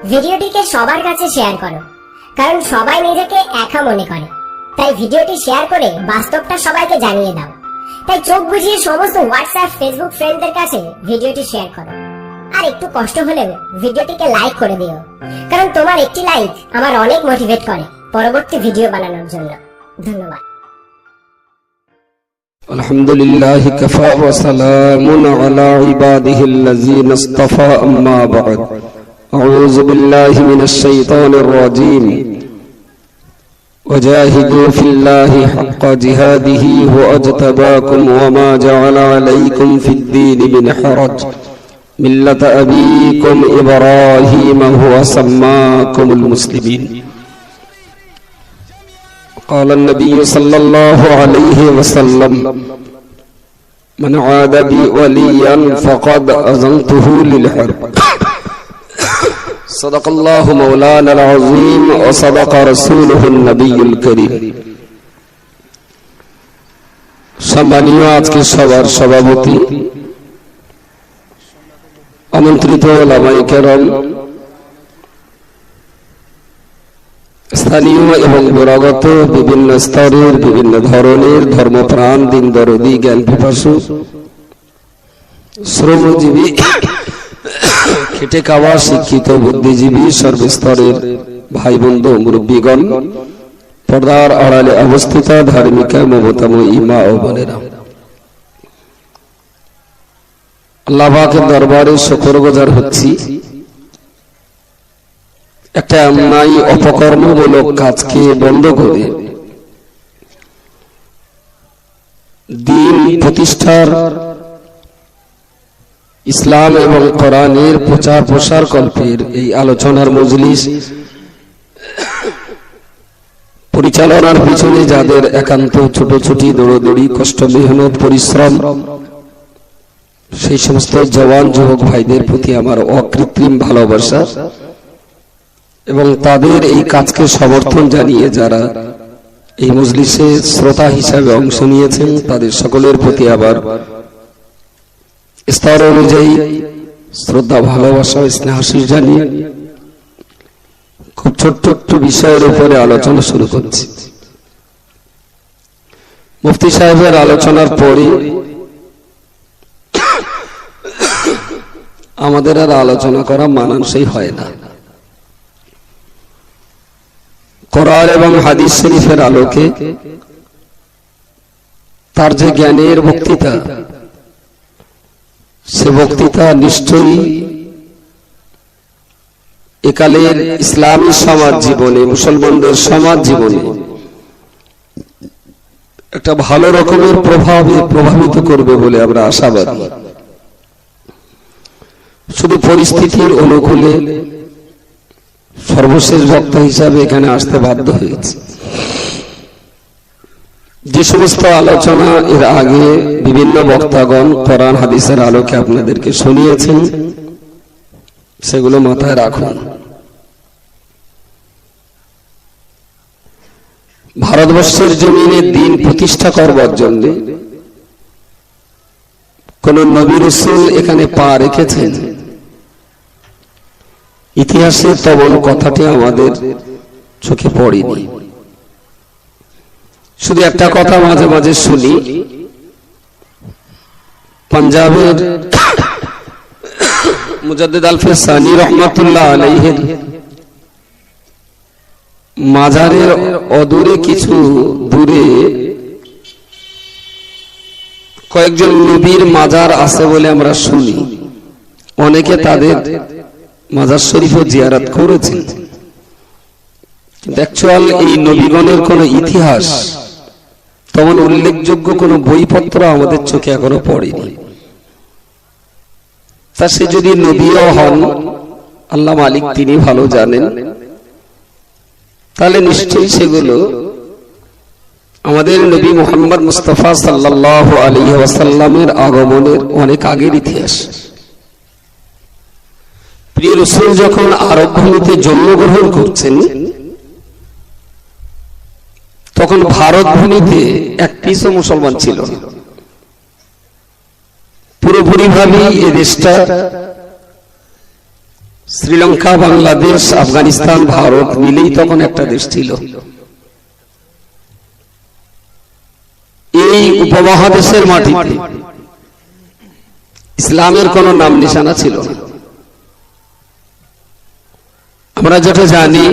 ভিডিওটিকে সবার কাছে শেয়ার করো, কারণ সবাই নিজেকে একা মনে করে। তাই ভিডিওটি শেয়ার করে বাস্তবটা সবাইকে জানিয়ে দাও। তাই চোখ বুজিয়ে সমস্ত হোয়াটসঅ্যাপ, ফেসবুক ফ্রেন্ডদের কাছে ভিডিওটি শেয়ার করো। আর একটু কষ্ট হলেও ভিডিওটিকে লাইক করে দিও, কারণ তোমার একটি লাইক আমার অনেক মোটিভেট করে পরবর্তী ভিডিও বানানোর জন্য। ধন্যবাদ। আলহামদুলিল্লাহি কাফা ওয়া সালামুন আলা ইবাদিহিল্লাযীনা ইসতাফা, আম্মা বা'দ। আউযু বিল্লাহি মিনাশ শাইতানির রাজীম। وجاهدوا في الله حق جهاده واجتباكم وما جعل عليكم في الدين من حرج ملة أبيكم إبراهيم هو سماكم المسلمين. قال النبي صلى الله عليه وسلم من عاد بي وليا فقد أذنته للحرب. صدق الله مولانا العظيم وصدق رسوله النبي الكريم. সম্মানীয় আজকে সবার সভাপতি, আমন্ত্রিত ওলামায়ে কেরাম, স্থানীয় এবং বহিরাগত বিভিন্ন স্তরের বিভিন্ন ধরনের ধর্মপ্রাণ, দিন দরদি, জ্ঞান পিপাসু, শ্রমজীবী, খেটে খাওয়া শিক্ষিত বুদ্ধিজীবী, সর্বস্তরের ভাই বন্ধু, মুরব্বীগণ, পর্দার আড়ালে অবস্থিত ধার্মিকা মমতাময়ী মা ও বোনেরা, আল্লাহ পাকের দরবারে শুকরগুজার হচ্ছি একটা অন্যায় অপকর্মমূলক কাজকে বন্ধ করে দ্বীন প্রতিষ্ঠার, ইসলাম এবং কোরআনের প্রচার প্রসার কল্পের এই আলোচনার মজলিস পরিচালনার পিছনে যাদের একান্ত ছোটাছুটি, দৌড়দৌড়ি, কষ্ট, মেহনত, পরিশ্রম, সেই সমস্ত জওয়ান যুবক ভাইদের প্রতি আমার অকৃত্রিম ভালোবাসা এবং তাদের এই কাজকে সমর্থন জানিয়ে যারা এই মজলিসে শ্রোতা হিসাবে অংশ নিয়েছেন তাদের সকলের প্রতি আবার স্তর অনুযায়ী শ্রদ্ধা, ভালোবাসা, স্নেহাশীষ জানিয়ে খুব ছোট্ট একটু বিষয়ের উপরে আলোচনা শুরু করছি। মুফতি সাহেবের আলোচনার পরে আমাদের আর আলোচনা করা মানানসই হয় না। কোরআন এবং হাদিস শরীফের আলোকে তার যে জ্ঞানের বক্তৃতা, সে বক্তৃতা নিশ্চয়ই একালের ইসলামী সমাজ জীবনে, মুসলমানদের সমাজ জীবনে একটা ভালো রকমের প্রভাবিত করবে বলে আমরা আশাবাদী। শুধু পরিস্থিতির অনুকূলে সর্বশেষ বক্তা হিসাবে এখানে আসতে বাধ্য হয়েছে। যে সমস্ত আলোচনা এর আগে বিভিন্ন বক্তাগণ কোরআন হাদিসের আলোকে আপনাদেরকে শুনিয়েছেন, সেগুলো মাথায় রাখুন। ভারতবর্ষের জমিনে দ্বীন প্রতিষ্ঠা করবার জন্য কোন নবী রাসূল এখানে পা রেখেছেন, ইতিহাসে তেমন কথাটি আমাদের চোখে পড়েনি। শুধু একটা কথা মাঝে মাঝে শুনি, পাঞ্জাবের মুজাদ্দিদ আলফে সানি রহমাতুল্লাহ আলাইহির মাজারের অদূরে কিছু দূরে কয়েকজন নবীর মাজার আছে বলে আমরা শুনি। অনেকে তাদের মাজার শরীফও জিয়ারত করেছেন, কিন্তু অ্যাকচুয়াল এই নবীগণের কোন ইতিহাস, তেমন উল্লেখযোগ্য কোন বইপত্র আমাদের চোখে এখনো পড়েনি। তা সে যদি নবীও হন, আল্লাহ মালিক তিনি ভালো জানেন, তাহলে নিশ্চয়ই সেগুলো আমাদের নবী মুহাম্মদ মুস্তাফা সাল্লাল্লাহু আলাইহি ওয়াসাল্লামের আগমনের অনেক আগের ইতিহাস। প্রিয় রাসূল যখন আরব ভূমিতে জন্মগ্রহণ করছেন, তখন ভারত ভূমিতে এক পিসও মুসলমান ছিল না। পুরোপুরি ভাবে এই দেশটা শ্রীলঙ্কা, বাংলাদেশ, আফগানিস্তান, ভারত মিলেই তখন একটা দেশ ছিল। এই উপমহাদেশের মাটিতে ইসলামের কোন নাম নিশানা ছিল না। আমরা যেটা জানি,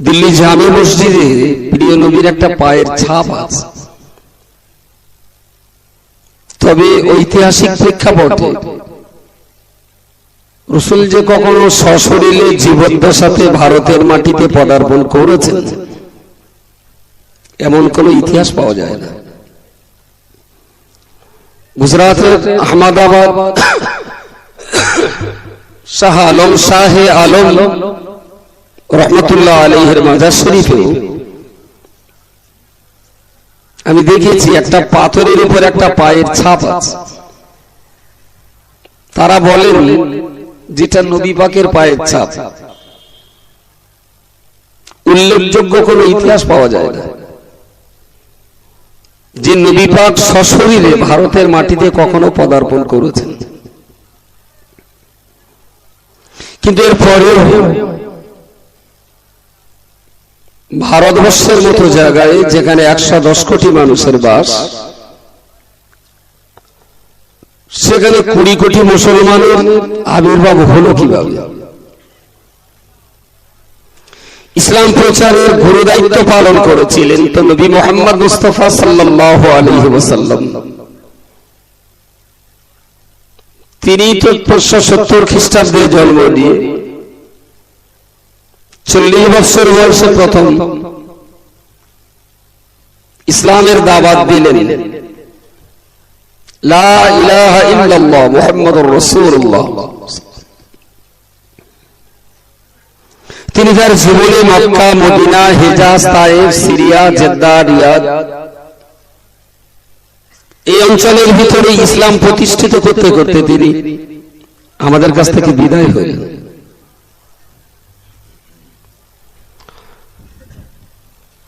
দিল্লি জামে মসজিদে প্রিয় নবীর একটা পায়ের ছাপ আছে। তবে ঐতিহাসিক প্রেক্ষাপটে রাসূল যে কখনো সশরীরে জীবদ্দশাতে ভারতের মাটিতে পদার্পণ করেছেন এমন কোন ইতিহাস পাওয়া যায় না। গুজরাতের আহমদাবাদ শাহ আলম শাহে আলম রহমতুল্লাহ আলাইহির মাজার শরীফে আমি দেখেছি একটা পাথরের উপর একটা পায়ের ছাপ আছে। তারা বলেন যেটা নবী পাকের পায়ের ছাপ। উল্লেখযোগ্য কোন ইতিহাস পাওয়া যায় না যে নবী পাক সশরীরে ভারতের মাটিতে কখনো পদার্পণ করেছেন। কিন্তু এরপরে ভারতবর্ষের মতো জায়গায় যেখানে 110 কোটি মানুষের বাস, সেখানে 20 কোটি মুসলমানের আবির্ভাব হলো কিভাবে? ইসলাম প্রচারের গুরু দায়িত্ব পালন করেছিলেন তো নবী মুহাম্মদ মুস্তাফা সাল্লাল্লাহু আলাইহি ওয়াসাল্লাম। তিনি 1470 খ্রিস্টাব্দে জন্ম নিয়ে 40 বছর বয়সে প্রথম ইসলামের দাওয়াত দিলেন। লা ইলাহা ইল্লাল্লাহ মুহাম্মাদুর রাসূলুল্লাহ। তিনি তার জীবনে Mecca, Medina, Hijaz, Taif, Syria, Jeddah, Riyadh এই অঞ্চলের ভিতরে ইসলাম প্রতিষ্ঠিত করতে করতে তিনি আমাদের কাছ থেকে বিদায় হলেন।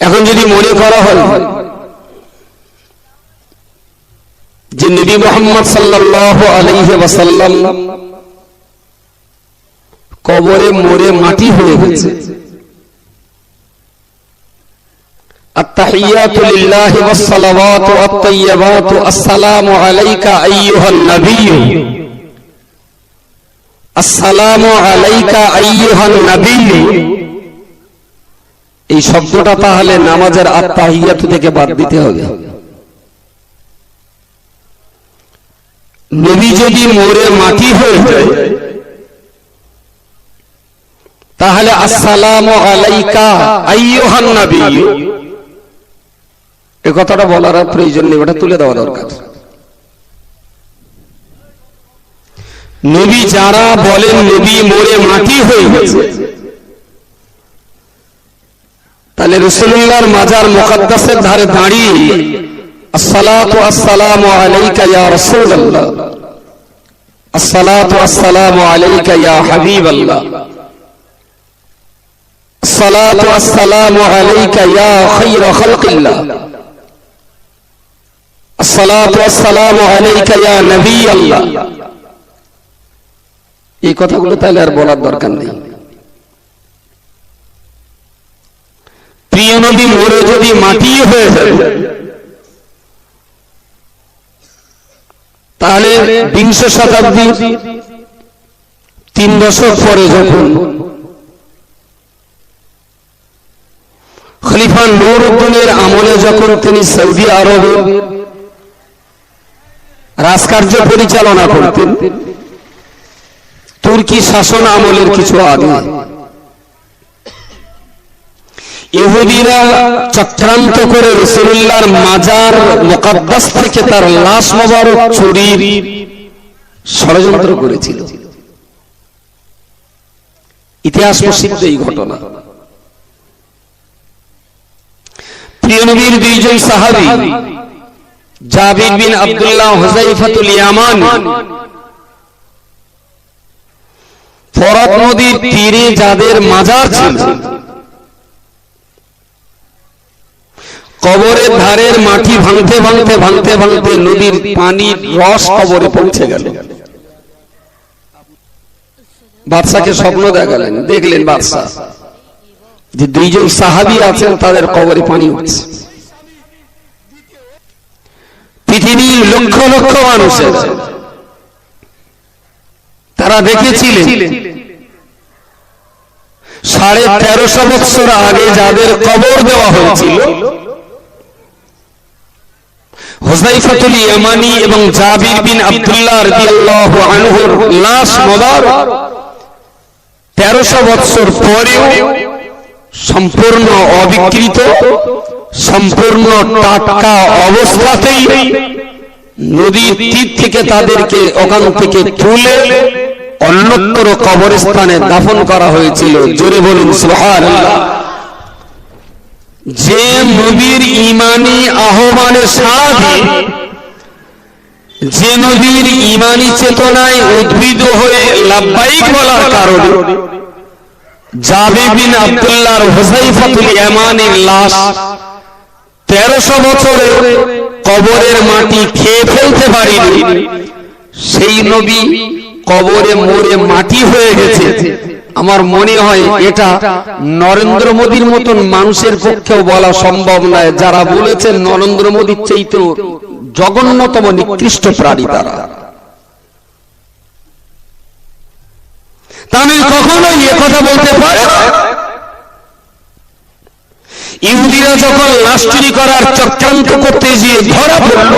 এখন যদি মনে করা হয় যে নবী মুহাম্মদ সাল্লাল্লাহু আলাইহি ওয়াসাল্লাম কবরে মরে মাটি হয়ে গেছে, আত-তাহিয়াতু লিল্লাহি ওয়াস-সালাওয়াতু আত-তাইয়্যিবাতু আসসালামু আলাইকা আইয়ুহান নাবিয়্যু, আসসালামু আলাইকা আইয়ুহান নাবিয়্যু, এই শব্দটা তাহলে নামাজের আত-তাহিয়াতু থেকে বাদ দিতে হবে। নবী যদি মরে মাটি হয়ে যায় তাহলে আসসালামু আলাইকা আইয়ুহান নাবিয়্যু এই কথাটা বলার প্রয়োজন নেই, ওটা তুলে দেওয়া দরকার। নবী যারা বলেন নবী মরে মাটি হয়ে গেছে, তাহলে রাসূলুল্লাহর মাজার মুকদ্দাসের ধারে দাঁড়িয়ে আসসালাতু আসসালামু আলাইকা ইয়া রাসূলুল্লাহ, আসসালাতু আসসালামু আলাইকা ইয়া হাবিবাল্লাহ, আসসালাতু আসসালামু আলাইকা ইয়া খায়রা খালকিল্লাহ, আসসালাতু আসসালামু আলাইকা ইয়া নবিয়াল্লাহ, এই কথাগুলো তাহলে আর বলার দরকার নেই। প্রিয় নবী মরে যদি মাটি হয়ে যায় তাহলে 20 শতাব্দীর 3 দশক পরে যখন খলিফা নূরউদ্দিনের আমলে যখন তিনি সৌদি আরবে রাজকার্য পরিচালনা করতেন, তুর্কি শাসন আমলের কিছু আগে ইহুদিরা চক্রান্ত করে রাসূলুল্লাহর মাজার মুকদ্দাস থেকে তার লাশ মোবারক চুরির ষড়যন্ত্র করেছিল। ইতিহাস প্রসিদ্ধ এই ঘটনা। প্রিয় নবীর দুইজন সাহাবী জাবির বিন আব্দুল্লাহ, হুযায়ফাতুল ইয়ামানী ফরাত নদীর তীরে যাদের মাজার ছিল কবরের ধারের মাটি ভাঙতে ভাঙতে ভাঙতে ভাঙতে নদীর পানির রস কবরে পৌঁছে গেল। বাদশাকে স্বপ্ন দেখালেন, দেখলেন বাদশা যে দুইজন সাহাবী আছেন, তাদের কবরে পানি উঠছে। পৃথিবীর লক্ষ লক্ষ মানুষের তারা দেখেছিলেন 1350 বছর আগে যাদের কবর দেওয়া হয়েছিল, হুযায়ফাতুল ইয়ামানী এবং জাবির বিন আব্দুল্লাহ রাদিয়াল্লাহু আনহুর লাশ মোবারক 1300 বছর পরেও সম্পূর্ণ অবিকৃত, সম্পূর্ণ টাটকা অবস্থাতেই নদীর তীর থেকে তাদেরকে ওখান থেকে তুলে অন্যত্র কবরস্থানে দাফন করা হয়েছিল। জোরে বলুন সুবহানাল্লাহ। যে নবীর ঈমানি আহ্বানে সাড়া দিয়ে, যে নবীর ঈমানি চেতনায় উদ্বুদ্ধ হয়ে লাব্বাইক বলার কারণে জাবির বিন আব্দুল্লাহর হুযায়ফাতুল ইয়ামানীর লাশ 1300 বছরে কবরের মাটি খেয়ে ফেলতে পারেনি, সেই নবী কবরে মরে মাটি হয়ে গেছে। আমার মনে হয় এটা নরেন্দ্র মোদীর মতন মানুষের পক্ষেও বলা সম্ভব নয়, যারা বলেছেন নরেন্দ্র মোদীর চাইতেও জঘন্যতম নিকৃষ্ট প্রাণী তারা। আমি কখনোই একথা বলতে পারি না। ইহুদিরা যখন লাশ চুরি করার চক্রান্ত করতে গিয়ে ধরা পড়ল,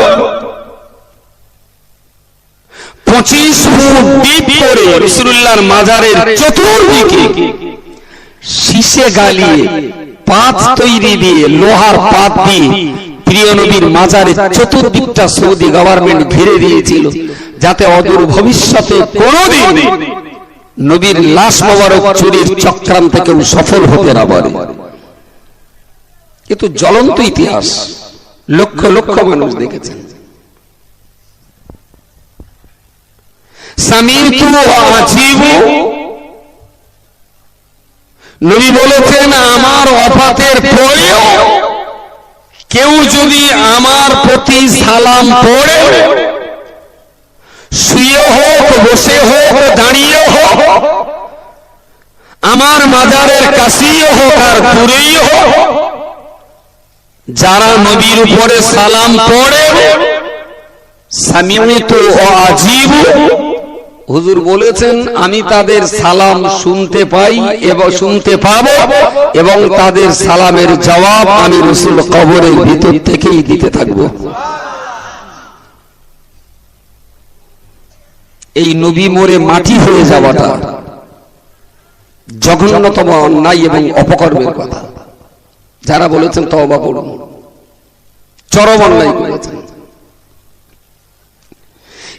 25 ফুট ডিপ করে রাসূলুল্লাহর মাজারের চতুর্দিকে শীষে গালিয়ে পাত তৈরি দিয়ে, লোহার পাত দিয়ে প্রিয় নবীর মাজারের চতুর্দিকটা সৌদি গভর্নমেন্ট ঘিরে দিয়েছিল, যাতে অদূর ভবিষ্যতে কোনোদিন নবীর লাশ মোবারক চুরির চক্রান্তে কেউ সফল হতে না পারে। কিন্তু জ্বলন্ত ইতিহাস, লক্ষ লক্ষ মানুষ দেখেছেন। সামিতু আজিবু, নবী বলেছেন আমার ওফাতের পরেও কেউ যদি আমার প্রতি সালাম পড়ে, শুয়ে হোক, বসে হোক, দাঁড়িয়ে হোক, আমার মাজারের কাছেই হোক আর দূরেই হোক, যারা নবীর উপরে সালাম পড়ে, সামিতু আজিবু, হুজুর বলেছেন আমি তাদের সালাম শুনতে পাই এবং শুনতে পাবো, এবং তাদের সালামের জবাব আমি রাসূল কবরের ভিতর থেকেই দিতে থাকবো। এই নবী মরে মাটি হয়ে যাওয়াটা জঘন্যতম অন্যায় এবং অপকর্মের কথা। যারা বলেছেন তওবা করুন, চরম অন্যায় করেছেন।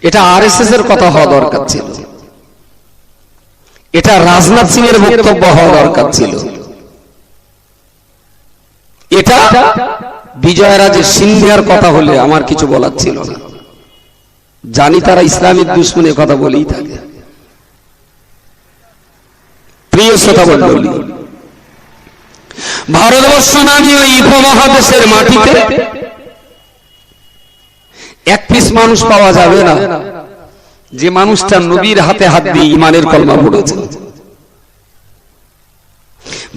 এটা আরএসএস এর কথা হওয়া দরকার ছিল, এটা রাজনাথ সিং এর বক্তব্য হওয়া দরকার ছিল, এটা বিজয়রাজের সিন্ধিয়ার কথা হলে আমার কিছু বলার ছিল না। জানি তারা ইসলামিক দুশমনের কথা বলেই থাকে। প্রিয় শ্রোতা মণ্ডলী, ভারতবর্ষ নামীয় এই উপমহাদেশের মাটিতে এক পিস মানুষ পাওয়া যাবে না যে মানুষটা নবীর হাতে হাত দিয়ে ঈমানের কলমা পড়েছে।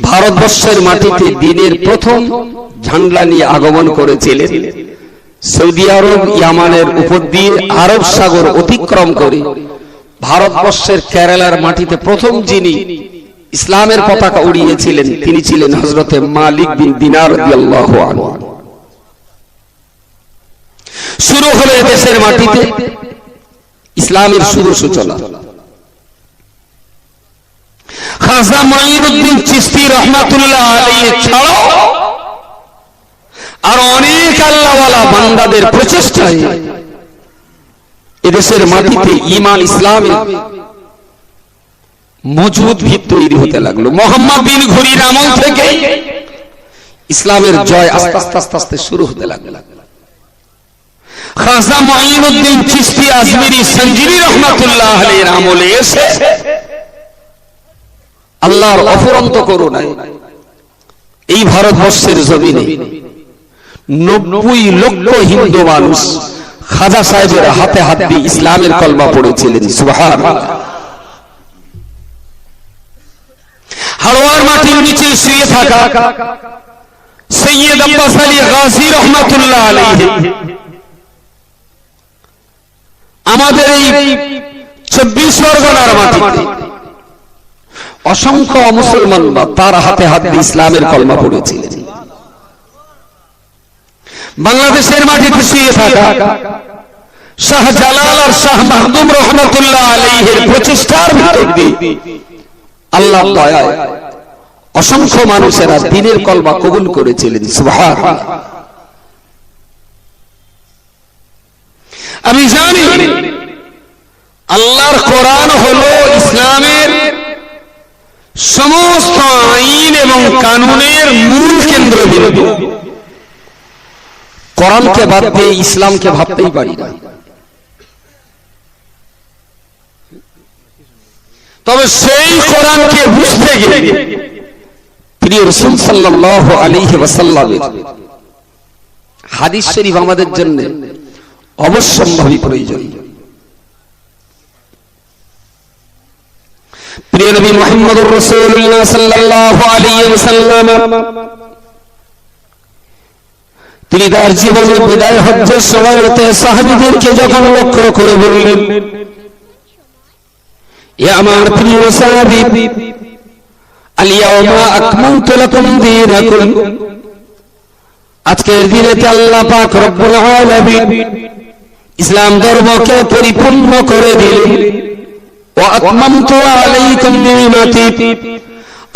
ভারতবর্ষের মাটিতে দিনের প্রথম ঝান্ডা নিয়ে আগমন করেছিলেন সৌদি আরব, ইয়ামানের উপর দিয়ে আরব সাগর অতিক্রম করে ভারতবর্ষের কেরালার মাটিতে প্রথম যিনি ইসলামের পতাকা উড়িয়েছিলেন তিনি ছিলেন হযরতে মালিক বিন দিনার রাদিয়াল্লাহু আনহু। শুরু হলো দেশের মাটিতে ইসলামের শুভ সূচনা। খাজা মাঈনুদ্দিন চিশতি রাহমাতুল্লাহ আলাইহি ছাড়াও আর অনেক আল্লাহওয়ালা বান্দাদের প্রচেষ্টায় এদেশের মাটিতে ঈমান ইসলামের মজবুত ভিত তৈরি হতে লাগলো। মুহাম্মদ বিন ঘুরির আমল থেকে ইসলামের জয় আস্তে আস্তে আস্তে শুরু হতে লাগলো। খাজা মাঈনুদ্দিন চিশতি আজমিরি সঞ্জিবি রাহমাতুল্লাহ আলাইহির আমলে এসে আল্লাহর অফুরন্ত করুণায় এই ভারতবর্ষের জমিনে 90 লক্ষ হিন্দু মানুষ খাজা সাহেবের হাতে হাত দিয়ে ইসলামের কলমা পড়েছিলেন। সুবহানাল্লাহ। হাড়োয়ার মাটির নিচে শুয়ে থাকা সৈয়দ আব্বাস আলী গাজী রহমাতুল্লাহ আলাইহি আমাদের এই 24 পরগনার মাটিতে অসংখ্য মুসলমান তার হাতে হাত দিয়ে ইসলামের কলমা পড়েছিলেন। বাংলাদেশের মাটিতে শুয়ে থাকা শাহ জালাল আর শাহ মাহমুদ রহমাতুল্লাহ আলাইহির প্রচেষ্টার ভিতর দিয়ে আল্লাহর দয়ায় অসংখ্য মানুষেরা দ্বীনের কলমা কবুল করেছিলেন। সুবহানাল্লাহ। আমি জানি আল্লাহর কোরআন হলো ইসলামের সমস্ত আইন এবং কানুনের মূল কেন্দ্রবিন্দু। কোরআনকে বাদ দিয়ে ইসলামকে ভাবতেই পারি না। তবে সেই কোরআনকে বুঝতে গেলে প্রিয় রাসূল সাল্লাল্লাহু আলাইহি ওয়াসাল্লামের হাদিস শরীফ আমাদের জন্য অবশ্যম্ভাবী প্রয়োজন। প্রিয় নবী মুহাম্মদুর রাসূলুল্লাহ সাল্লাল্লাহু আলাইহি ওয়াসাল্লাম তিনি তার জীবনের বিদায় হজ্জের সময়তে সাহাবীদেরকে যখন লক্ষ্য করে বললেন, এ আমার প্রিয় সাহাবী, আল-ইয়াওমা আকমালতু লাকুম দীনাকুম, আজকের দিনেতে আল্লাহ পাক রব্বুল আলামিন ইসলাম ধর্মকে পরিপূর্ণ করে দিলেন। ওয়া আতমামতু আলাইকুম নি'মাতি,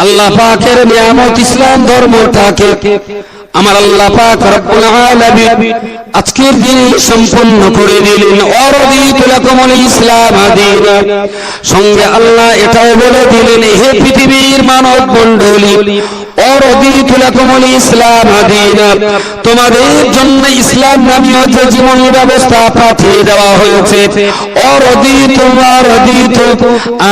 আল্লাহ পাকের নিয়ামত ইসলাম ধর্মটাকে আমার আল্লাহ পাক রব্বুল আলামিন আজকের দিনে সম্পূর্ণ করে দিলেন। ওয়ারাদিতু লাকুমুল ইসলাম দীনা, সঙ্গে আল্লাহ এটাও বলে দিলেন, হে পৃথিবীর মানব মণ্ডলী, ওয়ারাদিতু লাকুমুল ইসলাম দীনা, তোমাদের জন্য ইসলাম নামীয় যে জীবন ব্যবস্থা পাঠিয়ে দেওয়া হয়েছে, ওয়ারাদিতু,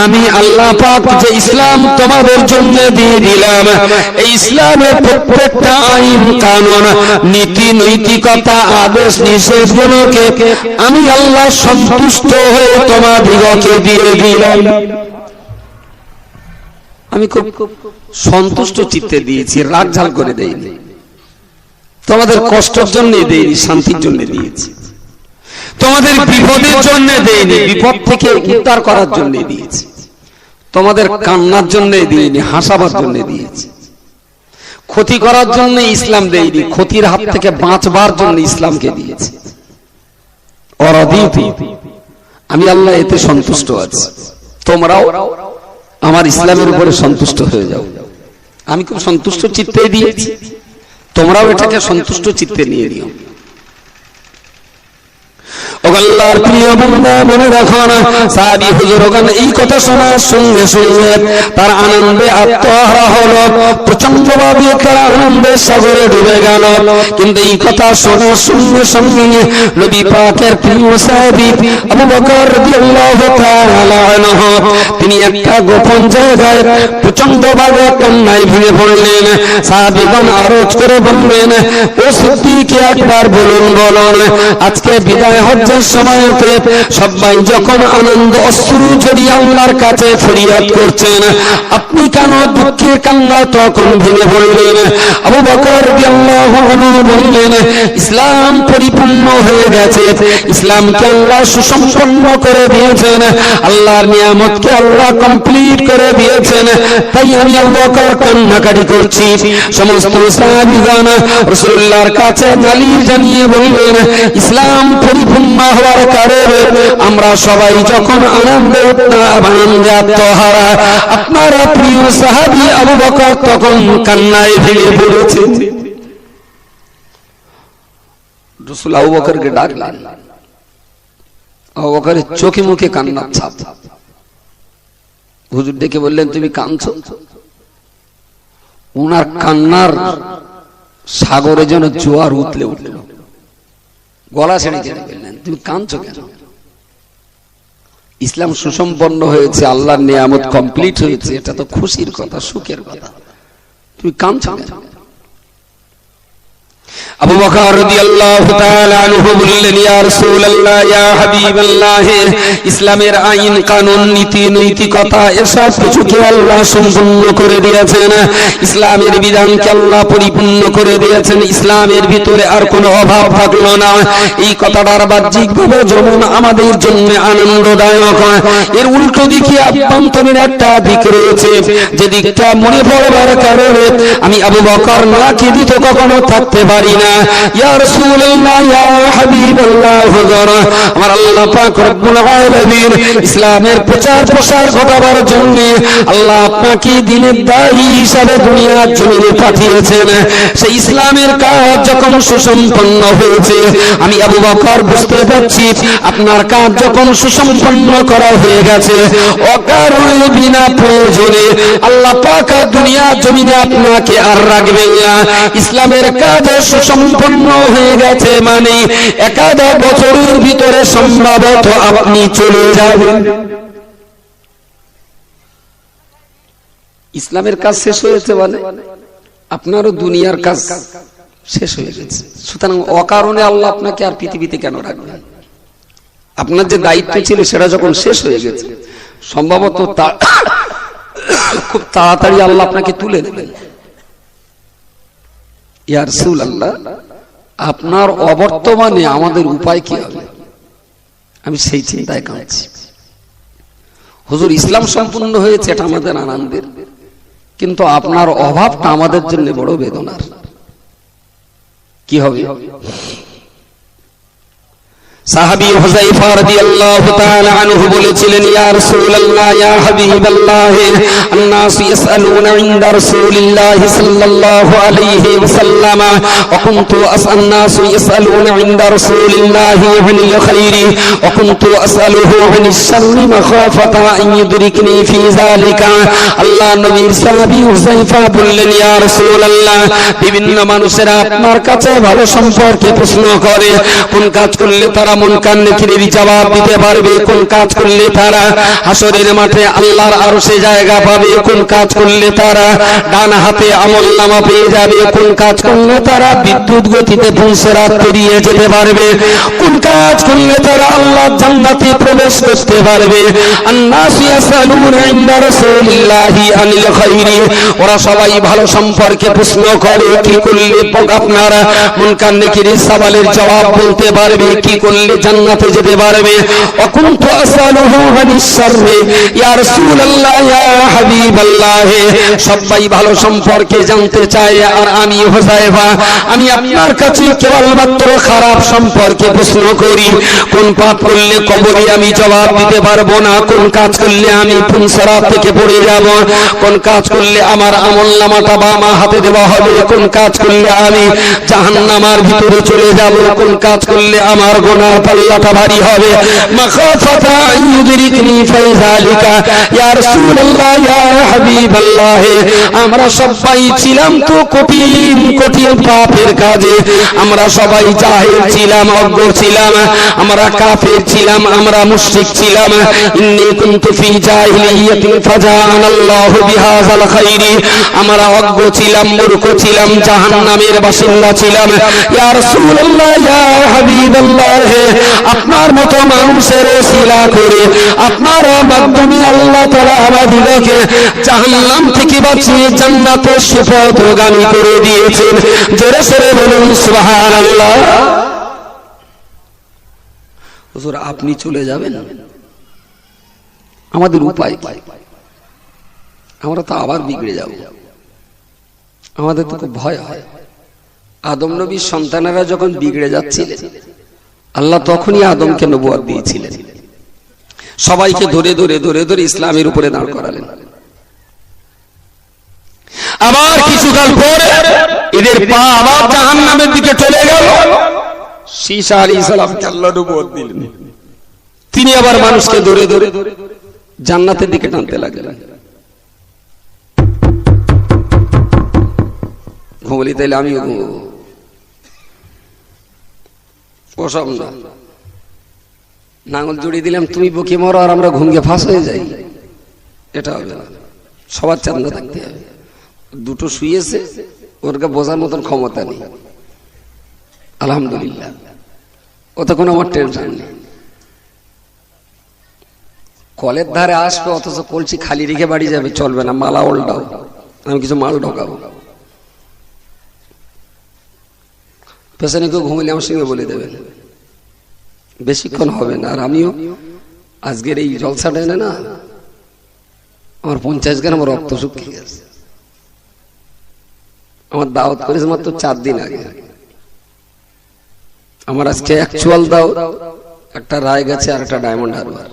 আমি আল্লাহ পাক যে ইসলাম তোমাদের জন্য দিয়ে দিলাম, এই ইসলামের প্রত্যেকটা আইন কানুন নীতি নৈতিকতা আদেশ নিষেধগুলোকে আমি আল্লাহ সন্তুষ্ট হয়ে তোমাদিগকে দিয়ে দিলাম। আমি খুব সন্তুষ্ট চিত্তে দিয়েছি, রাগ ঝাল করে দেইনি, তোমাদের কষ্টের জন্য দেইনি, শান্তির জন্য দিয়েছি, তোমাদের বিপদের জন্য দেইনি, বিপদ থেকে উদ্ধার করার জন্য দিয়েছি, তোমাদের কান্নার জন্য দিইনি, হাসাবার জন্য দিয়েছি, ক্ষতি করার জন্য ইসলাম দেইনি, ক্ষতির হাত থেকে বাঁচবার জন্য ইসলামকে দিয়েছি। ওয়ারাদিতু, আমি আল্লাহ এতে সন্তুষ্ট আছি, তোমরাও আমার ইসলামের উপরে সন্তুষ্ট হয়ে যাও। আমি খুব সন্তুষ্ট চিত্তে দিয়েছি, তোমরাও এটাকে সন্তুষ্ট চিত্তে নিয়ে নিও। ও আল্লাহর প্রিয় বান্দা, মনে রাখো না, সাহাবী হুজুরগণ এই কথা শোনার সঙ্গে সঙ্গে তার আনন্দে আত্মহারা হলো, প্রচন্ডভাবে তার আনন্দের সাগরে ডুবে গেল। কিন্তু এই কথা শোনার সঙ্গে সঙ্গে নবী পাকের প্রিয় সাহাবী আবু বকর রাদিয়াল্লাহু তাআলা আনহু তিনি একটা গোপন জায়গায় প্রচন্ডভাবে কান্নায় ভেঙে পড়লেন। সাহাবীগণ আরজ করে বললেন, ও সিদ্দিক, একবার বলুন, আজকে বিদায় হজ্জের সময়তে সবাই যখন আনন্দ অশ্রু জড়িয়ে আল্লাহর কাছে ফরিয়াদ করছেন, আপনি কেন দুঃখের কান্না তখন ভেঙে পড়লেন? আবু বকর রাদিয়াল্লাহু আনহু বললেন, ইসলাম পরিপূর্ণ হয়ে গেছে, ইসলামকে আল্লাহ সুসম্পন্ন করে দিয়েছেন, আল্লাহর নিয়ামতকে আল্লাহ কমপ্লিট করে দিয়েছেন, তাই আমি আবু বকর কান্নাকাটি করছি। সমস্ত সাহাবীগণ রাসূলুল্লাহর কাছে নালিশ জানিয়ে বললেন, ইসলাম পরিপূর্ণ হওয়ার কারণে আমরা সবাই যখন আনন্দে আত্মহারা, আপনার প্রিয় সাহাবী আবু বকর তখন কান্নায় ভেঙে পড়েছেন। রাসূল আবু বকরকে ডাকলেন, আবু বকরের চোখে মুখে কান্নার ছাপ। হুজুর ডেকে বললেন, তুমি কাঁদছো? উনার কান্নার সাগরে যেন জোয়ার উতলে উঠল, গলা ছেড়ে ছেড়ে বললেন, তুমি কাঁদছো কেন? ইসলাম সুসম্পন্ন হয়েছে, আল্লাহর নিয়ামত কমপ্লিট হয়েছে, এটা তো খুশির কথা, সুখের কথা, তুমি কাঁদছো কেন? আবু বকর রাদিয়াল্লাহু তাআলা আনহু বললেন, ইয়া রাসূলুল্লাহ, ইয়া হাবিবাল্লাহ, ইসলামের আইন কানুন নীতি নৈতিকতা এসব কিছুকে আল্লাহ সম্পূর্ণ করে দিয়েছেন, ইসলামের বিধানকে আল্লাহ পরিপূর্ণ করে দিয়েছেন, ইসলামের ভিতরে আর কোনো অভাব থাকলো না। এই কথাটার বাহ্যিকভাবে যেমন আমাদের জন্য আনন্দদায়ক, এর উল্টো দিকে অভ্যন্তরীণ একটা দিক রয়েছে, যে দিকটা মনে পড়বার কারণে আমি আবু বকর না খেদিত কখনো থাকতে পারি না। ইয়া রাসূলুল্লাহ, ইয়া হাবিবাল্লাহ, হুজুর, আমার আল্লাহ পাক রব্বুল আলামিন ইসলামের প্রচার প্রসার ঘটাবার জন্য আল্লাহ আপনাকে দ্বীনের দায়ী হিসাবে দুনিয়ার জমিনে পাঠিয়েছেন। সেই ইসলামের কাজ যখন সুসম্পন্ন হয়েছে, আমি আবু বকর বুঝতে পারছি আপনার কাজ যখন সুসম্পন্ন করা হয়ে গেছে, অকারণে বিনা প্রয়োজনে আল্লাহ পাক দুনিয়ার জমিনে আপনাকে আর রাখবেন না। ইসলামের কাজ সুসম্পন্ন হয়ে গেছে মানে একাধ বছরের ভিতরে সম্ভবত আপনি চলে যাবেন। ইসলামের কাজ শেষ হয়েছে মানে আপনারও দুনিয়ার কাজ শেষ হয়ে গেছে। সুতরাং অকারণে আল্লাহ আপনাকে আর পৃথিবীতে কেন রাখবেন? আপনার যে দায়িত্ব ছিল সেটা যখন শেষ হয়ে গেছে, সম্ভবত খুব তাড়াতাড়ি আল্লাহ আপনাকে তুলে দেবেন। ইয়া রাসূলুল্লাহ, আপনার অবর্তমানে আমাদের উপায় কি হবে? আমি সেই চিন্তায় কাঁদছি। হুজুর, ইসলাম সম্পূর্ণ হয়েছে, এটা আমাদের আনন্দের, কিন্তু আপনার অভাবটা আমাদের জন্য বড় বেদনার। কি হবে? সাহাবী হুযায়ফা রাদিয়াল্লাহু তাআলা আনহু বলেছিলেন, ইয়া রাসূলুল্লাহ, ইয়া হাবিবাল্লাহ, আন-নাসু ইয়াসআলুনা ইনদা রাসূলিল্লাহ সাল্লাল্লাহু আলাইহি ওয়াসাল্লাম ওয়া কুনতু আন-নাসু ইয়াসআলুনা ইনদা রাসূলিল্লাহ আনিল খায়রি ওয়া কুনতু আসআলুহু আনিশ শাররি মাখাফাতা আন ইউদরিকনি ফি যালিকা। আল্লাহ নবীর সাহাবী হুযায়ফা বললেন, ইয়া রাসূলুল্লাহ, বিভিন্ন মানুষেরা আপনার কাছে ভালো সম্পর্কে প্রশ্ন করে, কোন কাজ করলে তারা মুনকার নেকির জবাব দিতে পারবে, কোন কাজ করলে তারা হাসরের মাঠে আল্লাহর আরশে জায়গা পাবে, কোন কাজ করলে তারা ডান হাতে আমলনামা পেয়ে যাবে, কোন কাজ করলে তারা বিদ্যুৎ গতিতে পুরসরাত পেরিয়ে যেতে পারবে, কোন কাজ করলে তারা আল্লাহর জান্নাতে প্রবেশ করতে পারবে। আন-নাসু ইয়াসআলুনা ইনদা রাসূলিল্লাহি আনিল খায়রি, ওরা সবাই ভালো সম্পর্কে প্রশ্ন করে, কি করলে আপনারা মুনকার নেকির সওয়ালের জবাব বলতে পারবে, কি করলে জান্নাতে যেতে পারবে। ওয়াকুনতু আসআলুহু আনিশ শাররি, ইয়া রাসূলুল্লাহ, ইয়া হাবিবাল্লাহ, সবাই ভালো সম্পর্কে জানতে চায়, আর আমি হুযায়ফা, আমি আপনার কাছে কেবলমাত্র খারাপ সম্পর্কে প্রশ্ন করি। কোন পাপ করলে কবরে আমি জবাব দিতে পারবো না, কোন কাজ করলে আমি পুনসরাত থেকে পড়ে যাব, কোন কাজ করলে আমার আমলনামাটা বাম হাতে দেওয়া হবে, কোন কাজ করলে আমি জাহান্নামের ভিতরে চলে যাব, কোন কাজ করলে আমার গুনাহ পাল্লাটা ভারী হবে। মাখাফাতা ইউদরিকনি ফি যালিকা, ইয়া রাসূলুল্লাহ, ইয়া হাবিবাল্লাহ, আমরা সবাই ছিলাম তো কঠিন কঠিন পাপের কাজে, আমরা সবাই জাহিল ছিলাম, অজ্ঞ ছিলাম, আমরা কাফির ছিলাম, আমরা মুশরিক ছিলাম। ইন্নী কুনতু ফি জাহিলিয়াতিন ফাজাআনাল্লাহু বিহাযাল খায়রি, আমরা অজ্ঞ ছিলাম, মূর্খ ছিলাম, জাহান্নামের বাসিন্দা ছিলাম। ইয়া রাসূলুল্লাহ, ইয়া হাবিবাল্লাহ, আপনার মতো মানুষের ওসিলা করে আপনার মাধ্যমে আল্লাহ তাআলা আমাদেরকে জাহান্নাম থেকে বাঁচিয়ে জান্নাতের সুপথগামী করে দিয়েছেন। জোরে সোরে বলুন সুবহানাল্লাহ। হুজুর, আপনি চলে যাবেন, আমাদের উপায় কি? আমরা তো আবার বিগড়ে যাব, আমাদের তো খুব ভয় হয়। আদম নবীর সন্তানেরা যখন বিগড়ে যাচ্ছিলেন, আল্লাহ তখনই আদমকে নবুয়ত দিয়েছিলেন, সবাইকে ধরে ধরে ধরে ধরে ইসলামের উপরে দাঁড় করালেন। আবার কিছুকাল পরে এদের পা আবার জাহান্নামের দিকে চলে গেল। ঈসা আলাইহিস সালামকে আল্লাহ নবুয়ত দিলেন, তিনি আবার মানুষকে ধরে ধরে জান্নাতের দিকে টানতে লাগলেন। বলি তাইলে আমি ওসব না, নাঙল জড়িয়ে দিলাম, তুমি বকে মরো আর আমরা ঘুমিয়ে ফাঁস হয়ে যাই, এটা হবে না। সবার চান্দা থাকতে হবে। দুটো শুয়েছে, ওরকে বোঝার মতন ক্ষমতা নেই, আলহামদুলিল্লাহ, ওতে কোনো আমার টেনশন নেই। কলের ধারে আসবে অথচ কলসি খালি রেখে বাড়ি যাবে, চলবে না। মালা উল্টাও, আমি কিছু মাল ঢোকাবো। পেছনে কেউ ঘুমিলে আমার সঙ্গে বলে দেবেন, বেশিক্ষণ হবে না। আর আমিও আজকের এই জলসাটা এনে না, আমার 50 গ্রাম রক্ত শুকিয়ে গেছে। আমার দাওয়াত করেছে মাত্র 4 দিন আগে। আমার আজকে অ্যাকচুয়াল দাও একটা রায় গেছে আর একটা ডায়মন্ড হারবার।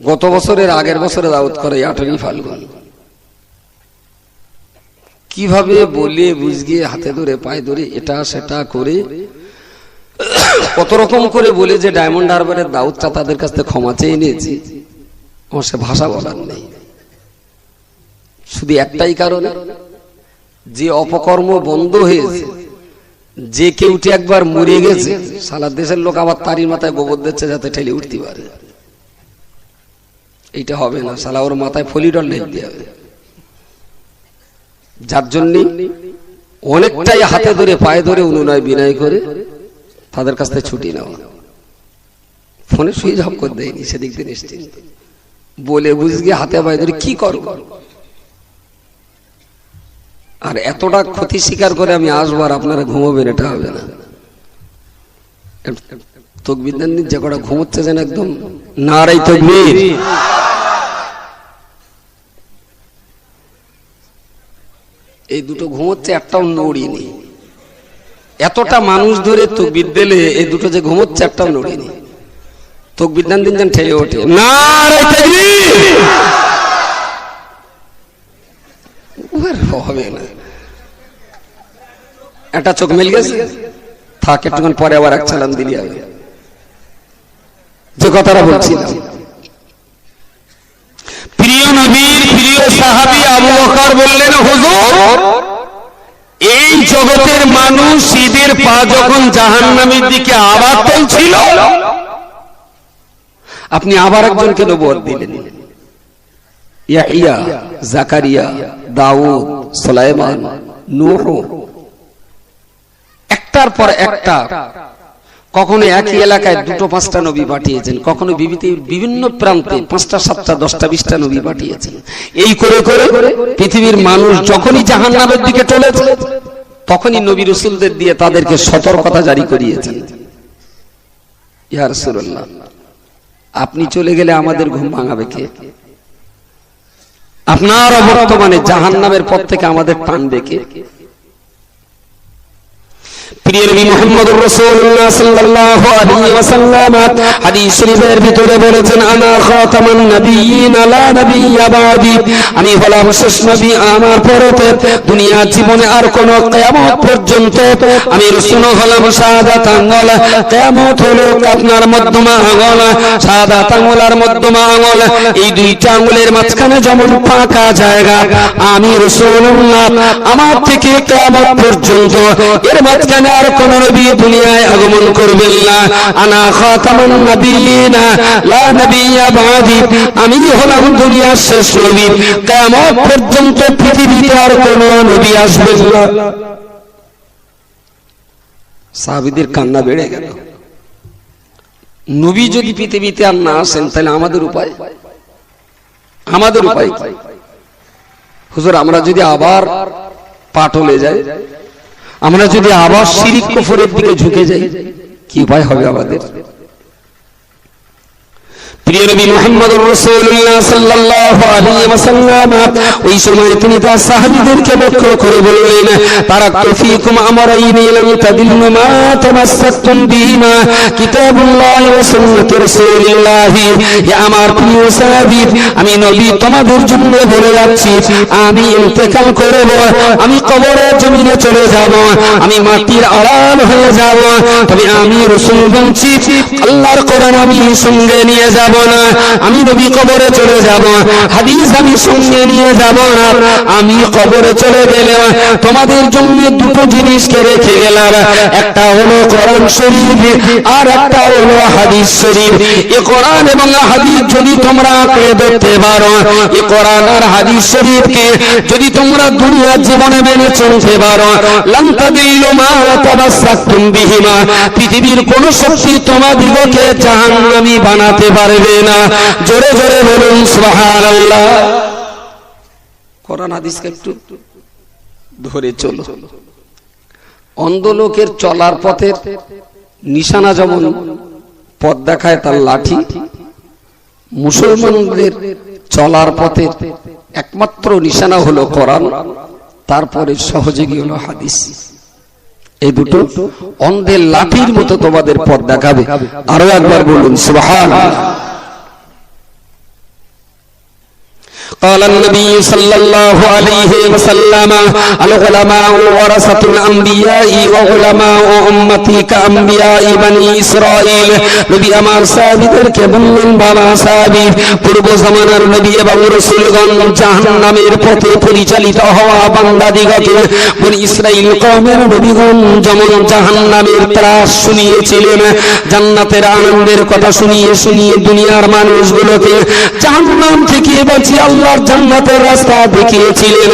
গত বছরের আগের বছরে দাওয়াত করে 8ই ফাল্গুন। কিভাবে বলে বুঝিয়ে হাতে ধরে পায়ে ধরে এটা সেটা করে কত রকম করে বলে যে ডায়মন্ড হারবারের দাওয়াতটা তাদের কাছ থেকে ক্ষমা চেয়ে নিয়েছি, আমার সে ভাষা বলার নেই। শুধু একটাই কারণে, যে অপকর্ম বন্ধ হয়েছে, যে কেউটি একবার মরে গেছে, সারা দেশের লোক আবার তারই মাথায় গোবর দিচ্ছে যাতে ঠেলে উঠতে পারে। এইটা হবে না, সালা ওর মাথায় ফলিডল ঢেলে দিয়ে হবে। যার জন্য অনেকটাই হাতে ধরে পায়ে ধরে অনুনয় বিনয় করে তাদের কাছ থেকে ছুটি নেওয়া। ফোনে সুইচ অফ করে দেয়নি, সেদিক দিয়ে নিশ্চিন্ত বলে বুঝিয়ে হাতে পায়ে ধরে কি করব। আর এতটা ক্ষতি স্বীকার করে আমি আসবো আর আপনারা ঘুমাবেন, এটা হবে না। তকবীর দেন, যে কটা ঘুমোচ্ছে যেন একদম নারাই তকবীর। এই দুটো ঘুমোচ্ছে, একটাও নড়িনি। এতটা মানুষ ধরে তকবীর দিলে এই দুটো যে ঘুমোচ্ছে একটাও নড়িনি। তকবীর দেন দিন যেন ঠেলে ওঠে, নারাই তাকবীর। হবে না। একটা চোখ মিল গেছে, থাক একটুক্ষণ পরে আবার এক চালান দিলি হবে। যে কথাটা বলছিলাম, প্রিয় নবীর প্রিয় সাহাবী আবু বকর বললেন, হুজুর এই জগতের মানুষ ঈদের পা যখন জাহান্নামের দিকে আবার চলছিল, আপনি আবার একজনকে নবুয়ত দিলেন। ইয়াহইয়া, জাকারিয়া, দাউদ, সুলাইমান, নূহ, একটার পর একটা। কখনো একই এলাকায় 2-5টা নবী পাঠিয়েছেন, কখনো বিভিন্ন প্রান্তে 5টা 7টা 10টা 20টা নবী পাঠিয়েছেন। এই করে করে পৃথিবীর মানুষ যখনই জাহান্নামের দিকে চলেছে, তখনই নবী রাসূলদের দিয়ে তাদেরকে সতর্কতা জারি করিয়েছেন। ইয়া রাসূলুল্লাহ, আপনি চলে গেলে আমাদের ঘুম ভাঙাবে কে? আপনার বর্তমানে জাহান্নামের পথ থেকে আমাদের টানবে কে? প্রিয় নবী মুহাম্মদুর রাসূলুল্লাহ সাল্লাল্লাহু আলাইহি ওয়াসাল্লাম হাদিস শরীফের ভিতরে বলেছেন, আনা খাতামান নাবিয়্যিন লা নাবিয়্যা বাদি, আমি হলাম শেষ নবী, আমার পরেতে দুনিয়ার জীবনে আর কোন কিয়ামত পর্যন্ত আমি রাসূল হলাম। শাহাদাত আঙ্গুল, কিয়ামত হলো আপনার মধ্যমা আঙ্গুল, শাহাদাত আঙ্গুলের মধ্যমা আঙ্গুল, এই দুইটা আঙ্গুলের মাঝখানে যেমন ফাঁকা জায়গা, আমি রাসূলুল্লাহ আমার থেকে কিয়ামত পর্যন্ত এর মাঝখানে আর কোন নবী দুনিয়ায় আগমন করবেন না। আনা খাতামুন নাবিয়্যিন লা নাবিয়্যা বাদি, আমি হলাম দুনিয়ার শেষ নবী, কিয়ামত পর্যন্ত পৃথিবীতে আর কোন নবী আসবেন না। সাহাবীদের কান্না বেড়ে গেল। নবী যদি পৃথিবীতে আর না আসেন, তাহলে আমাদের উপায় কি? হুজুর, আমরা যদি আবার পাটলে যাই, আমরা যদি আবার শিরিক কুফরের দিকে ঝুঁকে যাই, কি উপায় হবে আমাদের? প্রিয় নবী মুহাম্মদুর রাসূলুল্লাহ সাল্লাল্লাহু আলাইহি ওয়াসাল্লাম ওই সময় তিনি তার সাহাবীদেরকে লক্ষ্য করে বললেন, তারাকতু ফীকুম আমরাইনি লাম তাদিল্লু মা তামাসসাকতুম বিহিমা কিতাবুল্লাহি ওয়া সুন্নাতি রাসূলিল্লাহি। হে আমার প্রিয় সাহাবী, আমি নবী তোমাদের জন্য বলে যাচ্ছি, আমি ইন্তেকাল করব, আমি কবরের জমিনে চলে যাব, আমি মাটির আড়াল হয়ে যাব, তবে আমি রাসূল বলছি আল্লাহর কোরআন আমি সঙ্গে নিয়ে যাব। না, আমি নবী কবরে চলে যাব, হাদিস আমি সঙ্গে নিয়ে যাব না। আমি কবরে চলে গেলে তোমাদের জন্য দুটো জিনিসকে রেখে গেলাম, একটা হলো কোরআন শরীফ আর একটা হলো হাদিস শরীফ। এই কোরআন এবং হাদিস যদি তোমরা আঁকড়ে ধরতে পারো, এই কোরআন আর হাদিস শরীফকে যদি তোমরা দুনিয়ার জীবনে মেনে চলতে পারো, লান তাদিলু মা তামাসসাকতুম বিহিমা, পৃথিবীর কোন শক্তি তোমাদিগকে জাহান্নামী বানাতে পারবে না। জোরে জোরে বলুন সুবহানাল্লাহ। কোরআন হাদিসকে একটু ধরে চলো। অন্ধ লোকের চলার পথের নিশানা যেমন পথ দেখায় তার লাঠি, মুসলমানদের চলার পথে একমাত্র নিশানা হলো কোরআন, তারপরে সহযোগী হলো হাদিস। এই দুটো অন্ধের লাঠির মতো তোমাদের পথ দেখাবে। আরো একবার বলুন সুবহানাল্লাহ। قال النبي صلى الله عليه وسلم العلماء ورثة الأنبياء وعلماء أمتي كأنبياء بني إسرائيل। নবী আমার সাহাবীদেরকে বললেন, বাবা সাহাবী, পূর্ব জামানার নবী এবং রাসূলগণ জাহান্নামের পথে পরিচালিত হওয়া বান্দাদিগকে বনি ইসরাইল কওমের নবীগণ যেমন জাহান্নামের ত্রাস শুনিয়েছিলেন, জান্নাতের আনন্দের কথা শুনিয়ে শুনিয়ে দুনিয়ার মানুষগুলোকে জাহান্নাম থেকে বাঁচিয়ে আল্লাহর জান্নাতের রাস্তা দেখিয়েছিলেন,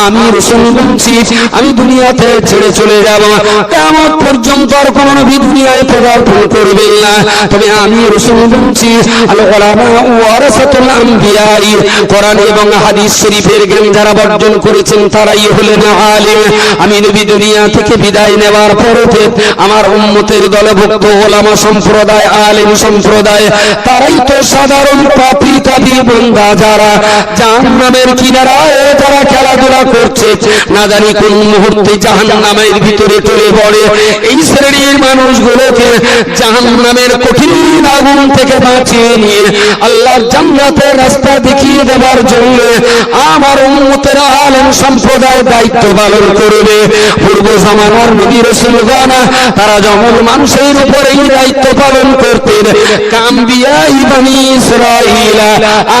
আমি রাসূল বলছি আমি দুনিয়াতে ছেড়ে চলে যাব, কিয়ামত পর্যন্ত আর কোন নবী দুনিয়ায় পদার্পণ করবেন না। তবে আমি রাসূল বলছি আল উলামা ওয়ারাসাতুল আম্বিয়া, কোরআন এবং হাদিস শরীফের জ্ঞান যারা অর্জন করেছেন তারাই হলেন আলেম। আমি নবী দুনিয়া থেকে বিদায় নেওয়ার পরেতে আমার উম্মতের দলভুক্ত ওলামা সম্প্রদায়, আলেম সম্প্রদায়, তারাই তো সাধারণ পাপী তাবি বান্দা যারা জাহান্নামের কিনারায় যারা খেলাধুলা করছে, না জানি কোন মুহূর্তে জাহান্নামের ভিতরে চলে পড়ে। এই শ্রেণীর মানুষগুলোকে জাহান্নামের কঠিন আগুন থেকে বাঁচিয়ে নিয়ে আল্লাহর জান্নাতের রাস্তা দেখিয়ে দেওয়ার জন্য আমার উম্মতের আলেম সম্প্রদায় দায়িত্ব পালন করবে। পূর্ব জামানার নবী রাসূলগণ তারা যেমন মানুষের উপর এই দায়িত্ব পালন করতেন, কাম্বিয়া বনি ইসরাইল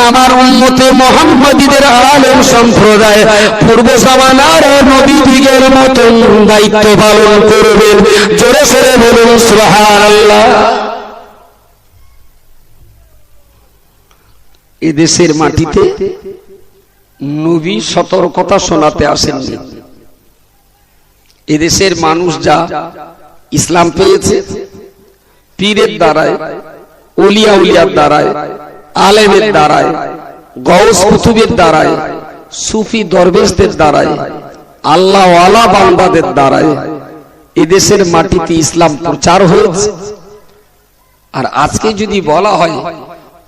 আমার উম্মতে মুহাম্মাদীদের আলেম সম্প্রদায় পূর্ব জামানার নবীদের মতন দায়িত্ব পালন করবেন। জোরে জোরে বলুন সুবহানাল্লাহ। এদেশের মাটিতে নবী সতর্কতা শোনাতে আসেননি। এদেশের মানুষ যা ইসলাম পেয়েছে পীরের দ্বারায়, ওলিয়া উলিয়ার দ্বারায়, আলেমের দ্বারায়, গৌস কুতুবের দ্বারায়, সুফি দরবেশদের দ্বারায়, আল্লাহ ওয়ালা বান্দাদের দ্বারায় এদেশের মাটিতে ইসলাম প্রচার হয়েছে। আর আজকে যদি বলা হয়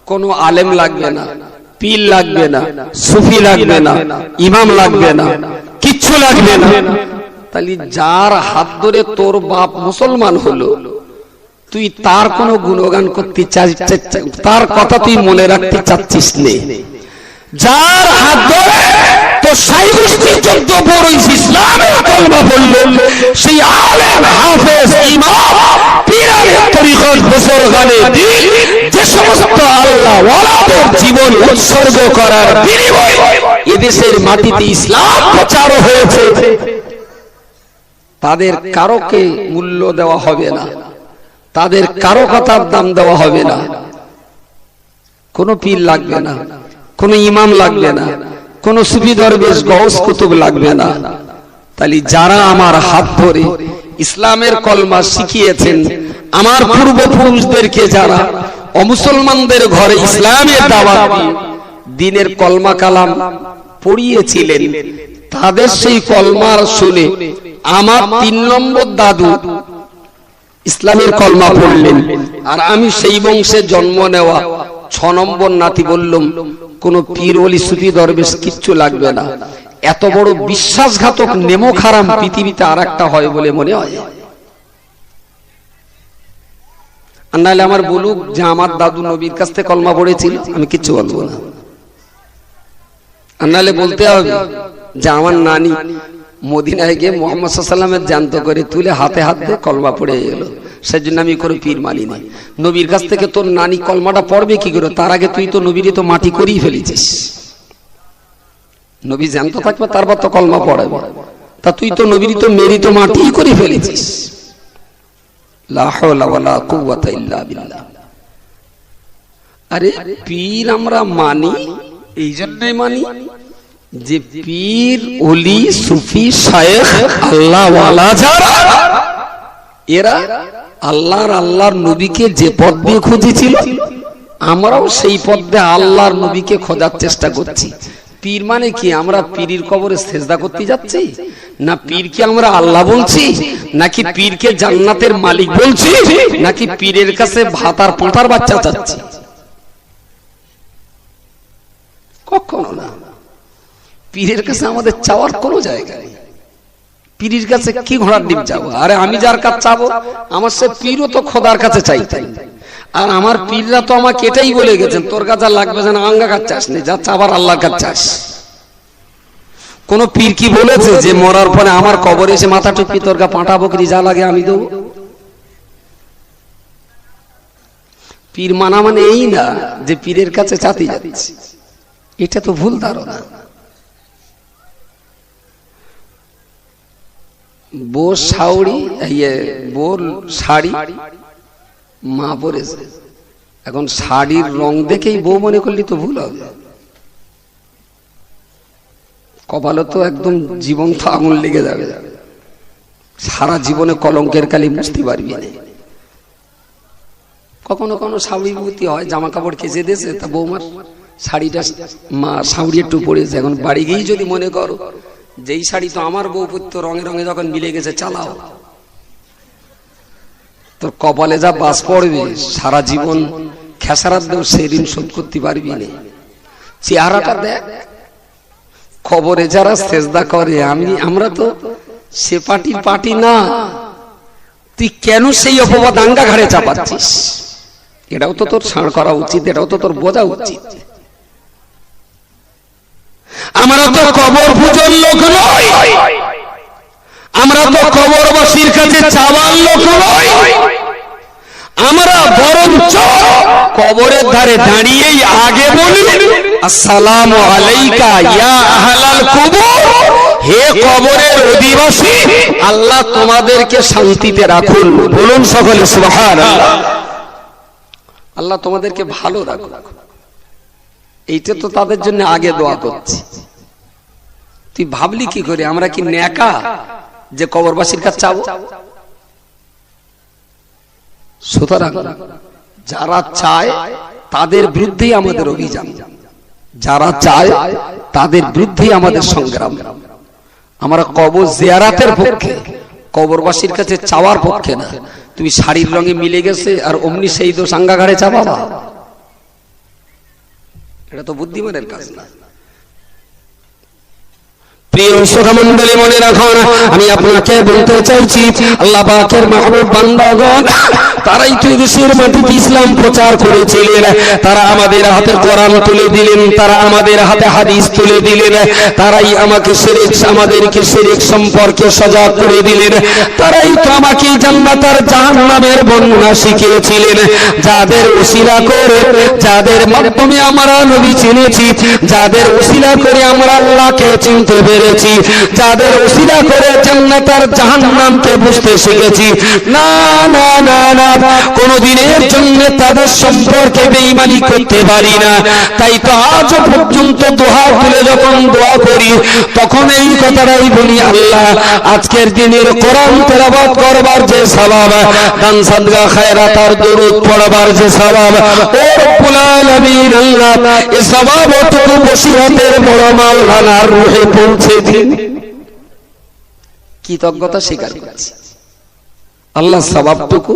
কোনো আলেম লাগবে না, পীর লাগবে না, সুফি লাগবে না, ইমাম লাগবে না, কিচ্ছু লাগবে না, তাহলে যার হাত ধরে তোর বাপ মুসলমান হলো তুই তার কোনো গুণগান করতে তার কথা তুই মনে রাখতে চাচ্ছিস নে। যার হাত ধরে তো সাইয়্যিদ যুদ্ধ বড় ইসলামের কলমা পড়লো সেই আলেম হাফেজ ইমাম পীরের তরিকত বুজুর্গানে দ্বীন যে সমস্ত আল্লাহ ওয়ালাদের জীবন উৎসর্গ করার বিনিময়ে এদেশের মাটিতে ইসলাম প্রচার হয়েছে, তাদের কারোকে মূল্য দেওয়া হবে না, তাদের কারো কথার দাম দেওয়া হবে না। কোন পীর লাগবে না, কোন ইমাম লাগবে না, কোন সুফি দরবেশ গৌস কুতুব লাগবে না। তাহলে যারা আমার হাত ধরে ইসলামের কলমা শিখিয়েছেন, আমার পূর্বপুরুষদেরকে যারা অমুসলমানদের ঘরে ইসলামের দাওয়াত দিয়ে দ্বীনের কলমা কালাম পড়িয়েছিলেন, তাদের সেই কলমার শুনে আমার 3 নম্বর দাদু ইসলামের কলমা পড়লেন, আর আমি সেই বংশে জন্ম নেওয়া 6 নম্বর নাতি বললাম কোন পীর ওলি সুফি দরবেশ কিচ্ছু লাগবে না। এত বড় বিশ্বাসঘাতক নেমক হারাম পৃথিবীতে আর একটা হয় বলে মনে হয়? আর নাহলে আমার বলুক যে আমার দাদু নবীর কাছ থেকে কলমা পড়েছিল, আমি কিচ্ছু বলবো না। আর নাহলে বলতে হবে যে আমার নানি মদিনায় গিয়ে মুহাম্মদ সাল্লাল্লাহু আলাইহি ওয়াসাল্লামের জ্যান্ত করে তুলে হাতে হাত দিয়ে কলমা পড়ে গেল, সেজন্য আমি করে পীর মানি না। নবীর কাছ থেকে তোর নানি কলমাটা পড়বে কি করে? তার আগে তুই তো নবীরে তো মাটি করেই ফেলেছিস। নবী জ্যান্ত থাকবে তারপর তো কলমা পড়াবে, তা তুই তো নবীর তো মেরি তো মাটি করে ফেলেছিস। লা হাওলা ওয়ালা কুওয়াতা ইল্লা বিল্লাহ। আরে পীর আমরা মানি এই জন্যই মানি যে পীর ওলি সুফি শায়েখ আল্লাহ ওয়ালা যারা এরা আল্লাহর নবীকে যে পথ দিয়ে খুঁজেছিল আমরাও সেই পথ দিয়ে আল্লাহর নবীকে খোঁজার চেষ্টা করছি। পীর মানে কি? আমরা পীরের কবরে সেজদা করতে যাচ্ছি? না পীরকে আমরা আল্লাহ বলছি? নাকি পীরকে জান্নাতের মালিক বলছি? নাকি পীরের কাছে ভাতার পাঁঠার বাচ্চা চাচ্ছি? কখনো না। পীরের কাছে আমাদের চাওয়ার কোনো জায়গা নেই। পীরের কাছে কি ঘোড়ার ডিম চাবো? আরে আমি যার কাছে চাবো আমার সে পীরও তো খোদার কাছে চাইতে, আর আমার পীররা তো আমাকে এটাই বলে গেছেন, তোর কাছে লাগবে যেন আঙ্গা কাছে চাস নি, যা চাবার আল্লাহর কাছে চাস। কোন পীর কি বলেছে যে মরার পরে আমার কবরে এসে মাথা টুপি তোর গা পাঁটা বকরি যা লাগে আমি দেবো? পীর মানা মানে এই না যে পীরের কাছে চাতে যাচ্ছি, এটা তো ভুল ধারণা। বোর শাড়ি বোর শাড়ি মা পরেছে, এখন শাড়ির রং দেখেই বউ মনে করলি তো ভুল হবে। কপালে তো একদম জীবন্ত আগুন লেগে যাবে, সারা জীবনে কলঙ্কের কালি মুছতে পারবি না। কখনো কখনো শাড়ি ভূতি হয়, জামা কাপড় কেচে দিয়েছে তা বৌমার শাড়িটা মা শাড়ি একটু পরেছে, এখন বাড়ি গিয়ে যদি মনে করো যেই শাড়ি তো আমার বউ পরতো রঙে রঙে যখন মিলে গেছে চালাও, তোর কপালে যা বাস পড়বে সারা জীবন খেসারাত দেও সেই ঋণ শোধ করতে পারবি না। চেহারাটা দেখ, খবরে যারা সেজদা করে আমরা তো সে পার্টি না, তুই কেন সেই অপবাদ আঙ্গা ঘাড়ে চাপাচ্ছিস? এটাও তো তোর ছাড় করা উচিত, এটাও তো তোর বোঝা উচিত। আমরা তো কবর পূজার লোক নই, আমরা তো কবরবাসীর কাছে চাওয়ার লোক নই, আমরা বরঞ্চ কবরের ধারে দাঁড়িয়েই আগে বলি আসসালামু আলাইকা ইয়া আহলাল কুবুর, হে কবরের অধিবাসী আল্লাহ তোমাদেরকে শান্তিতে রাখুন। বলুন সকলে সুবহানাল্লাহ। আল্লাহ তোমাদেরকে ভালো রাখুন, এইটা তো তাদের জন্য আগে দোয়া করছি। তুই ভাবলি কি করে আমরা কি নেকা যে কবরবাসীর কাছে চাবো? সুতরাং যারা চায় তাদের বিরুদ্ধেই আমাদের অভিযান, যারা চায় তাদের বিরুদ্ধেই আমাদের সংগ্রাম। আমরা কবর জিয়ারাতের পক্ষে, কবরবাসীর কাছে চাওয়ার পক্ষে না। তুমি শাড়ির রঙে মিলে গেছে আর অমনি সেই দোষ আঙ্গা ঘাড়ে চাপাবা, এটা তো বুদ্ধিমানের কাজ না। প্রিয় শ্রোতামণ্ডলী মনে রাখুন, আমি আপনাকে বলতে চাইছি আল্লাহ পাকের মাহবুব বান্দাগণ তারাই তো দেশের মাটিতে ইসলাম প্রচার করেছিলেন, তারা আমাদের হাতে কোরআন তুলে দিলেন, তারা আমাদের হাতে হাদিস তুলে দিলেন, তারাই আমাদেরকে শিরক সম্পর্কে সজাগ করে দিলেন, তারাই তো আমাকে জান্নাত আর জাহান্নামের বর্ণনা শিখিয়েছিলেন। যাদের উসিলা করে, যাদের মাধ্যমে আমরা নবী চিনেছি, যাদের উসিলা করে আমরা আল্লাহকে চিনতে পেরেছি, যাদের উসিলা করে জান্নাত আর জাহান্নামকে বুঝতে শিখেছি, না না না না কোনদিনের জন্য তাদের সম্পর্কে বেঈমানি করতে পারি না। তাই তো আজ পর্যন্ত দোয়া তুলে যখন দোয়া করি তখন এই কথাটাই বলি, আল্লাহ আজকের দিনের কোরআন তেলাওয়াত করবার যে সওয়াব, দান সাদকা খায়রাত আর দরুদ পড়বার যে সওয়াব, ও রব্বুল আলামিন আল্লাহ এই সওয়াবটুকু বসিরতের বড় মাওলানার রূহে পৌঁছে দিন। কৃতজ্ঞতা স্বীকার করছি, আল্লাহ সওয়াবটুকু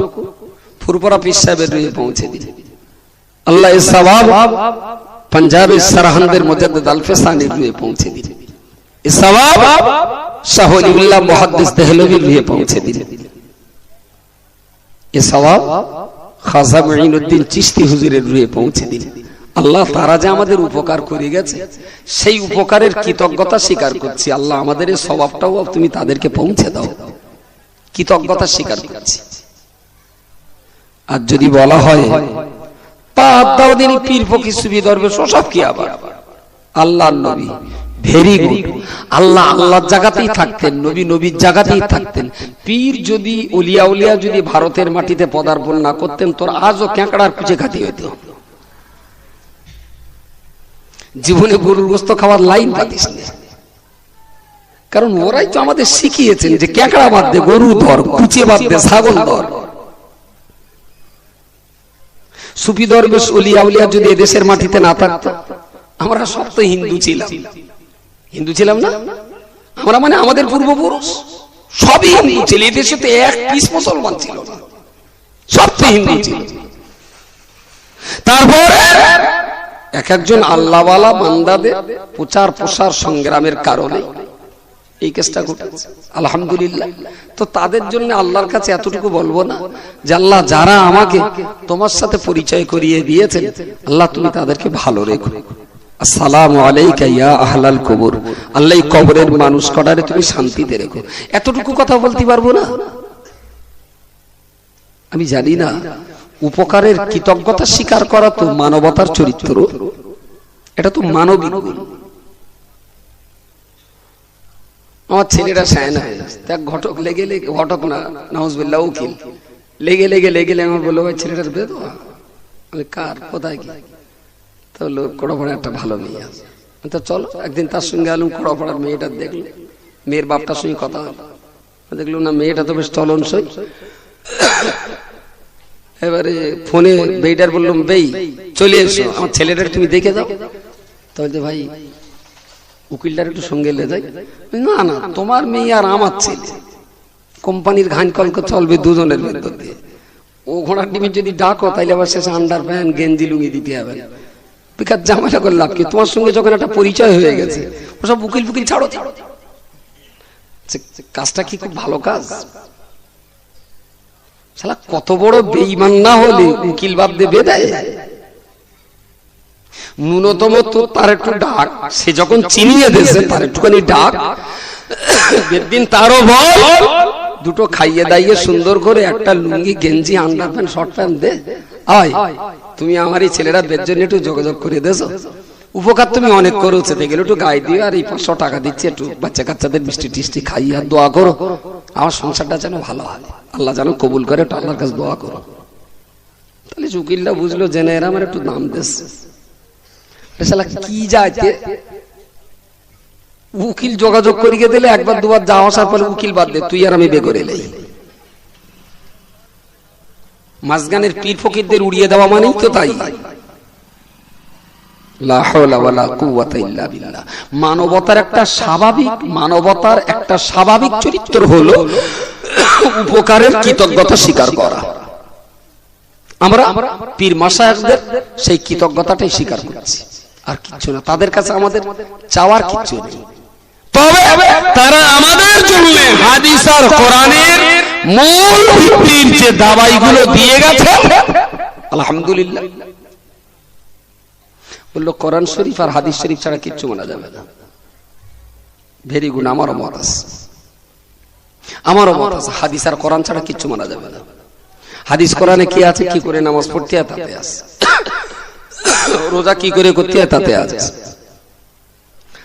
ফুরফুরা পীর সাহেবের রূহে পৌঁছে দিন। আল্লাহ এই সওয়াব পাঞ্জাবের সারহানদের মুজাদ্দিদ আল-ফিসানির রূহে পৌঁছে দিন। এই সওয়াব শাহ ওলিউল্লাহ মুহাদ্দিস দেহলভীর রূহে পৌঁছে দিন। এই সওয়াব খাজা মুঈনুদ্দিন চিশতি হুজুরের রূহে পৌঁছে দিন। আল্লাহ তারা যে আমাদের উপকার করে গেছে সেই উপকারের কৃতজ্ঞতা স্বীকার করছি। আল্লাহ আমাদের এই সওয়াবটাও তুমি তাদেরকে পৌঁছে দাও, কৃতজ্ঞতা স্বীকার করছি। আর যদি বলা হয় বাদ দাও দিন পীর ফকির সুফি দরবেশ সব কি আবার আল্লাহর নবী, ভেরি গুড। আল্লাহ আল্লাহর জায়গাতেই থাকতেন, নবী নবীর জায়গাতেই থাকতেন। পীর যদি উলিয়া উলিয়া যদি ভারতের মাটিতে পদার্পণ না করতেন, তোর আজও ক্যাঁকড়ার কুচে ঘাটি হইত। জীবনে গরুর গোস্ত খাওয়ার লাইন পাতিস না, কারণ ওরাই তো আমাদের শিখিয়েছেন যে ক্যাঁকড়া বাদ দে, গরু ধর, কুচে বাদ দে, ছাগল ধর। সুফি দরবেশ উলিয়া উলিয়া যদি এদেশের মাটিতে না থাকতো, আমরা সব তো হিন্দু ছিলাম। হিন্দু ছিলাম না আমরা, মানে আমাদের পূর্বপুরুষ সবই হিন্দু ছিল। এদেশে তো এক পিস মুসলমান ছিল না, সব তো হিন্দু ছিল। তারপর এক একজন আল্লাহওয়ালা বান্দাদের প্রচার প্রসার সংগ্রামের কারণে এই কেসটা ঘটেছে, আলহামদুলিল্লাহ। তো তাদের জন্য আল্লাহর কাছে এতটুকু বলবো না যে আল্লাহ যারা আমাকে তোমার সাথে পরিচয় করিয়ে দিয়েছেন, আল্লাহ তুমি তাদেরকে ভালো রেখো। আসসালামু আলাইকা ইয়া আহলাল কবর, আল্লাহ কবরের মানুষ কটারে তুমি শান্তিতে রেখো। এতটুকু কথা বলতে পারবো না? আমি জানি না, উপকারের কৃতজ্ঞতা স্বীকার করা তো মানবতার চরিত্র, এটা তো মানবিক গুণ। আমার ছেলেরা সায়না দেখ, ঘটক লেগে লেগে, ঘটক না নাউজুবিল্লাহ, উকিল লেগে লেগে লেগে লেগে আমার বললো ভাই ছেলেটার বেদোয়া। আমি কার কোথায় কি? তো লোক কড়াপাড়া একটা ভালো মেয়ে আছে, তো চলো একদিন তার সঙ্গে আলুম। কড়াপাড়ার মেয়েটা দেখলো, মেয়ের বাপটার সঙ্গে কথা হলো, দেখলো না মেয়েটা তো বেশ চলনসই। এবারে ফোনে বেইটার বললাম, বেই চলে এসো, আমার ছেলেটার তুমি দেখে দাও। তাহলে ভাই উকিলটার একটু সঙ্গে লে যাই। না না, তোমার মেয়ে আর আমার ছেলে কোম্পানির ঘান কলক চলবে দুজনের ভেতর দিয়ে। ও ঘোড়ার ডিমে যদি ডাকো তাইলে আবার শেষে আন্ডার প্যান্ট গেঞ্জি লুঙ্গি দিতে হবে। বেকার ঝামেলা করে লাভ কি? তোমার সঙ্গে যখন একটা পরিচয় হয়ে গেছে, ওসব উকিল ফুকিল ছাড়ো ছাড়ো। কাজটা কি খুব ভালো কাজ? শালা কত বড় বেঈমান না হলে উকিল বাদ দেবে দেয়? ন্যূনতম তো তার একটু ডাক, সে যখন চিনিয়ে দিয়েছে তার একটুখানি ডাক, দিন তারও বল, দুটো খাইয়ে দাইয়ে সুন্দর করে একটা লুঙ্গি গেঞ্জি আন্ডার প্যান্ট শর্ট প্যান্ট দে, আয় তুমি আমার এই ছেলেরা বের জন্য একটু যোগাযোগ করে দেছো। উপকার তুমি অনেক করেছো, দেখলে একটু গায়ে দিও, আর এই 500 টাকা দিচ্ছি, একটু বাচ্চা কাচ্চাদের মিষ্টি টিষ্টি খাইয়ে আর দোয়া করো আমার সংসারটা যেন ভালো হয়, আল্লাহ যেন কবুল করে, একটু আল্লাহর কাছে দোয়া করো। তাহলে উকিলটা বুঝলো জেনে এরা আমার একটু দাম দিচ্ছে। কি যাইতে উকিল যোগাযোগ করিয়ে দিলে একবার দুবার যাওয়া আসার পরে উকিল বাদ দে, তুই আর আমি বে করে এলাই। মাঝগানের পীর ফকিরদের উড়িয়ে দেওয়া মানেই তো তাই। লা হাওলা ওয়ালা কুওয়াতা ইল্লা বিল্লাহ। মানবতার একটা স্বাভাবিক চরিত্র হলো উপকারের কৃতজ্ঞতা স্বীকার করা। আমরা পীর মাশায়েখদের সেই কৃতজ্ঞতাটাই স্বীকার করছি, আর কিছু না। তাদের কাছে আমাদের চাওয়ার কিছু নেই, তবে তারা আমাদের জন্য হাদিস আর কোরআনের মূল ভিত্তির যে দাওয়াইগুলো দিয়ে গেছে, আলহামদুলিল্লাহ। বললো কোরআন শরীফ আর হাদিস শরীফ ছাড়া কিচ্ছু মানা যাবে না। ভেরি গুড, আমারও মত আছে, হাদিস আর কোরআন ছাড়া কিচ্ছু মানা যাবে না। হাদিস কোরআনে কি আছে, কি করে নামাজ পড়তে হয় তাতে আছে, রোজা কি করে করতে হয় তাতে আছে।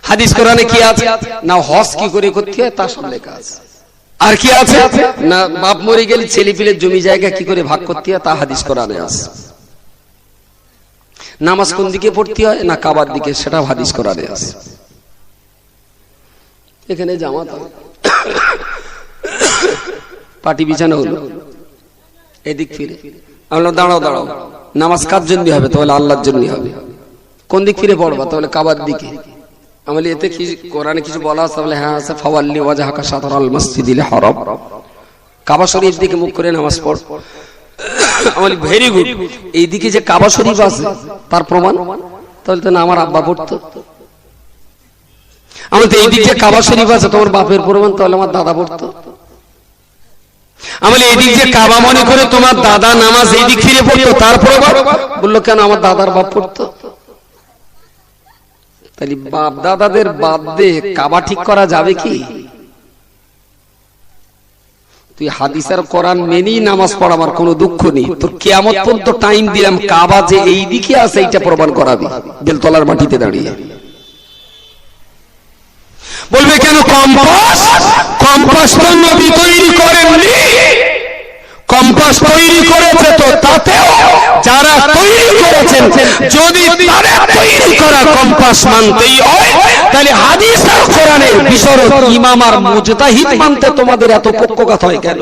হাদিস কোরআনে কি আছে না, হজ কি করে করতে হয় তা সব লেখা আছে। আর কি আছে না, বাপ মরে গেলে ছেলে পিলের জমি জায়গা কি করে ভাগ করতে হয় তা হাদিস কোরআনে আছে। নামাজ কোন দিকে পড়তে হয় না কাবার দিকে, সেটা হাদিস কোরআনে আছে। এখানে জামাত পাটি বিছানো হলো, এদিক ফিরে আমরা দাঁড়াও দাঁড়াও, নামাজ কার জন্য হবে? তাহলে আল্লাহর জন্য হবে। কোন দিক ফিরে পড়বা? তাহলে কাবার দিকে। আমলে এতে কি কোরআনে কিছু বলা আছে? তাহলে হ্যাঁ আছে, ফাওয়াল্লি ওয়াজহাকা শাতরাল মাসজিদিল হারাম, কাবা শরীফ দিকে মুখ করে নামাজ পড়। আমলে ভেরি গুড। এই দিকে যে কাবা শরীফ আছে তার প্রমাণ? তাহলে তো না আমার আব্বা পড়তো। আমলে এই দিকে যে কাবা শরীফ আছে তোমার বাপের প্রমাণ? তাহলে আমার দাদা পড়তো। আমলে এই দিক যে কাবা মনে করে তোমার দাদা নামাজ এই দিক ফিরে পড়তো, তার প্রমাণ? বললো কেন আমার দাদার বাপ পড়তো। তাহলে বাপ দাদাদের বাদ দিয়ে কাবা ঠিক করা যাবে কি? তুই হাদিস আর কোরআন মেনেই নামাজ পড়, আমার কোনো দুঃখ নেই। তোর কিয়ামত পর্যন্ত টাইম দিলাম, কাবা যে এই দিকে আছে এইটা প্রমাণ করাবি বেলতলার মাটিতে দাঁড়িয়ে। বলবে কেন কম্পাস? কম্পাস তো নবী তৈরি করেননি, কম্পাস তৈরি করেছে তো তাতেও যারা তৈরি করেছেন যদি তাদের তৈরি করা কম্পাস মানতেই হয়, তাহলে হাদিস আর কোরআনের বিশরত ইমাম আর মুজতাহিদ মানতে তোমাদের এত পক্ষপাত হয় কেন?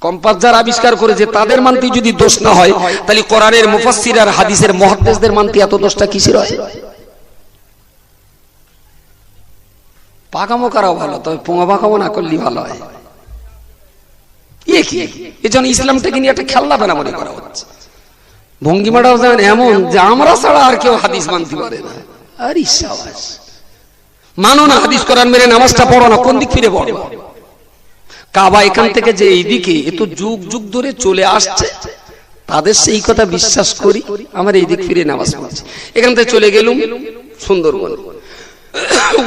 কম্পাস যারা আবিষ্কার করেছে তাদের মানতে যদি দোষ না হয়, তাহলে কোরআনের মুফাসসির আর হাদিসের মুহাদ্দিসদের মানতে এত দোষটা কিসের হয়? পাকামো করাও ভালো, তবে পোঙা পাকামো না করলেই ভালো হয়। এজন্য ইসলামটাকে নিয়ে একটা খেলনা মনে করা হচ্ছে। ভঙ্গিমাটাও যেন এমন যে আমরা ছাড়া আর কেউ হাদিস মানতে পারে না। আরে শাবাশ, মানো না হাদিস কোরআন মেনে নামাজটা পড়ো না, কোন দিক ফিরে পড়ো? কাবা এখান থেকে যে এইদিকে এত যুগ যুগ ধরে চলে আসছে, তাদের সেই কথা বিশ্বাস করি, আমার এই দিক ফিরে নামাজ পড়ছি। এখান থেকে চলে গেলুম সুন্দরবন,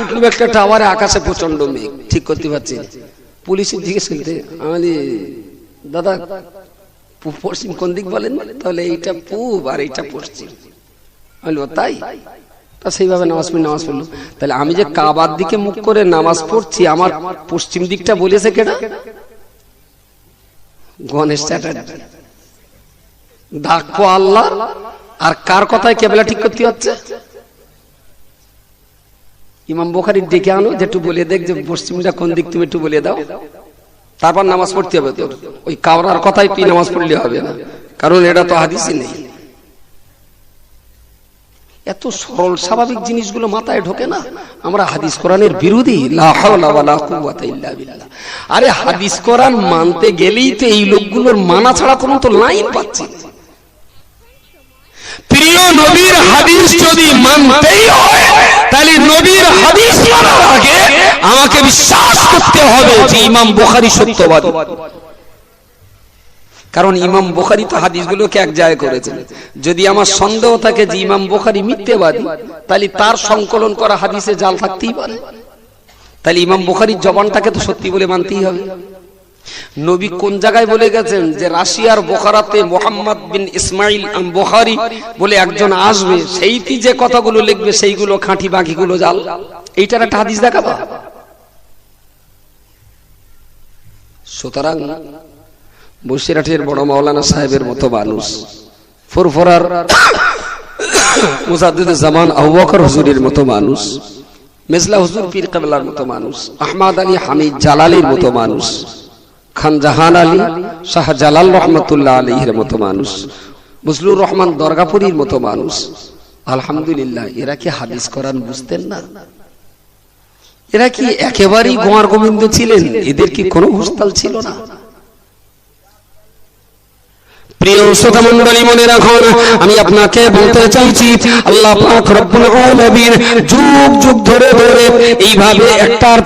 উঠলুম একটা টাওয়ারে, আকাশে প্রচন্ড মেঘ, ঠিক করতে পারছি। পুলিশের দিকে শুনতে আমি, দাদা পশ্চিম কোন দিক বলেন? তাহলে এইটা পূব আর এইটা পশ্চিম। আমি তাই, তা সেইভাবে নামাজ পড়লো। তাহলে আমি যে কাবার দিকে মুখ করে নামাজ পড়ছি, আমার পশ্চিম দিকটা বলেছে কেনা? গণেশ চ্যাটার্জি। ডাকো আল্লাহ, আর কার কথায় কেবলা ঠিক করতে হচ্ছে? ইমাম বুখারীর ডেকে আনো, যে একটু বলে দেখ যে পশ্চিমটা কোন দিক, তুমি একটু বলে দাও, তারপর নামাজ পড়তে হবে তোর। ওই কাবরার কথাই তুই নামাজ পড়লে হবে না, কারণ এটা তো হাদিসে নেই। এত সরল স্বাভাবিক জিনিসগুলো মাথায় ঢোকে না। আমরা হাদিস কোরআনের বিরোধী, লা হাওলা ওয়ালা কুওয়াতা ইল্লা বিল্লাহ। আরে হাদিস কোরআন মানতে গেলেই তো এই লোকগুলোর মানা ছাড়া কোনো তো লাইন পাচ্ছি। প্রিয় নবীর হাদিস যদি মানতেই হয়, তাহলে নবীর হাদিস মানার আগে আমাকে বিশ্বাস করতে হবে যে ইমাম বুখারী সত্যবাদী। কারণ ইমাম বুখারী তো হাদিসগুলোকে এক জায়গায় করেছেন। যদি আমার সন্দেহ থাকে যে ইমাম বুখারী মিথ্যাবাদী, তাহলে তার সংকলন করা হাদিসে জাল থাকতেই পারে। তাহলে ইমাম বুখারীর জবানটাকে তো সত্যি বলে মানতেই হবে। নবী কোন জায়গায় বলে গেছেন যে রাশিয়ার বোখারাতে মুহাম্মদ বিন ইসমাইল বুখারী বলে একজন আসবে, সেইটি যে কথাগুলো লিখবে সেইগুলো খাঁটি, বাকিগুলো জাল। এইটার একটা হাদিস দেখাবা। সুতরাং বসিরহাটের বড় মাওলানা সাহেবের মতো মানুষ, ফুরফুরার মুজাদ্দিদুজ জামান আবু বকর হুজুরের মতো মানুষ, মেজলা হুজুর পীর কেবলার মতো মানুষ, আহমদ আলী হামিদ জালালির মতো মানুষ, খান জাহান আলী শাহ জালাল রহমতুল্লাহ আলাইহির মতো মানুষ, বজলুর রহমান দরগাপুরীর মতো মানুষ, আলহামদুলিল্লাহ, এরা কি হাদিস কোরআন বুঝতেন না? এরা কি একেবারেই গোয়ার গোবিন্দ ছিলেন? এদের কি কোনো হুঁশতাল ছিল না? প্রিয় শ্রোতা মণ্ডলী, মনে রাখুন, আমি আপনাকে বলতে চাইছি, আল্লাহ পাক রব্বুল আলামিন যুগ যুগ ধরে ধরে এইভাবে একটার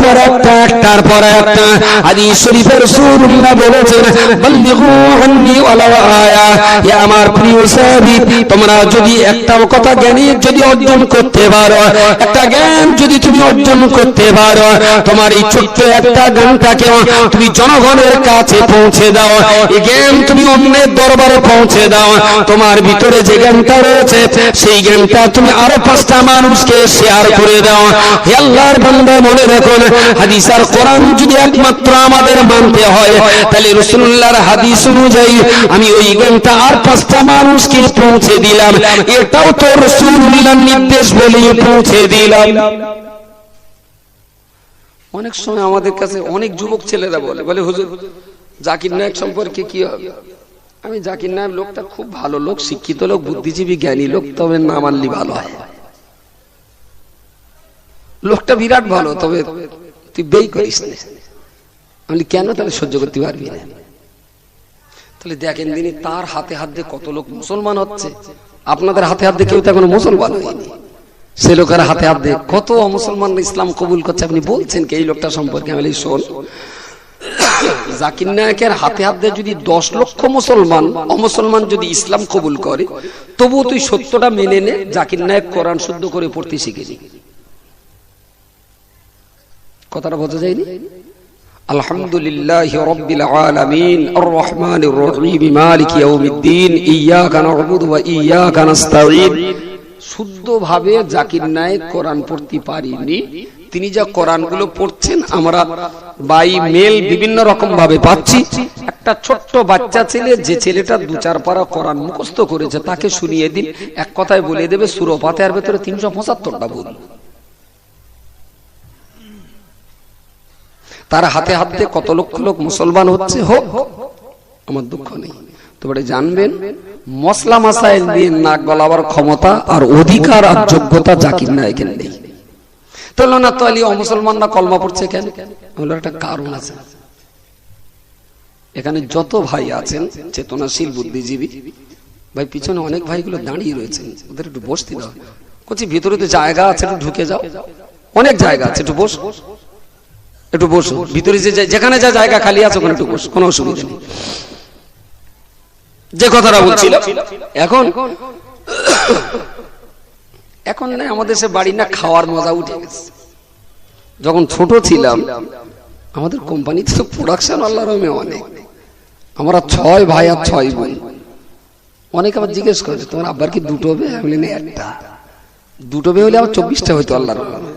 পর একটা হাদিস শরীফে রাসূলুল্লাহ বলেছেন, বাল্লিগু আন্নী ওয়ালাউ আয়া। হে আমার প্রিয় সাহাবী, তোমরা যদি একটাও কথা জ্ঞানী যদি অর্জন করতে পারো, একটা জ্ঞান যদি তুমি অর্জন করতে পারো, তোমার এই ছোট্ট একটা জ্ঞানটাকে তুমি জনগণের কাছে পৌঁছে দাও, এই জ্ঞান তুমি অন্যের দরবারে পৌঁছে দাও, তোমার ভিতরে যে জ্ঞানটা রয়েছে সেই জ্ঞানটা তুমি আরো 5টা মানুষকে শেয়ার করে দাও। হে আল্লাহর বান্দা, মনে রাখুন, হাদিস আর কোরআন যদি একমাত্র আমাদের মানতে হয়, তাহলে রাসূলুল্লাহর হাদিস অনুযায়ী আমি ওই জ্ঞানটা আর 5টা মানুষকে পৌঁছে দিলাম, এটাও তো রাসূলুল্লাহর নির্দেশ বলে পৌঁছে দিলাম। অনেক সময় আমাদের কাছে অনেক যুবক ছেলেরা বলে হুজুর জাকির নায়েক সম্পর্কে কি হবে? আমি জাকির নায়েক লোকটা খুব ভালো লোক, শিক্ষিত লোক, বুদ্ধিজীবী, জ্ঞানী লোক, তবে না মানলি ভালো হয়। লোকটা বিরাট ভালো, তবে তুই বেই করিস না। আমি কেন? তাহলে সহ্য করতে পারবি না। তাহলে দেখেন দিনই তার হাতে হাত দিয়ে কত লোক মুসলমান হচ্ছে। আপনাদের হাতে হাত দিয়ে কেউ তো এখনো মুসলমান হয়নি, সে লোকের হাতে হাত দিয়ে কত অমুসলমান ইসলাম কবুল করছে। আপনি বলছেন কি এই লোকটা সম্পর্কে? আমি শোন, জাকির নায়েকের হাতে হাত দিয়ে যদি 10 লক্ষ মুসলমান অমুসলমান যদি ইসলাম কবুল করে, তবুও তুই সত্যটা মেনে নে, জাকির নায়েক কোরআন শুদ্ধ করে পড়তে শিখেনি। কথাটা বোঝা যায়নি? আলহামদুলিল্লাহি রাব্বিল আলামিন আর রহমানির রহিম মালিকি ইয়াউমিদ্দিন ইয়্যাকা না'বুদু ওয়া ইয়্যাকা নাস্তাঈন। শুদ্ধভাবে জাকির নায়েক কোরআন পড়তে পারিনি। তিনি যা কোরআনগুলো পড়ছেন আমরা বাই মেল বিভিন্ন রকম ভাবে পাচ্ছি। একটা ছোট্ট বাচ্চা ছেলে, যে ছেলেটা 2-4 পারা কোরআন মুখস্থ করেছে, তাকে শুনিয়ে দিন, এক কথায় বলে দেবে সূরা ফাতিহার ভিতরে 375টা ভুল। তার হাতে হাত দিয়ে কত লক্ষ লোক মুসলমান হচ্ছে, হোক, আমার দুঃখ নেই। তবে জানবেন, মশলা মাসাইল দিয়ে নাক গলাবার ক্ষমতা আর অধিকার আর যোগ্যতা জাকির নায়েকের নেই। তাহলে না তো আলী অমুসলমানরা কলমা পড়ছে কেন? বলে একটা কারণ আছে। এখানে যত ভাই আছেন চেতনাশীল বুদ্ধিজীবী ভাই, পিছনে অনেক ভাইগুলো দাঁড়িয়ে রয়েছেন, ওদের একটু বসতে দাও। বলছি ভিতরে তো জায়গা আছে, একটু ঢুকে যাও, অনেক জায়গা আছে, একটু বসো, একটু বসো। ভিতরে যেখানে যা জায়গা খালি আছে ওখানে একটু বসো, কোনো অসুবিধা নেই। যে কথাটা বলছিল, এখন না আমাদের সে বাড়ি না খাওয়ার মজা উঠে গেছে। যখন ছোট ছিলাম আমাদের কোম্পানিতে তো প্রোডাকশন আল্লাহর রহমে অনেক, আমরা 6 ভাই আর 6 বোন। অনেকে আবার জিজ্ঞেস করে তোমার আব্বার কি 2টো বে? আমি বলি না, একটা। 2টো বে হলে আবার 24টা হইতো আল্লাহর রহমে।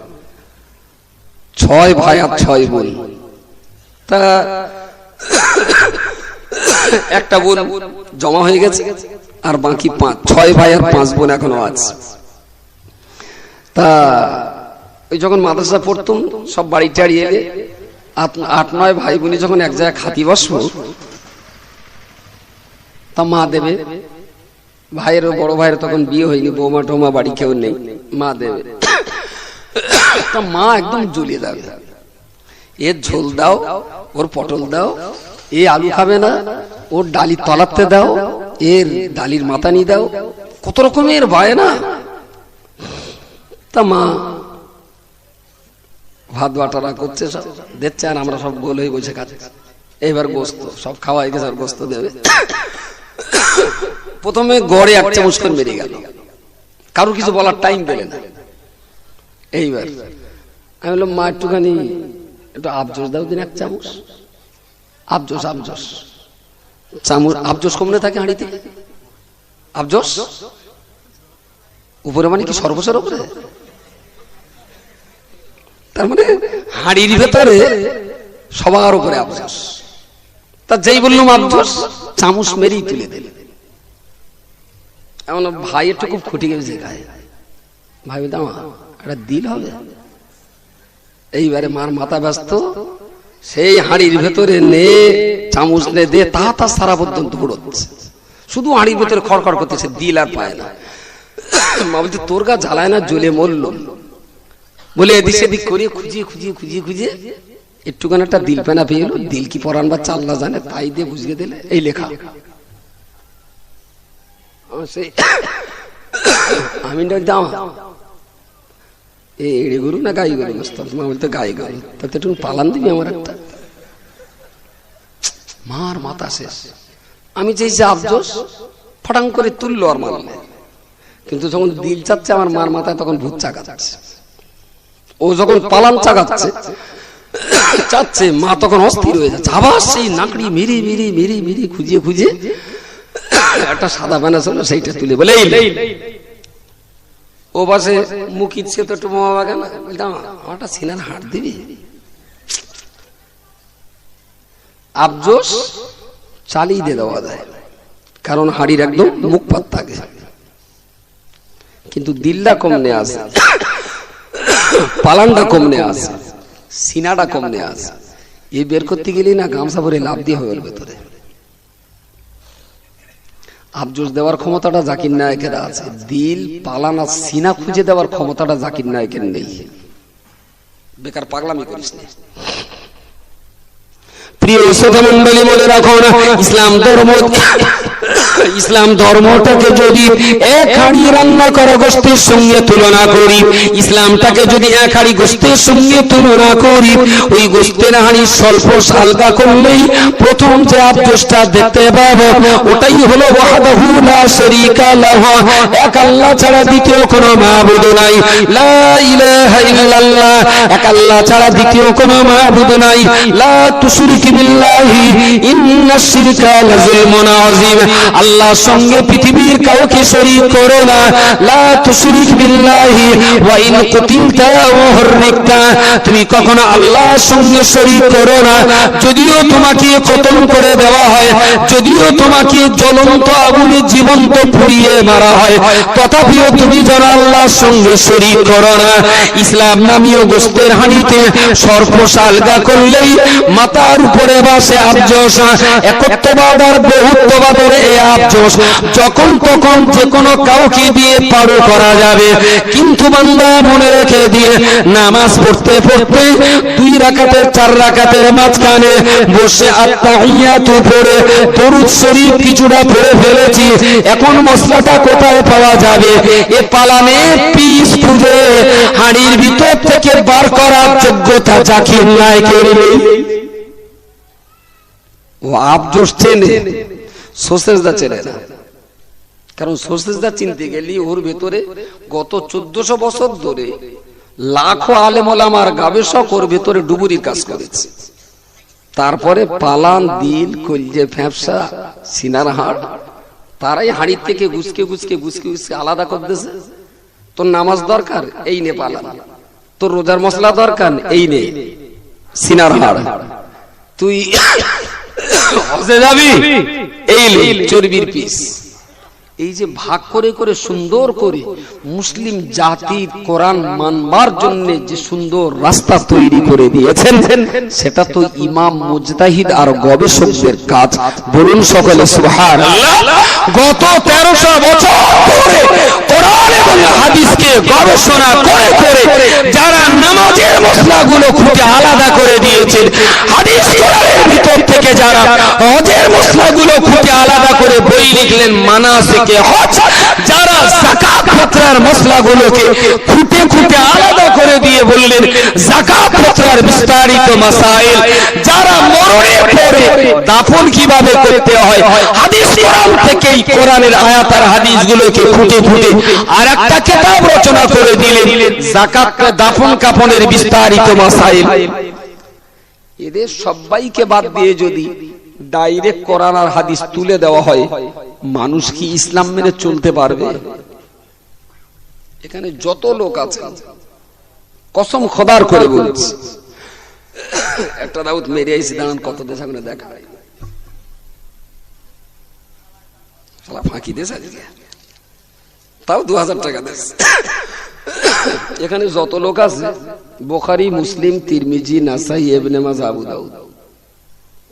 6 ভাই আর 6 বোন। তা একটা বোন জমা হয়ে গেছে আর বাকি 6 ভাই আর 5 বোন এখনো আছে। তা ওই যখন মাদ্রাসা পড়তুম সব বাড়ি টাড়ি এলে 8-9 ভাই বোনি যখন এক জায়গায় খাতি বসবো, তা মা দেবে। ভাইয়ের বড় ভাইয়ের তখন বিয়ে হয়নি, বৌমা টোমা বাড়ি কেউ নেই, মা দেবে। তা মা একদম জ্বলিয়ে যাবে, এর ঝোল দাও, ওর পটল দাও, এ আলু খাবে না, ওর ডালির তলাতে দাও, এর ডালির মাথানি দাও, কত রকমের ভাই না। তা মা ভাত বাটারা করছে, সব দিচ্ছে, আর আমরা সব গোল হয়ে বসে খাচ্ছি। এবার গোস্ত সব খাওয়া হয়ে গেছে, আর গোস্ত দেবে। প্রথমে গড়ে 1 চামচ করে মেরে গেল, কারোর কিছু বলার টাইম পেলে না। এইবার আমি বললাম মা একটুখানি একটু আবজোস দাও দিন, 1 চামচ। আবজোস চামচ, আবজোস কমনে থাকে হাঁড়িতে, আবজোস উপরে মানে কি সর্বস্বের উপরে? তার মানে হাঁড়ির ভেতরে সবার উপরে আবজোস। তা যেই বললাম আবজোস, চামচ মেরেই তুলে দিল। এমন ভাই একটু খুব খুঁটি গেছে গায়ে, ভাই বলতাম একটা দিল হবে। এইবারে মার মাথা ব্যস্ত, সেই হাঁড়ির ভেতরে নে চামচ নে দে, তা সারা পর্যন্ত দৌড়চ্ছে, শুধু হাঁড়ির ভেতরে খড়খড় করতেছে, দিল আর পায় না। মা বলতে তোর গা জ্বালায় না, জ্বলে মরল। বলে এদিক সেদিক করে খুঁজিয়ে একটুখানি একটা দিল পেনা পেয়ে এলো। দিল কি পরান বা চাল্লা জানে, তাই দিয়ে বুঝিয়ে দিলে এই লেখা। আমি দাম এড়ে গরু না গাই গরু? মা বলতে গাই গরু। তাতে একটু পালান দিবি আমার একটা। মার মাথা শেষ। আমি চেয়েছি আফজোস, ফটাং করে তুললো আর মারলে। কিন্তু যখন দিল চাচ্ছে আমার মার মাথায়, তখন ভূত চাকাচ্ছে। ও যখন পালান চাচ্ছে, মা তখন অস্থির হয়ে যাচ্ছে। আবার সেই নাকড়ি মিরি খুঁজিয়ে একটা সাদা বেনা ছিল, সেইটা তুলে বলে ও বাসে মুখ ইচ্ছে তো একটু মামা বাগান, বলতাম আমারটা সিনার হাট দিবি। আফজোস চালিয়ে দিয়ে দেওয়া যায়, কারণ হাড়ির একদম মুখ পাত থাকে। কিন্তু দিল্লা কমনে আছে, পালানটা কমনে আছে, সিনাটা কমনে আছে। এই বের করতে গেলেই না গামছা ভরে লাভ দিয়ে হবে ভেতরে। আফজোস দেওয়ার ক্ষমতাটা জাকির নায়েকের আছে, দিল পালান আর সিনা খুঁজে দেওয়ার ক্ষমতাটা জাকির নায়েকের নেই। বেকার পাগলামি করিস না। প্রিয় শ্রোতা মণ্ডলী, মনে রাখো না, ইসলাম ধর্ম ইসলাম ধর্মটাকে যদি এক হাঁড়ি রান্না করা গোশতের সঙ্গে তুলনা করি, ইসলামটাকে যদি এক হাঁড়ি গোশতের সঙ্গে তুলনা করি, ওই গোশতের হাঁড়ি স্বল্প হালকা করলেই প্রথম যে আবজোসটা দেখতে পাবো ওটাই হলো ওয়াহদাহু লা শারীকা লাহু, এক আল্লাহ ছাড়া দ্বিতীয় কোনো মাবুদ নাই, লা ইলাহা ইল্লাল্লাহ, এক আল্লাহ ছাড়া দ্বিতীয় কোনো মাবুদ নাই, লা তুশরিক বিল্লাহি ইন্নাশ শিরকা লাযুলমুন আযীম, আল্লাহর সঙ্গে পৃথিবীর কাউকে শরীক করো না, লা তুশরিক বিল্লাহি ওয়া ইন কুতিলতা ওয়া হুররিকতা, তুমি কখনো আল্লাহর সঙ্গে শরীক করো না, যদিও তোমাকে কতল করে দেওয়া হয়, যদিও তোমাকে জ্বলন্ত আগুনে জীবন্ত পুড়িয়ে মারা হয়, তথাপিও তুমি যেন আল্লাহর সঙ্গে শরীক করো না। ইসলাম নামীয় গোশতের হাঁড়িতে সর্বশ আলগা করলেই মাথার উপরে বসে আফজোস, একত্ববাদ আর বহুত্ববাদের এই আফজোস যখন তখন যে কোনো কাউকে দিয়ে পারো করা যাবে, কিন্তু বান্দা মনে রেখে দিয়ে নামাজ পড়তে পড়তে 2 রাকাতের 4 রাকাতের মাঝখানে বসে আত্তাহিয়াতু পড়ে দরুদ শরীফ কিছুটা পড়ে ফেলেছি, এখন মশলাটা কোথায় পাওয়া যাবে? এ পালানে পিস খুঁজে হাঁড়ির ভিতর থেকে বার করার যোগ্যতা জাকির নায়কের নেই। ও আফজোস চেনে, সোসেজদা চেনে না, কারণ সোসেজদা চিনতে গেলে ওর ভেতরে গত 1400 বছর ধরে লাখো আলেম ওলামার গবেষক ওর ভেতরে ডুবুরির কাজ করেছে, তারপরে পালান, দিল, কলজে, ফ্যাপসা, সিনার হাড়, তারাই হাঁড়ির থেকে গুছকে গুছকে গুছকে গুছকে আলাদা করতেছে। তোর নামাজ দরকার, এই নে পালান, তোর রোজার মশলা দরকার, এই নে সিনার হাড়, তুই হজে যাবি, এই নে চর্বির পিস। এই যে ভাগ করে করে সুন্দর করে মুসলিম জাতির কোরআন মানবার জন্য যে সুন্দর রাস্তা তৈরি করে দিয়েছেন, সেটা তো ইমাম মুজতাহিদ আর গবেষকদের কাজ। বলুন সকলে সুবহানাল্লাহ। গত 1300 বছর ধরে কোরআন এবং হাদিসকে গবেষণা করে করে যারা নামাজের মশলাগুলো খুঁজে আলাদা করে দিয়েছেন, হাদিস কোরআনের ভিতর থেকে যারা হজের মশলাগুলো খুঁজে আলাদা করে বই লিখলেন মানাসিকে হজ, যারা যাকাত ফতরার মশলাগুলোকে খুঁটে খুঁটে আলাদা করে দিয়ে বললেন যাকাত ফতরার বিস্তারিত মাসাইল, যারা মরণের পরে দাফন কিভাবে করতে হয় হাদিস কোরআন থেকেই কোরআনের আয়াত আর হাদিসগুলোকে খুঁটে খুঁটে আরেকটা কিতাব রচনা করে দিলেন যাকাত দাফন কাফনের বিস্তারিত মাসাইল। এদের সবাইকে বাদ দিয়ে যদি ডাইরেক্ট কোরআন আর হাদিস তুলে দেওয়া হয়, মানুষ কি ইসলাম মেনে চলতে পারবে? এখানে যত লোক আছে কসম খোদার করে বলছি, একটা দাউদ মেরে আইছি, দাঁড়ান কত দেশ এখন দেখা ফাঁকি দেশ আজকে, তাও 2000 টাকা দেশ। এখানে যত লোক আছে বুখারী, মুসলিম, তিরমিজি, নাসাই, ইবনে মাজাহ, আবু দাউদ,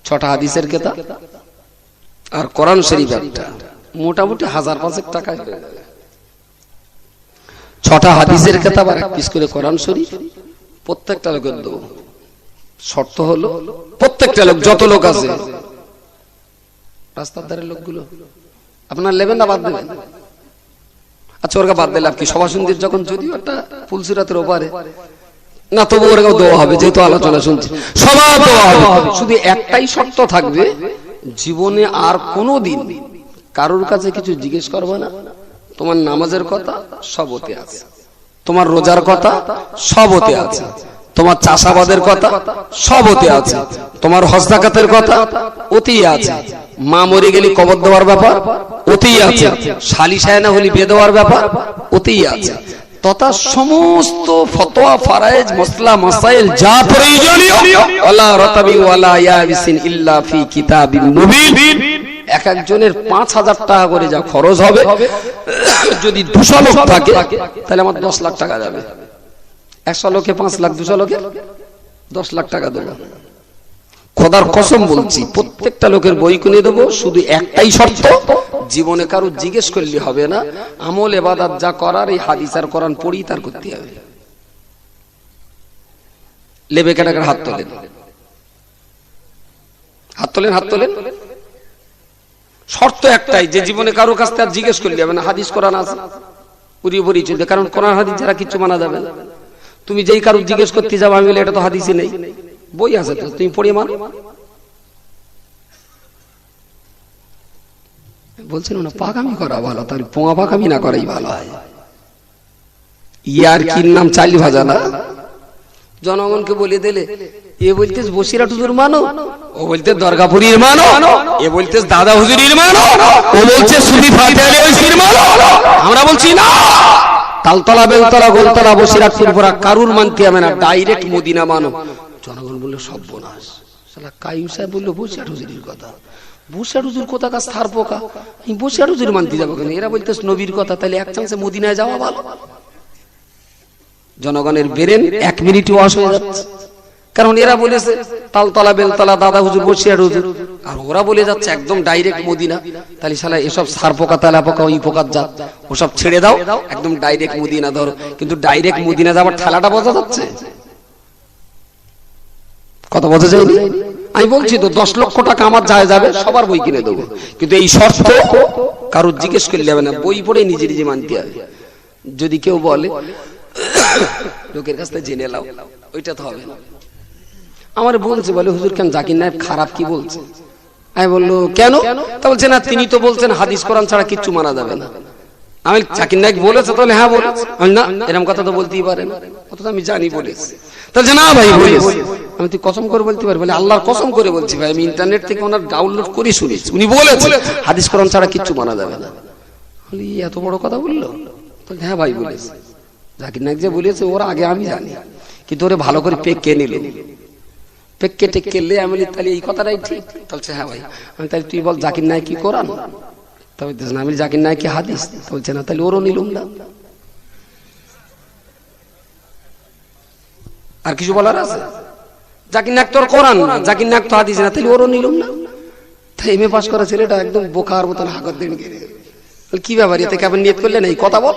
6টা হাদিসের কিতাব আর কোরআন শরীফ একটা, মোটামুটি 1000-500 টাকা হয়ে যাবে। 6টা হাদিসের কিতাব আর 1 পিস করে কোরআন শরীফ প্রত্যেকটা লোকের দেব। শর্ত হলো প্রত্যেকটা লোক, যত লোক আছে রাস্তার ধারের লোকগুলো আপনার নেবেন না বাদ দেবেন? আচ্ছা, ওরা বাদ দিলে আপনি সভাসন্ধির যখন যদিও একটা ফুলসিরাতের ওপারে না, তবু ওরাও দেওয়া হবে, যেহেতু আলোচনা শুনছি সবার দেওয়া হবে। শুধু একটাই শর্ত থাকবে, জীবনে আর কোনোদিন কারোর কাছে কিছু জিজ্ঞেস করবে না। তোমার নামাজের কথা সব ওতে আছে, তোমার রোজার কথা সব ওতে আছে, তোমার চাষাবাদের কথা সব ওতে আছে, তোমার হজ যাকাতের কথা ওতেই আছে, মা মরে গেলে কবর দেওয়ার ব্যাপার ওতেই আছে, শালিশায় না হলে বিয়ে দেওয়ার ব্যাপার ওতেই আছে, তথা সমস্ত ফতোয়া, ফারায়েজ, মসলা, মাসাইল যা প্রয়োজনীয় ওয়ালা রাতাবি ওয়ালা ইয়াবিসিন ইল্লা ফি কিতাবিন মুবিন। এক একজনের 5000 টাকা করে যা খরচ হবে, যদি 200 লোক থাকে তাহলে আমার 10 লাখ টাকা যাবে। 100 লোকে 5 লাখ, 200 লোকে 10 লাখ টাকা দেবো। খোদার কসম বলছি, প্রত্যেকটা লোকের বই কিনে দেবো, শুধু একটাই শর্ত, জীবনে কারো জিজ্ঞেস করলে হবে না, আমল ইবাদত যা করার এই হাদিস আর কোরআন পড়ি তার করতে হবে। লেবে কাটাকার হাত তোলেন, হাত তোলেন, হাত তোলেন। শর্ত একটাই, যে জীবনে কারো কাছ থেকে জিজ্ঞেস করলে যাবে না হাদিস কোরআন আছে পুরিয়ে পুরিয়ে চলবে, কারণ কোরআন হাদিস যারা কিচ্ছু মানা যাবে না। তুমি যেই কারো জিজ্ঞেস করতে যাবো আমি বলে এটা তো হাদিসই নেই, বই আছে তো তুমি পড়িয়ে মানো। বলছেন না পাকামি করা ভালো, তার পোঙা পাকামি না করাই ভালো হয়। ইয়ার কি নাম চাল ভাজা না, জনগণকে বলে দিলে এ বলতে বসিরহাট হুজুর মানো, ও বলতে দরগাপুরীর মানো, এ বলতে দাদা হুজুরির মানো, ও বলছে সুফি ফাতে আলী ওইসির মানো। আমরা বলছি না, তালতলা বেলতলা গোলতলা বসিরহাট ফুরফুরা কারুর মানতে হবে না, ডাইরেক্ট মদিনা মানো। জনগণ বললো সর্বনাশ, শালা কাইম সাহেব বললো বসিরহাট হুজুরির কথা, বসিরহাট হুজুর কোথাকার সার পোকা, আমি বসিরহাট হুজুর মানতে যাবো কেন? এরা বলতে নবীর কথা, তাহলে এক চান্সে মদিনায় যাওয়া ভালো। জনগণের ব্রেন 1 মিনিটে ওয়াশ হয়ে যাচ্ছে, কারণ এরা বলেছে তালতলা বেলতলা দাদা হুজুর বসিরহাট হুজুর, আর ওরা বলে যাচ্ছে একদম ডাইরেক্ট মদিনা। তাহলে শালা এসব সার পোকা তালা পোকা ওই পোকার জাত, ওসব ছেড়ে দাও, একদম ডাইরেক্ট মদিনা ধরো। কিন্তু ডাইরেক্ট মদিনা যাওয়ার ঠেলাটা বোঝা যাচ্ছে, কত বোঝা যায়নি? আমি বলছি তো 10 লক্ষ টাকা আমার যায় যাবে, সবার বই কিনে দেবো, কিন্তু এই শর্ত কারোর জিজ্ঞেস করলে যাবে না, বই পড়ে নিজে নিজে মানতে হবে। যদি কেউ বলে লোকের কাছ থেকে জেনে লাও, ওইটা তো হবে না। আমার বলছে বলে হুজুর কেন জাকির নায়েক খারাপ কি বলছে? আমি বললো কেন? তা বলছে না তিনি তো বলছেন হাদিস কোরআন ছাড়া কিচ্ছু মানা যাবে না। আমি জাকির নায়েক বলেছে, তাহলে হ্যাঁ বলেছে। না এরকম কথা তো বলতেই পারে না, অথচ আমি জানি বলেছে। তাহলে না ভাই বলেছে, আমি তুই কসম করে বলতে পারি? বলে আল্লাহর কসম করে বলছি ভাই, আমি ইন্টারনেট থেকে ওনার ডাউনলোড করে শুনেছি, উনি বলেছে হাদিস কোরআন ছাড়া কিচ্ছু মানা যাবে না। বলি এত বড় কথা বললো? তাহলে হ্যাঁ ভাই বলেছে, জাকির নায়েক যে বলেছে ওরা আগে আমি জানি, কিন্তু ওরে ভালো করে পেক কে নিল, পেক কেটে কেলে আমি বলি তাহলে এই কথাটাই ঠিক। বলছে হ্যাঁ ভাই। আমি তাহলে তুই বল জাকির নায়েক কি কোরআন? তবে আমি জাকির নায়েক কি হাদিস? বলছে না, তাহলে ওরও নিলুম না। আর কিছু বলার আছে? জাকির নায়েক তোর কোরআন না, জাকির নায়েক তো হাদিস না, তাহলে ওরও নিলুম না। তাই এমএ পাস করা ছেলেটা একদম বোকার মতন হাগর দিন গেলে কি ব্যাপার, এতে কেমন নিয়ত করলেন এই কথা বল?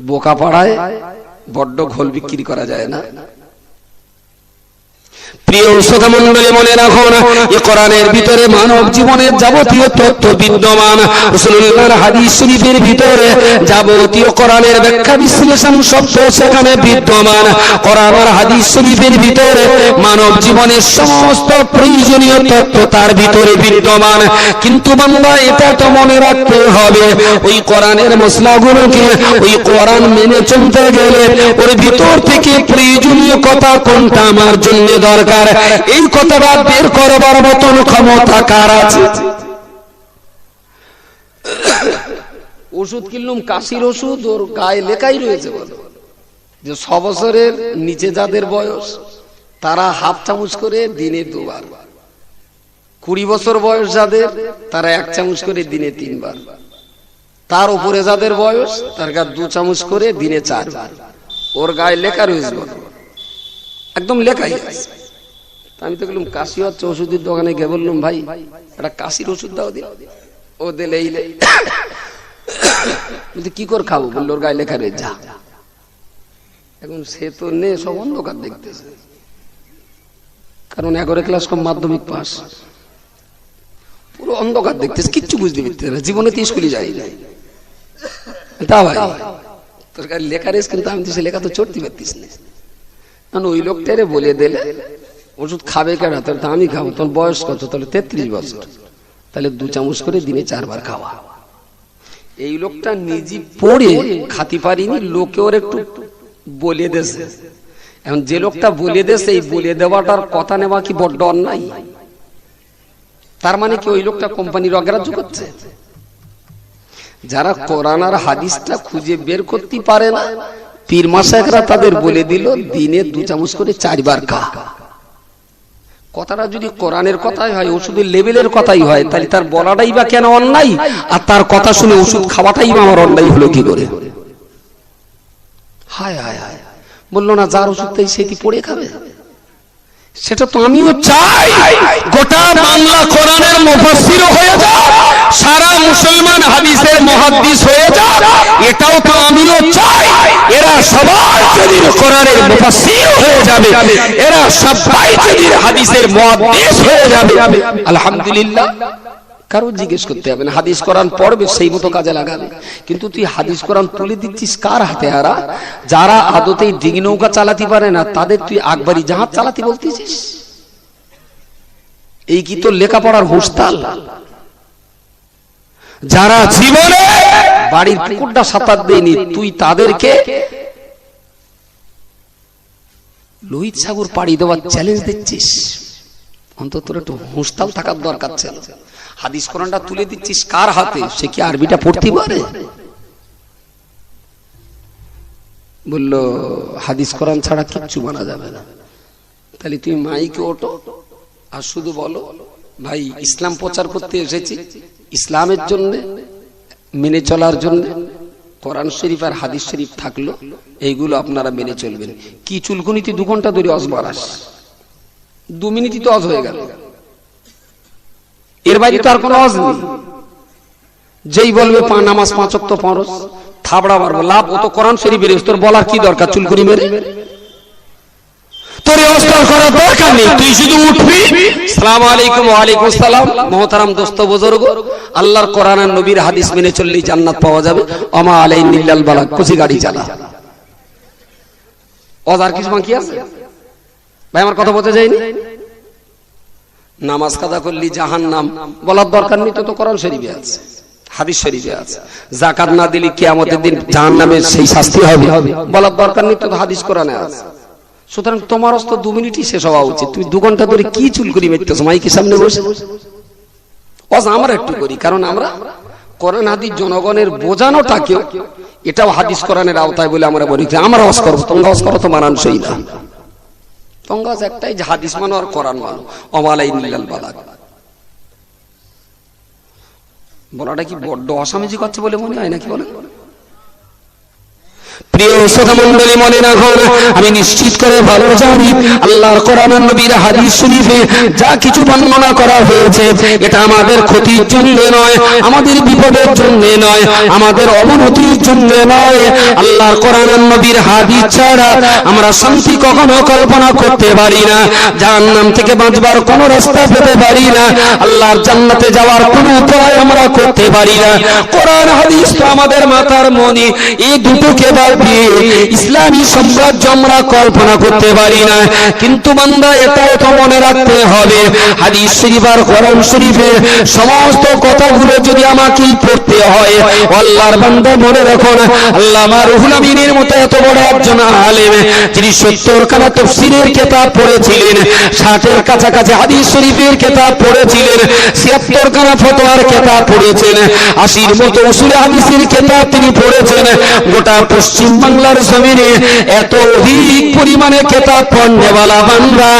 বোকা পাড়ায় বড্ড ঘোল বিক্রি করা যায় না। প্রিয় শ্রোতা মণ্ডলী মনে রাখুন, এই কোরআনের ভিতরে মানব জীবনের যাবতীয় তথ্য বিদ্যমান, রাসূলুল্লাহর হাদিস শরীফের ভিতরে যাবতীয় কোরআনের ব্যাখ্যা বিশ্লেষণ সত্য সেখানে বিদ্যমান। কোরআন আর হাদিস শরীফের ভিতরে মানব জীবনের সমস্ত প্রয়োজনীয় তথ্য তার ভিতরে বিদ্যমান। কিন্তু বান্দা এটা তো মনে রাখতে হবে, ওই কোরআনের মশলাগুলোকে ওই কোরআন মেনে চলতে গেলে ওর ভিতর থেকে প্রয়োজনীয় কথা কোনটা আমার জন্য দরকার, এই কথাটা বের করবার মতন ক্ষমতা কার আছে? ওষুধ কিনলাম কাশির ওষুধ, ওর গায়ে লেখাই রয়েছে যে 6 বছরের নিচে যাদের বয়স তারা হাফ চামচ করে দিনে 2 বার, 20 বছর বয়স যাদের তারা 1 চামচ করে দিনে 3 বার, তার উপরে যাদের বয়স তার গা 2 চামচ করে দিনে 4 বার। ওর গায়ে লেখা রয়েছে, একদম লেখাই আছে। আমি তো বললাম কাশি হচ্ছে, ওষুধের দোকানে গিয়ে বললাম ভাই একটা কাশির ওষুধ দাও দিন। ও দিলে কি করে খাবো? বললো ওর গায়ে লেখা রয়েছে যা। এখন সে তো নে সব অন্ধকার দেখতেছে, কারণ 11 ক্লাস কম মাধ্যমিক পাস, পুরো অন্ধকার দেখতেছে, কিচ্ছু বুঝতে পারতেছে না, জীবনে তো স্কুলে যাই নাই। তা ভাই তোর গায়ে লেখা রয়েছে, কিন্তু আমি তো সে লেখা তো চড়তে পারতিস না। কারণ ওই লোকটারে বলে দিলে ওষুধ খাবে কেন? তাহলে আমি খাবো। তোর বয়স কত? তাহলে 33 বছর, তাহলে 2 চামচ করে দিনে 4 বার খাওয়া। এই লোকটা নিজে পড়ে খাতি পারিনি, লোকে ওর একটু বলে দেছে। এখন যে লোকটা বলে দেছে, এই বলে দেওয়াটার কথা নেওয়া কি বড্ড অন্যায়? তার মানে কি ওই লোকটা কোম্পানির অগ্রাহ্য করছে? যারা কোরআন আর হাদিসটা খুঁজে বের করতে পারে না, পীর মাশায়েখরা তাদের বলে দিল দিনে 2 চামচ করে 4 বার খা। কথাটা যদি কোরআনের কথাই হয়, ওষুধের লেভেলের কথাই হয়, তাহলে তার বলাটাই বা কেন অন্যায়? আর তার কথা শুনে ওষুধ খাওয়াটাই বা আমার অন্যায় হলো কি করে? হায় হায় হায়, বললো না যার ওষুধ তাই সেটি পড়ে খাবে। সেটা তো আমিও চাই, গোটা বাংলা কোরআনের মুফাসসির হয়ে যায়, সারা মুসলমান হাদিসের মুহাদ্দিস হয়ে যাক, এটাও তো আমিও চাই। এরা সবাই যদি কোরআনের মুফাসসির হয়ে যাবে, এরা সবাই যদি হাদিসের মুহাদ্দিস হয়ে যাবে, আলহামদুলিল্লাহ। কারো জিজ্ঞেস করতে হবে না, হাদিস কোরআন পড়বে সেই মতো কাজে লাগাবে। কিন্তু তুই হাদিস কোরআন তুলে দিচ্ছিস কার হাতে? হারা যারা আদতেই ডিঙি নৌকা চালাতে পারে না, তাদের তুই আকবরী জাহাজ চালাতে বলতেছিস? এই কি তোর লেখাপড়ার হুঁশতাল? যারা জীবনে বাড়ির পুকুরটা সাঁতার দেয়নি, তুই তাদেরকে লোহিত সাগর পাড়ি দেওয়ার চ্যালেঞ্জ দিচ্ছিস। অন্তত তোর একটু হুঁশতাল থাকার দরকার ছিল। হাদিস কোরআনটা তুলে দিচ্ছিস কার হাতে? সে কি আরবিটা পড়তে পারে? বললো হাদিস কোরআন ছাড়া কিচ্ছু মানা যাবে না। তাহলে তুমি মাইকে ওঠো আর শুধু বলো, ভাই ইসলাম প্রচার করতে এসেছি, ইসলামের জন্য মেনে চলার জন্য কোরআন শরীফ আর হাদিস শরীফ থাকলো, এইগুলো আপনারা মেনে চলবেন। কি চুলকুনিতে 2 ঘন্টা ধরে অজ বাড়াস, 2 মিনিটই তো অজ হয়ে গেল, এর বাইরে তো আর কোনো অজ নেই। যেই বলবে নামাজ 5 ওয়াক্ত ফরজ, থাবড়া মারবো, লাভ। ও তো কোরআন শরীফের, তোর বলার কি দরকার চুলকুনি মেরে? তোর অস্কার করার দরকার নেই, তুই শুধু উঠবি, আসসালামু আলাইকুম। ওয়া আলাইকুম আসসালাম। মুহতারাম দোস্ত বুজুর্গ, আল্লাহর কোরআন আর নবীর হাদিস মেনে চললেই জান্নাত পাওয়া যাবে। আমা আলাইহিল ইল্লাল বালাগ, কুচি গাড়ি চালা। আর কিছু বাকি আছে ভাই? আমার কথা বলতে যায়নি। নামাজ কাজা করলি জাহান্নাম, বলার দরকার নেই, তো কোরআন শরীফে আছে, হাদিস শরীফে আছে। যাকাত না দিলি কিয়ামতের দিন জাহান্নামের সেই শাস্তি হবে, বলার দরকার নেই, তো হাদিস কোরআনে আছে। সুতরাং তোমার অস্ত 2 মিনিটই শেষ হওয়া উচিত। তুমি 2 ঘন্টা ধরে কি চুলকুনি মেরতেছো মাইকের সামনে বসে? আমরা একটু করি, কারণ আমরা কোরআন হাদিস জনগণের বোঝানোটাকে এটাও হাদিস কোরআনের আওতায় বলে আমরা বলি। আমরা ওয়াজ করবো, তোমরা ওয়াজ করো তো মানান সই না। তোমরা একটাই যে হাদিস মানো আর কোরআন মানো। অমালাইনিল বালাগ বলাটা কি বড্ড অসামাজিক হচ্ছে বলে মনে হয় নাকি বলেন? প্রিয় শ্রোতা মণ্ডলী, মনে রাখুন, আমি নিশ্চিত করে ভালো জানি আল্লাহর কোরআন আর নবীর হাদিস শরীফে যা কিছু বর্ণনা করা হয়েছে, এটা আমাদের ক্ষতির জন্য নয়, আমাদের বিপদের জন্য নয়, আমাদের অবনতির জন্য নয়। আল্লাহর কোরআন আর নবীর হাদিস ছাড়া আমরা শান্তি কখনো কল্পনা করতে পারি না, জাহান্নাম থেকে বাঁচবার কোনো রাস্তা পেতে পারি না, আল্লাহর জান্নাতে যাওয়ার কোনো উপায় আমরা করতে পারি না। কোরআন হাদিস তো আমাদের মাথার মনি, এই দুটোকে ইসলামী সাম্রাজ্য আমরা কল্পনা করতে পারি না। কিন্তু বান্দা এটাও তো মনে রাখতে হবে, হাদিস শরীফ আর কোরআন শরীফের সমস্ত কথাগুলো যদি আমাকে পড়তে হয়, আল্লাহর বান্দা মনে রাখুন, আল্লামা রুহুল আমিনের মতো এত বড় একজন আলেম, যিনি 70 খানা তাফসীরের কিতাব পড়েছিলেন, 60-এর কাছাকাছি হাদিস শরীফের কিতাব পড়েছিলেন, 76 খানা ফতোয়ার কিতাব পড়েছেন, 80-র মতো উসুল হাদিসের কিতাব তিনি পড়েছেন। গোটা পশ্চিম বাংলার জমিনে এত অধিক পরিমাণে কিতাব পড়নেওয়ালা বান্দা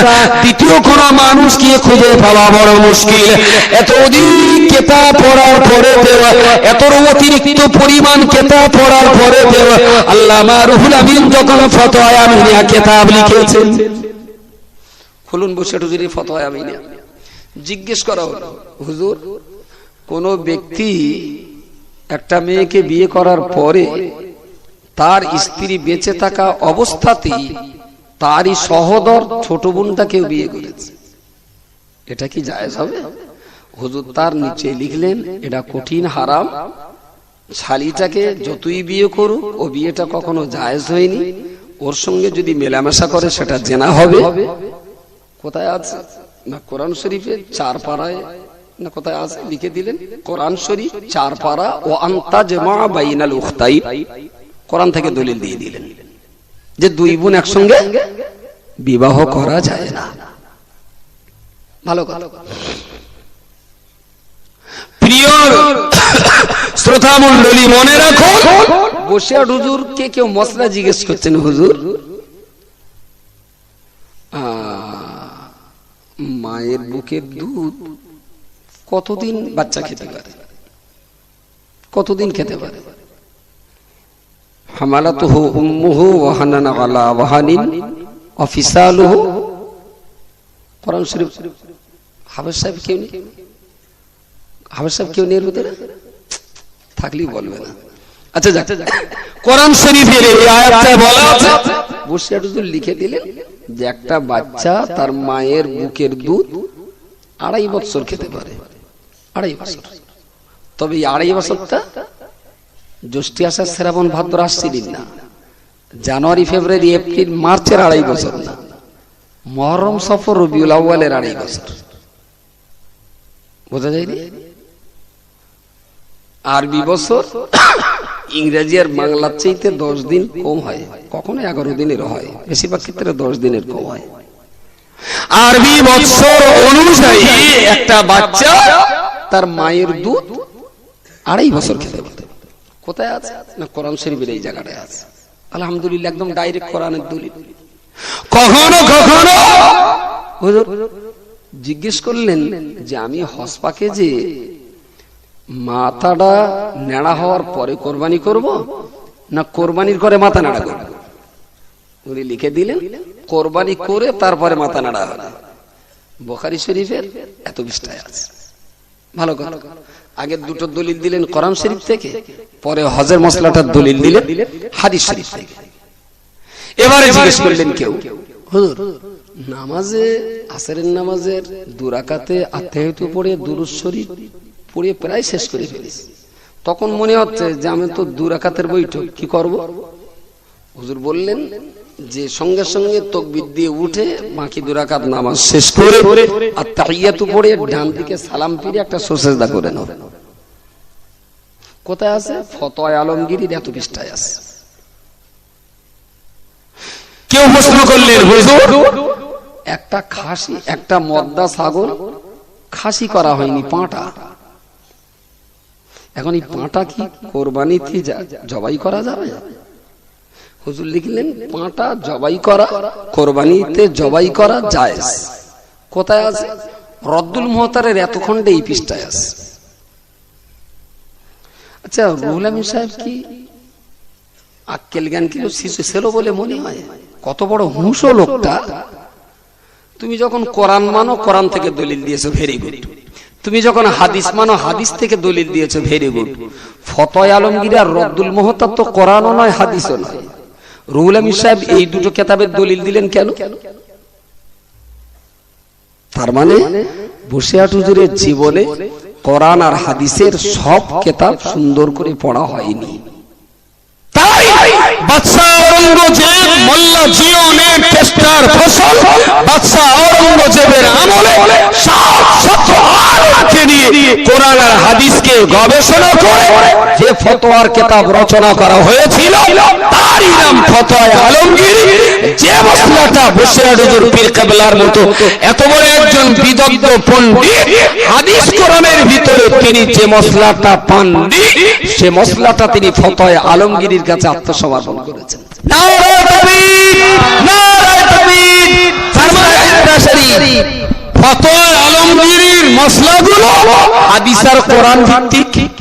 দ্বিতীয় কোন মানুষকে খুঁজে পাওয়া বড় মুশকিল। এত অধিক কিতাব পড়ার পরে এত অতিরিক্ত পরিমাণ কিতাব পড়ার পরে আল্লামা রুহুল আমিন যখন ফতোয়া আমিনিয়া কিতাব লিখেছেন, খুলুন বসে হুজুরের ফতোয়া আমিনিয়া, জিজ্ঞেস করা হলো, হুজুর কোন ব্যক্তি একটা মেয়েকে বিয়ে করার পরে তার স্ত্রী বেঁচে থাকা অবস্থাতেই তারই সহোদর ছোট বোনটাকেও বিয়ে করেছে, এটা কি জায়েজ হবে? হুজুর তার নিচে লিখলেন, এটা কঠিন হারাম, শালিটাকে যতই বিয়ে করুক ও বিয়েটা কখনো জায়েজ হয়নি, ওর সঙ্গে যদি মেলামেশা করে সেটা জেনা হবে। কোথায় আছে? না কোরআন শরীফে 4 পারায়, না কোথায় আছে লিখে দিলেন, কোরআন শরীফ 4 পারা, ও আনতা জামা বাইনাল উখতাই, কোরআন থেকে দলিল দিয়ে দিলেন যে 2 বোন একসঙ্গে বিবাহ করা যায় না। ভালো কথা। প্রিয় শ্রোতা মণ্ডলী, মনে রাখো, বসে হুজুর কে কেউ মশলা জিজ্ঞেস করছেন, হুজুর মায়ের বুকের দুধ কতদিন বাচ্চা খেতে পারে, কতদিন খেতে পারে? হামালাতুহু উম্মুহু ওয়াহানান আলা ওয়াহানিন ওয়া ফিসালুহু, কোরআন শরীফ। হাফেজ সাহেব কেউ নেই? হাফেজ সাহেব কেউ নেই এর ভিতরে? থাকলেই বলবে না। আচ্ছা যাক, কোরআন শরীফের এই আয়াতটায় বলা আছে, বসিরাট হুজুর লিখে দিলেন যে একটা বাচ্চা তার মায়ের বুকের দুধ 2.5 বছর খেতে পারে, 2.5 বছর। তবে এই 2.5 বছরটা জ্যৈষ্ঠ, আষাঢ়, শ্রাবণ, ভাদ্র, আশ্বিন না, জানুয়ারি, ফেব্রুয়ারি, এপ্রিল, মার্চের 2.5 বছর না, মুহররম, সফর, রবিউল আউয়ালের 2.5 বছর। বোঝা যায়নি? আরবি বছর ইংরেজি আর বাংলার চাইতে 10 দিন কম হয়, কখনো 11 দিনের হয়, বেশিরভাগ ক্ষেত্রে 10 দিনের কম হয়। আরবি বছর অনুযায়ী একটা বাচ্চা তার মায়ের দুধ 2.5 বছর খেতে পারে। কোথায় আছে না কোরআন শরীফের এই জায়গাটায় আছে। আলহামদুলিল্লাহ, একদম ডাইরেক্ট কোরআনের দলিল। কখনো কখনো হুজুর জিজ্ঞেস করলেন যে আমি হসপাকে যে মাথাটা নেড়া হওয়ার পরে কোরবানি করব না কোরবানির করে মাথা নাড়া করব? উনি লিখে দিলেন কোরবানি করে তারপরে মাথা নাড়া হবে। বুখারী শরীফের এত পৃষ্ঠায় আছে। ভালো কথা, আগে দুটো দলিল দিলেন কোরআন শরীফ থেকে, পরে হজের মশলাটার দলিল দিলেন হাদিস শরীফ থেকে। এবারে জিজ্ঞেস করলেন কেউ, হুজুর নামাজে আসরের নামাজের 2 রাকাতে আত্তাহিয়াতু পড়ে দুরূদ শরীফ পড়ে প্রায় শেষ করে ফেলেছি, তখন মনে হচ্ছে যে আমি তো 2 রাকাতের বৈঠক, কি করব? হুজুর বললেন যে সঙ্গে সঙ্গে তাকবীর দিয়ে উঠে বাকি 2 রাকাত নামাজ শেষ করে আত্তাহিয়াতু পড়ে ডান দিকে সালাম ফিরে একটা সুজদা করে নাও। কোথায় আছে? ফতোয়া আলমগীরির এত পৃষ্ঠায় আছে। কেউ প্রশ্ন করলেন, হুজুর একটা খাসি, একটা মদ্দা ছাগল খাসি করা হয়নি, পাঁটা, এখন এই পাঁটা কি কোরবানিতে জবাই করা যাবে? হুজুর লিখলেন পাঁটা জবাই করা কোরবানিতে জবাই করা জায়েজ। কোথায় আছে? রদ্দুল মুহতারের এত খণ্ডে এই পৃষ্ঠায় আছে। আচ্ছা, রুহুল আমিন সাহেব কি আক্কেল জ্ঞান কি শিশু ছিল বলে মনে হয়? কত বড় হুঁশো লোকটা। তুমি যখন কোরআন মানো, কোরআন থেকে দলিল দিয়েছো, ভেরি গুড। তুমি যখন হাদিস মানো, হাদিস থেকে দলিল দিয়েছো, ভেরি গুড। ফতোয়া আলমগীর আর রদ্দুল মুহতার তো কোরআনও নয়, হাদিসও নয়। রুহুল আমিন সাহেব এই দুটো কিতাবের দলিল দিলেন কেন? তার মানে বসিরাট হুজুরের জীবনে কোরআন আর হাদিসের সব কিতাব সুন্দর করে পড়া হয়নি। তাই বাদশা ঔরঙ্গজেব মোল্লা জিয়নের চেষ্টার ফসল বাদশা ঔরঙ্গজেবের আমলে 700 আলেমকে নিয়ে কোরআন আর হাদিসকে গবেষণা করে যে ফতোয়ার কিতাব রচনা করা হয়েছিল তারই নাম ফতোয়া আলমগীর। যে মসলাটা বসিরাট হুজুর পীর কেবলার মতো এত বড় একজন বিদগ্ধ পণ্ডিত, হাদিস কোরআনের ভিতরে তিনি যে মসলাটা পাননি, সে মসলাটা তিনি ফতোয়া আলমগীরের কাছে আত্মসমর্পণ করেছেন। নারে তাকবীর, নারে তাকবীর। সরাসরি ফতোয়া আলমগীরের মসলাগুলো হাদিস আর কোরআন ভিত্তিক।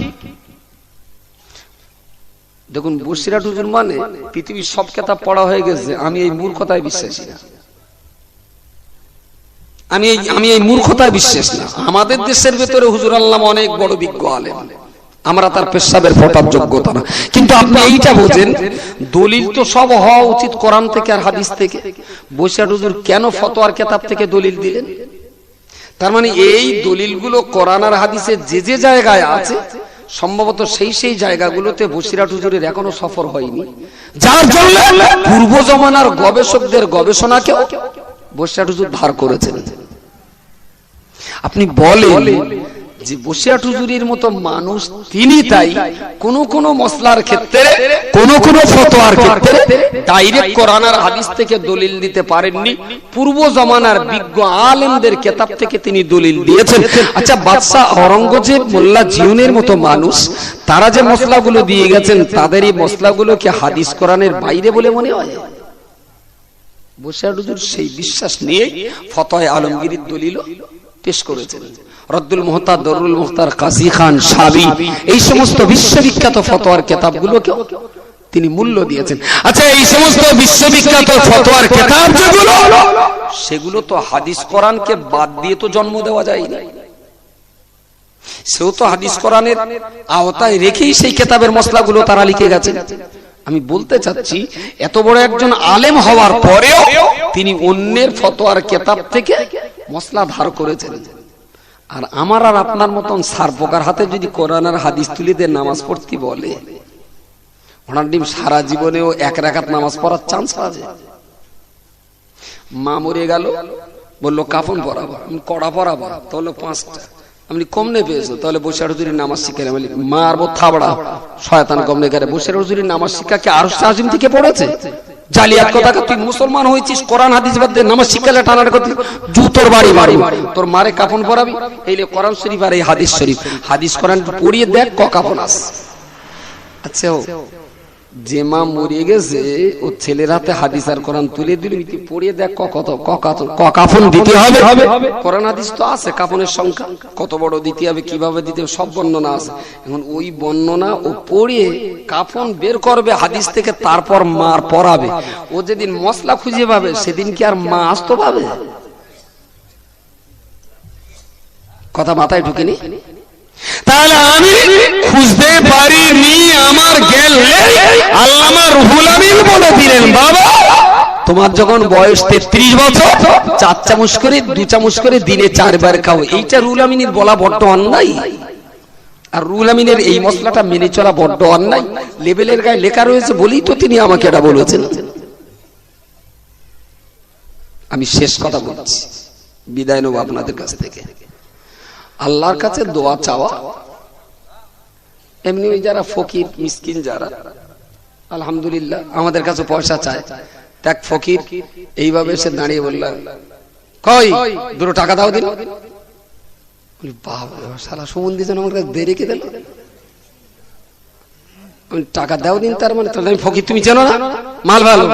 দেখুন, বসিরাট হুজুর মানে পৃথিবীর সব কিতাব পড়া হয়ে গেছে, আমি এই মূর্খতায় বিশ্বাসী না। আমি এই মূর্খতায় বিশ্বাস না। আমাদের দেশের ভেতরে হুজুর আল্লামা অনেক বড় বিজ্ঞ আলেম, আমরা তার পেশাবের ফতোয়ার যোগ্যতা না। কিন্তু আপনি এইটা বোঝেন, দলিল তো সব হওয়া উচিত কোরআন থেকে আর হাদিস থেকে। বসিরাট হুজুর কেন ফতোয়ার কিতাব থেকে দলিল দিলেন? তার মানে এই দলিলগুলো কোরআন আর হাদিসের যে যে জায়গায় আছে, সম্ভবত সেই জায়গাগুলোতে বসিরাট হুজুরের এখনো সফর হয়নি, যার জন্য পূর্ব জমানার গবেষকদের গবেষণাকেও বসিরাট হুজুর ধার করেছেন। আপনি বলেন যে বসিরাট হুজুরের মতো মানুষ তিনি, তাই কোন মসলার ক্ষেত্রে, কোন ফতোয়ার ক্ষেত্রে ডাইরেক্ট কোরআন আর হাদিস থেকে দলিল দিতে পারেননি, পূর্ব জমানার বিজ্ঞ আলেমদের কিতাব থেকে তিনি দলিল দিয়েছেন। আচ্ছা, বাদশা ঔরঙ্গজেব মোল্লা জিয়নের মতো মানুষ, তারা যে মসলাগুলো দিয়ে গেছেন, তাদের এই মসলাগুলো কি হাদিস কোরআনের বাইরে বলে মনে হয়? বসিরাট হুজুর সেই বিশ্বাস নিয়ে ফতোয়া আলমগীরের দলিল পেশ করেছেন। রদ্দুল মুহতার, দরুল মুখতার, কাজী খান, শাবি, এই সমস্ত বিশ্ববিখ্যাত ফতোয়ার কিতাবগুলোকে তিনি মূল্য দিয়েছেন। আচ্ছা, এই সমস্ত বিশ্ববিখ্যাত ফতোয়ার কিতাব যেগুলো, সেগুলো তো হাদিস কোরআনকে বাদ দিয়ে তো জন্ম দেওয়া যায় না। সেও তো হাদিস কোরআনের আওতায় রেখেই সেই কিতাবের মশলাগুলো তারা লিখে গেছে। আমি বলতে চাচ্ছি এত বড় একজন আলেম হওয়ার পরেও তিনি অন্যের ফতোয়ার কিতাব থেকে মশলা ধার করেছেন। আর আমার আর আপনার মতন সারপোকার হাতে যদি কোরআন আর হাদিস তুলে দিয়ে নামাজ পড়তে বলে, ওনার ডিম সারা জীবনেও এক রাকাত নামাজ পড়ার চান্স আছে। মা মরে গেল, বললো কাফন পরাবো, কড়া পরাবো, তাহলে 5টা। আপনি কমনে পেয়েছো, তাহলে বসে হুজুরির নামাজ শিখে মারবো থাবড়া শয়তান কমনে করে। বসে হুজুরির নামাজ শিক্ষা কি আরশ আজিম থেকে পড়েছে? জালিয়াত কথা, তুই মুসলমান হয়েছিস কোরআন হাদিস বাদ দিয়ে নামাজ শিক্ষালে টানার করতে জুতোর বাড়ি মারি, তোর মারে কাফন পরাবি। এইলে কোরআন শরীফ আর এই হাদিস শরীফ, হাদিস কোরআন পড়িয়ে দেখ ক কাফন আস। আচ্ছা, যে মা মরিয়ে গেছে ও ছেলের হাতে হাদিস আর কোরআন তুলে দিল, পড়িয়ে দেখ ক কাফন দিতে হবে। কোরআন হাদিস তো আছে, কাফনের সংখ্যা কত বড় দিতে হবে, কিভাবে দিতে হবে, সব বর্ণনা আছে। এখন ওই বর্ণনা ও পড়িয়ে কাফন বের করবে হাদিস থেকে, তারপর মার পরাবে। ও যেদিন মশলা খুঁজে পাবে সেদিন কি আর মা আসতো পাবে? কথা মাথায় ঢুকেনি? তাহলে আমি খুঁজতে পারিনি, আমার জ্ঞান নেই। আল্লামা রুহুল আমিন বলে দিলেন, বাবা তোমার যখন বয়স 33 বছর, 4 চামচ করে 2 চামচ করে দিনে 4 বার খাও। এইটা রুহুল আমিনের বলা বড্ড অন্যায়। আর রুহুল আমিনের এই মশলাটা মেনে চলা বড্ড অন্যায়। লেবেলের গায়ে লেখা রয়েছে বলেই তো তিনি আমাকে এটা বলেছেন। আমি শেষ কথা বলছি, বিদায় নেব আপনাদের কাছ থেকে। আল্লাহর কাছে দোয়া চাওয়া, এমনি যারা ফকির মিসকিন যারা, আলহামদুলিল্লাহ আমাদের কাছে পয়সা চায়, দেখ ফকির এইভাবে এসে দাঁড়িয়ে বললাম, কই 2 টাকা দাও দিন। বাবা শালা সুমন দিয়েছেন আমার কাছে দেরি কে দিল, টাকা দাও দিন। তার মানে আমি ফকির, তুমি চেনো না, মাল ভালো।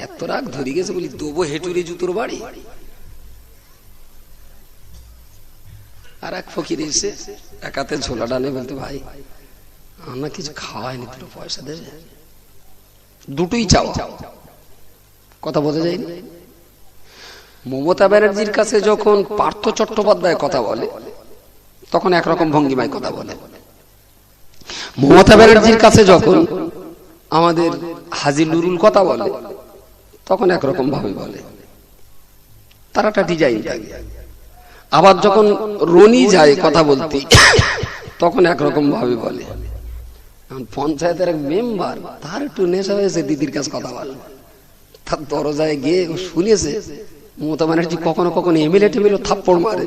এত রাগ ধরে গেছে, বলি দেবো হেঁটুরি জুতোর বাড়ি। আর এক ফকির এসে একাতে ঝোলা ডালে বলতে, ভাই আমরা কিছু খাওয়াইনি, দুটো পয়সা দেবে। দুটোই চাওয়া, কথা বোঝা যায়নি। মমতা ব্যানার্জির কাছে যখন পার্থ চট্টোপাধ্যায় কথা বলে তখন একরকম ভঙ্গিমায় কথা বলে। মমতা ব্যানার্জির কাছে যখন আমাদের হাজি নুরুল কথা বলে তখন একরকম ভাবে বলে, তার একটা ডিজাইন থাকে। আবার যখন রনি যায় কথা বলতে তখন একরকম ভাবে বলে। পঞ্চায়েতের এক মেম্বার, তার একটু নেশা হয়েছে দিদির কাছে কথা বলে, তার দরজায় গিয়ে শুনেছে মমতা ব্যানার্জি কখনো কখনো এমএলএ টেমএলএ থাপ্পড় মারে,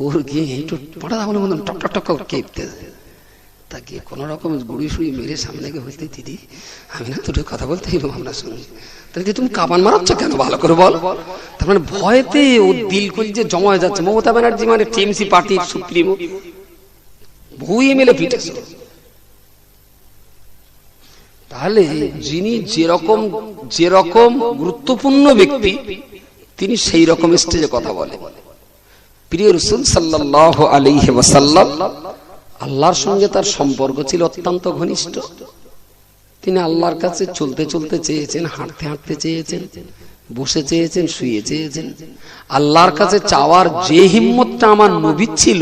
ওর গিয়ে একটু পটা তাহলে মতন টক টক টক কেঁপতে, তাকে কোন রকম গুড়ি শুড়ি মেরে সামনে গিয়ে বলতে, দিদি আমি না দুটো কথা বলতে এলাম আপনার সঙ্গে। তাহলে তুমি কাবান মারাচ্ছ কেন, ভালো করে বল। তার মানে ভয়তে ও দিল কল যে জমা হয়ে যাচ্ছে। মমতা ব্যানার্জি মানে টিএমসি পার্টির সুপ্রিমো, বহু এমএলএ পিটেছে। তাহলে যিনি যেরকম গুরুত্বপূর্ণ ব্যক্তি, তিনি সেই রকম স্টেজে কথা বলে। প্রিয় রাসূল সাল্লাল্লাহু আলাইহি ওয়াসাল্লাম, আল্লাহর সঙ্গে তার সম্পর্ক ছিল অত্যন্ত ঘনিষ্ঠ। তিনি আল্লাহর কাছে চলতে চলতে চেয়েছেন, হাঁটতে হাঁটতে চেয়েছেন, বসে চেয়েছেন, শুয়ে চেয়েছেন। আল্লাহর কাছে চাওয়ার যে হিম্মতটা আমার নবীর ছিল,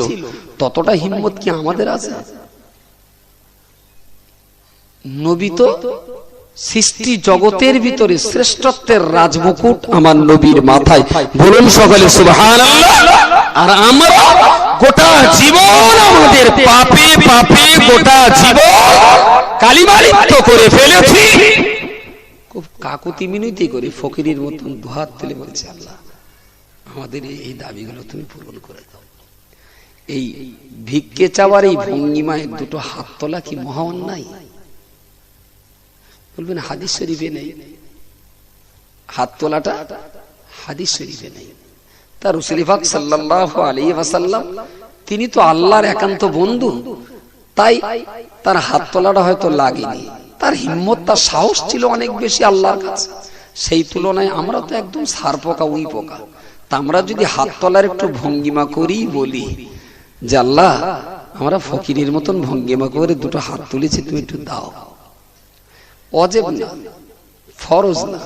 ততটা হিম্মত কি আমাদের আছে? নবী তো সৃষ্টি জগতের ভিতরে শ্রেষ্ঠত্বের রাজমুকুট আমার নবীর মাথায়, বলুন সকলে সুবহানাল্লাহ। আর আমরা গোটা জীবন আমাদের পাপে পাপে গোটা জীবন কালিমা লিপ্ত করে ফেলেছি। খুব কাকুতি মিনতি করে ফকিরের মতন দুহাত তুলে বলছে, আল্লাহ আমাদের এই দাবিগুলো তুমি পূরণ করে দাও। এই ভিক্ষে চাওয়ার এই ভঙ্গিমায় দুটো হাত তোলা কি মহা অন্যায়? বলবেন হাদিস শরীফে নেই, হাত তোলাটা হাদিস শরীফে নেই। তার রাসূল পাক সাল্লাল্লাহু আলাইহি ওয়াসাল্লাম তিনি তো আল্লাহর একান্ত বন্ধু, তাই তার হাত তোলাটা হয়তো লাগেনি। তার হিম্মত, তার সাহস ছিল অনেক বেশি আল্লাহর কাছে। সেই তুলনায় আমরা তো একদম সার পোকা, উই পোকা। তা আমরা যদি হাত তোলার একটু ভঙ্গিমা করি, বলি যে আল্লাহ আমরা ফকিরের মতন ভঙ্গিমা করে দুটো হাত তুলেছি, তুমি একটু দাও। ওয়াজিব না, ফরজ না,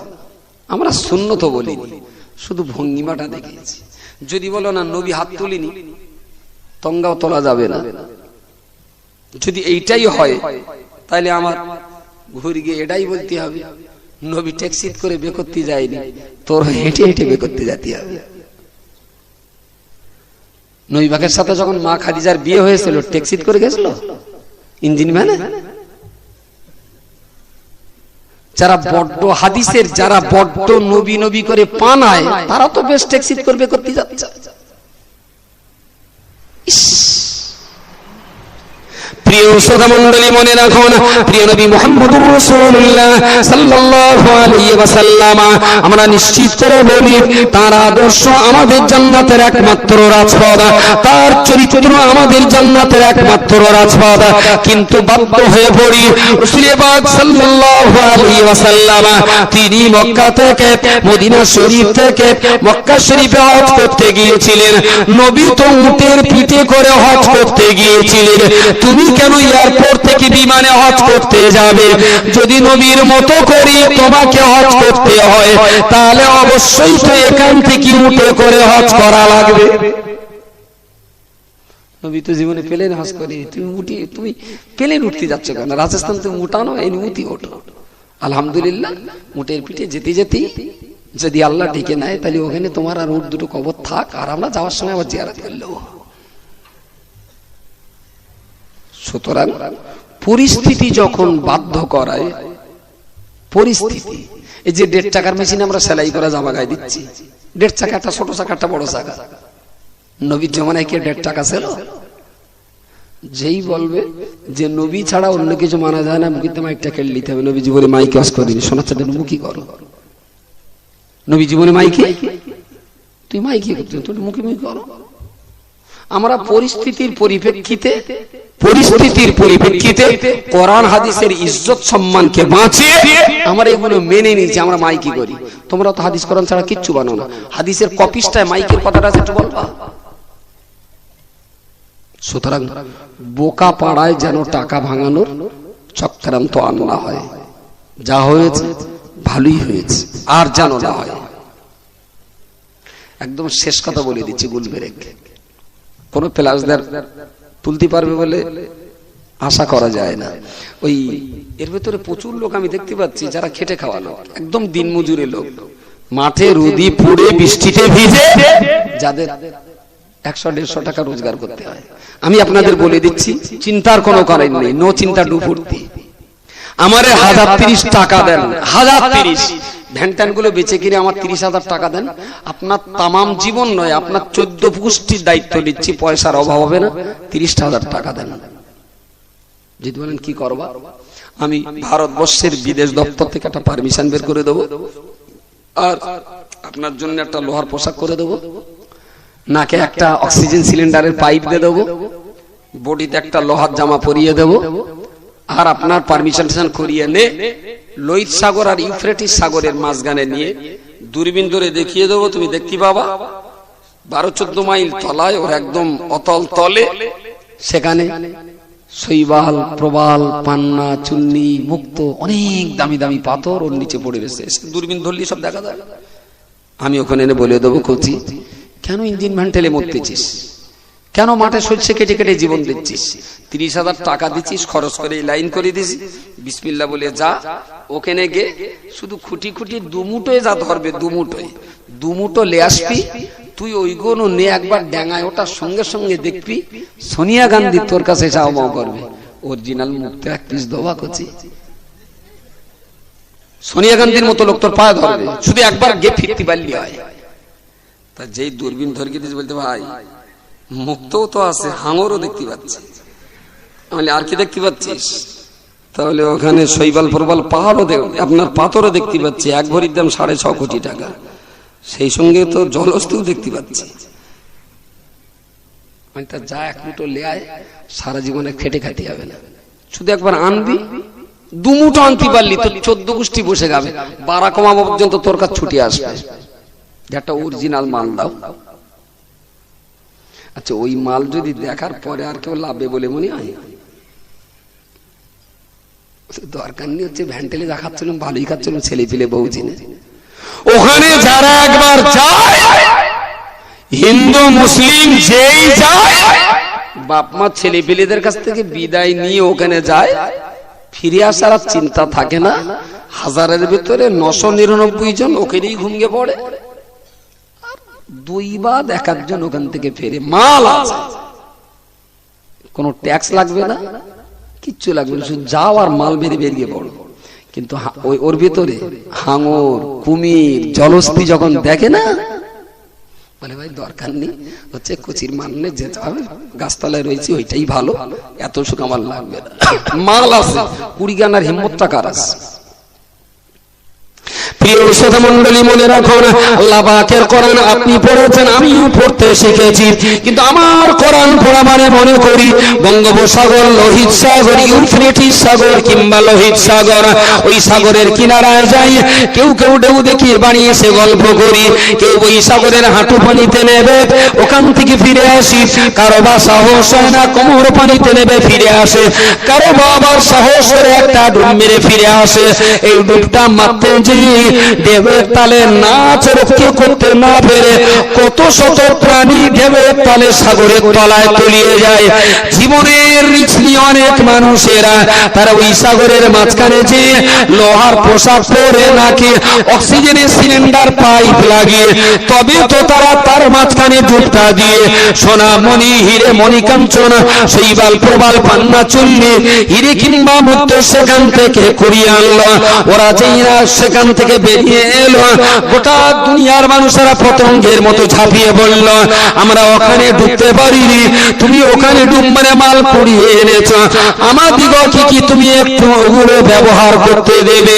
আমরা সুন্নত বলিনি, শুধু ভঙ্গিমাটা দেখিয়েছি। যদি বলো না নবী হাত তুলিনি, তঙ্গাও তোলা যাবে না। যদি এইটাই হয় তাহলে আমার ঘুরে গিয়ে এটাই বলতে হবে, নবী ট্যাক্সি করে বে করতে যায়নি, তোর হেঁটে হেঁটে বে করতে যেতে হবে। নবী পাকের সাথে যখন মা খাদিজার বিয়ে হয়েছিল ট্যাক্সি করে গেছিল ইঞ্জিন ভ্যানে? যারা বড্ড হাদিসের, যারা বড্ড নবী নবী করে পানায়, তারা তো বেশ ট্যাক্সি করবে করতে যাচ্ছে। প্রিয় শ্রোতা মণ্ডলী, মনে রাখুন, প্রিয় নবী মুহাম্মদুর রাসূলুল্লাহ সাল্লাল্লাহু আলাইহি ওয়াসাল্লাম, আমরা নিশ্চিত করে বলি তার আদর্শ আমাদের জান্নাতের একমাত্র রাজপথ, তার চরিত্র আমাদের জান্নাতের একমাত্র রাজপথ। কিন্তু বাধ্য হয়ে পড়ি রাসূল পাক সাল্লাল্লাহু আলাইহি ওয়াসাল্লাম তিনি মক্কা থেকে মদিনা শরীফ থেকে মক্কা শরীফে হজ করতে গিয়েছিলেন। নবী তো উটের পিঠে করে হজ করতে গিয়েছিলেন, তুমি কেন এয়ারপোর্ট থেকে বিমানে হজ করতে যাবে? যদি নবীর মতো করে তোমাকে হজ করতে হয় তাহলে অবশ্যই তো এখান থেকে উঠে করে হজ করা লাগবে। নবী তো জীবনে প্লেন হজ করে, তুমি প্লেন উঠতে যাচ্ছ কেন? রাজস্থান তুমি উঠানো, এই উঠি ওঠো। আলহামদুলিল্লাহ, উটের পিঠে যেতে যেতে যদি আল্লাহ ডেকে নেয় তাহলে ওখানে তোমার আর উট দুটো কবর থাক, আর আমরা যাওয়ার সময় আবার জিয়ারত করলেও। সুতরাং পরিস্থিতি যখন বাধ্য করায়, পরিস্থিতি, এই যে 1.5 টাকার মেশিন আমরা সেলাই করা জামা গায়ে দিচ্ছি, 1.5 চাকা একটা ছোট চাকা একটা বড় চাকা, নবীর জমানায় কি 1.5 টাকা ছিল? যেই বলবে যে নবী ছাড়া অন্য কিছু মানা যায় না, মুখে মাইকটা কেড়ে নিতে হবে। নবী জীবনে মাইকে ওয়াজ করেনি, শোনাচ্ছে মুখী করো। নবী জীবনে মাইকে, তুই মাইকে করতে, তুই মুখে মুখে করো। আমরা পরিস্থিতির পরিপ্রেক্ষিতে কোরআন হাদিসের ইজ্জত সম্মানকে বাঁচিয়ে আমরা এগুলো মেনে নিয়েছি, আমরা মাইকি করি। তোমরা তো হাদিস কোরআন ছাড়া কিচ্ছু বানো না, হাদিসের কপিসটায় মাইকের কথাটা একটু বলবা। সুতরাং বোকা পাড়ায় যেন টাকা ভাঙানোর চক্রান্ত আনা হয়। যা হয়েছে ভালোই হয়েছে, আর যেন না হয়। একদম শেষ কথা বলে দিচ্ছি, গুলবেরেক কোন প্লাসদার তুলতে পারবে বলে আশা করা যায় না। ওই এর ভেতরে প্রচুর লোক আমি দেখতে পাচ্ছি যারা খেটে খাওয়া লোক, একদম দিন মজুরি লোক, মাঠে রোদি পুড়ে বৃষ্টিতে ভিজে যাদের 100-150 টাকা রোজগার করতে হয়। আমি আপনাদের বলে দিচ্ছি, চিন্তার কোনো কারণ নেই, নো চিন্তা ডু ফুর্তি। আমারে 1030 টাকা দেন, 1030 ভ্যান ট্যান গুলো বেঁচে কিনে আমার 30,000 টাকা দেন, আপনার তামাম জীবন নয়, আপনার 14 পুষ্টির দায়িত্ব দিচ্ছি, পয়সার অভাব হবে না, 30,000 টাকা দেন। যদি বলেন কি করবা, আমি ভারতবর্ষের বিদেশ দপ্তর থেকে একটা পারমিশন বের করে দেবো, আর আপনার জন্য একটা লোহার পোশাক করে দেবো, নাকে একটা অক্সিজেন সিলিন্ডারের পাইপ দিয়ে দেবো, বডিতে একটা লোহার জামা পরিয়ে দেবো, আর আপনার পারমিশন করিয়ে নে লোহিত সাগর আর ইউফ্রেটিস সাগরের মাঝখানে নিয়ে দূরবীন ধরে দেখিয়ে দেবো, তুমি দেখতে পাবা 12-14 মাইল তলায় ওর একদম অতল তলে, সেখানে শৈবাল, প্রবাল, পান্না, চুন্নি, মুক্ত, অনেক দামি দামি পাথর ওর নিচে পড়ে রয়েছে। দূরবীন ধরলে সব দেখা যায়। আমি ওখানে এনে বলে দেবো, কচি কেন ইঞ্জিন ভ্যান ঠেলে মরতেছিস, কেন মাঠে সরষে কেটে কেটে জীবন দিচ্ছিস, 30,000 টাকা দিচ্ছিস, খরচ করে লাইন করে দিছিস, বিসমিল্লাহ বলে যা, ওখানে গে শুধু খুঁটি খুঁটি দুমুটোয় যা ধরবে, দুমুটো লে আসবি, তুই ওইগুলো নে একবার ড্যাঙায়, ওটার সঙ্গে সঙ্গে দেখবি সোনিয়া গান্ধী তোর কাছে চাওয়াও করবে, অরিজিনাল মুক্ত 1 পিস দোয়া করছি, সোনিয়া গান্ধীর মতো লোক তোর পায়ে ধরবে, শুধু একবার গে ফিরতে পারলি হয়। তা যেই দূরবীন ধরে দিস বলতে ভাই মুক্তও তো আছে, হাঙরও দেখতে পাচ্ছি, আমি আর কি দেখতে পাচ্ছিস, তাহলে ওখানে শৈবাল প্রবাল পাহাড়ও আপনার পাথরও দেখতে পাচ্ছি, এক ভরির দাম 6.5 কোটি টাকা, সেই সঙ্গে তো জলস্থও দেখতে পাচ্ছি। মানে তা যা 1 মুঠো লে আয়, সারা জীবনে খেটে খাইতে হবে না, শুধু একবার আনবি, 2 মুঠো আনতে পারলি তো 14 গোষ্ঠী বসে যাবে, 12 কমাবো পর্যন্ত তোর কাছে ছুটি আসবে, একটা অরিজিনাল মাল দাও। আচ্ছা, ওই মাল যদি দেখার পরে আর কেউ লাভে বলে মনে হয়, দরকার নেই হচ্ছে ভ্যান টেলে দেখাচ্ছিলাম, ভালোই খাচ্ছিলাম, ছেলে পেলে বউ চিনে। ওখানে যারা একবার যায় হিন্দু মুসলিম যেই যায় বাপ মা ছেলে পেলেদের কাছ থেকে বিদায় নিয়ে ওখানে যায়, ফিরে আসার আর চিন্তা থাকে না। হাজারের ভিতরে 999 জন ওখানেই ঘুমিয়ে পড়ে, 2 বা 1 জন ওখান থেকে ফেরে। মাল আছে, কোনো ট্যাক্স লাগবে না, কিচ্ছু লাগবে না, শুধু যাও আর মাল মেরে বেরিয়ে পড়ো। কিন্তু ওর ভিতরে হাঙর, কুমির, জলস্থি যখন দেখে না, বলে ভাই দরকার নেই, হচ্ছে কুচির মানলে যেতে হবে, গাছতলায় রয়েছে ওইটাই ভালো, এত সুখ আমার লাগবে না। মাল আছে, 20 গানার হিম্মতটা কার আছে? প্রিয় শ্রোতা মণ্ডলী, মনে রাখুন, আল্লাহ পাকের কোরআন আপনি পড়েছেন, আমিও পড়তে শিখেছি, কিন্তু আমার কোরআন পড়া মানে মনে করি বঙ্গোপসাগর, লোহিত সাগর, ইউফ্রেটিস সাগর কিংবা লোহিত সাগর, ওই সাগরের কিনারায় যাই, কেউ কেউ ঢেউ দেখিয়ে বানিয়েছে গল্প করি, কেউ ওই সাগরের হাঁটু পানিতে নেবে, ওখান থেকে ফিরে আসি, কারো বা সাহস হয় না কোমর পানিতে নেবে ফিরে আসে, কারো বা আবার সাহস করে একটা ডুব মেরে ফিরে আসে। এই ডুবটা মারতে যে ঢেউয়ের তালে নাচ রক্ষা করতে না পেরে কত শত প্রাণী ঢেউয়ের তালে সাগরের তলায় তলিয়ে যায়। জীবনের রিস্ক নিয়ে অনেক মানুষেরা তারা ওই সাগরের মাঝখানে যে লোহার পোশাক পরে, নাকি অক্সিজেনের সিলিন্ডার পাইপ লাগিয়ে, তবে তো তারা তার মাঝখানে ডুবটা দিয়ে সোনা মণি, হিরে মণিকাঞ্চন, সেই বাল প্রবাল পান্না চুল্লি, হিরে কিংবা মুক্ত সেখান থেকে কুড়িয়ে আনলো। ওরা যেই না সেখান থেকে বেরিয়ে এলো, গোটা দুনিয়ার মানুষেরা পতঙ্গের মতো ঝাঁপিয়ে বলল, আমরা ওখানে ডুবতে পারিনি, তুমি ওখানে ডুব মানে মাল কুড়িয়ে এনেছ, আমাদিগকে কি তুমি একটু ওগুলো ব্যবহার করতে দেবে?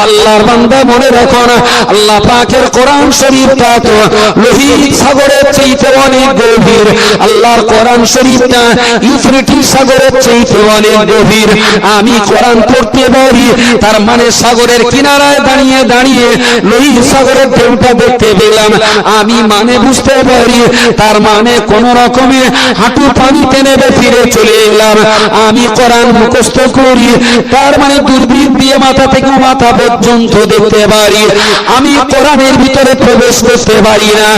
আল্লাহর বান্দা মনে রাখো না, আল্লাহ পাকের কোরআন শরীফটা তো লোহিত সাগরের চাইতে অনেক গভীর, আল্লাহর কোরআন শরীফটা ইউফ্রেটিস সাগরের চাইতে অনেক গভীর। আমি কোরআন পড়তে পারি, তার মানে সাগরের কিনারায় দাঁড়িয়ে দাঁড়িয়ে লোহিত সাগরের ঢেউটা দেখতে পেলাম, আমি মানে বুঝতে পারি, তার মানে কোন রকমে হাঁটু পানিতে নেবে ফিরে চলে এলাম। আমি কোরআন মুখস্থ করি, তার মানে দূরবীন দিয়ে মাথা থেকে মাথা পর্যন্ত দেখতে পারি, আমি কোরআনের ভিতরে প্রবেশ করতে পারি না।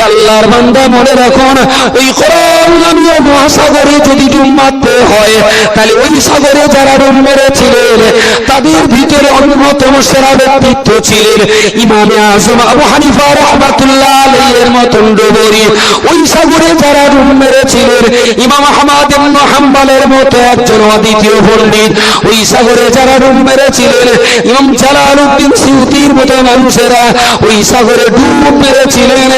আল্লাহর বান্দা মনে রাখুন, ওই কোরআন নামীয় মহাসাগরে যদি ডুব মারতে হয়, তাহলে ওই সাগরে যারা ডুব মেরেছিলেন তাদের ভিতরে অন্যতম সেরা ব্যক্তিত্ব ছিলেন ইমামে আযম আবু হানিফা রাহমাতুল্লাহ আলাইহির মতন ডুবুরি। ওই সাগরে যারা ডুব মেরেছিলেন ইমাম আহমদ ইবনে হাম্বলের মতো একজন অদ্বিতীয় পণ্ডিত। ওই সাগরে যারা ডুব মেরেছিলেন ইমাম জালালউদ্দিন সিউতির মতো মানুষেরা। ওই সাগরে ডুব মেরেছিলেন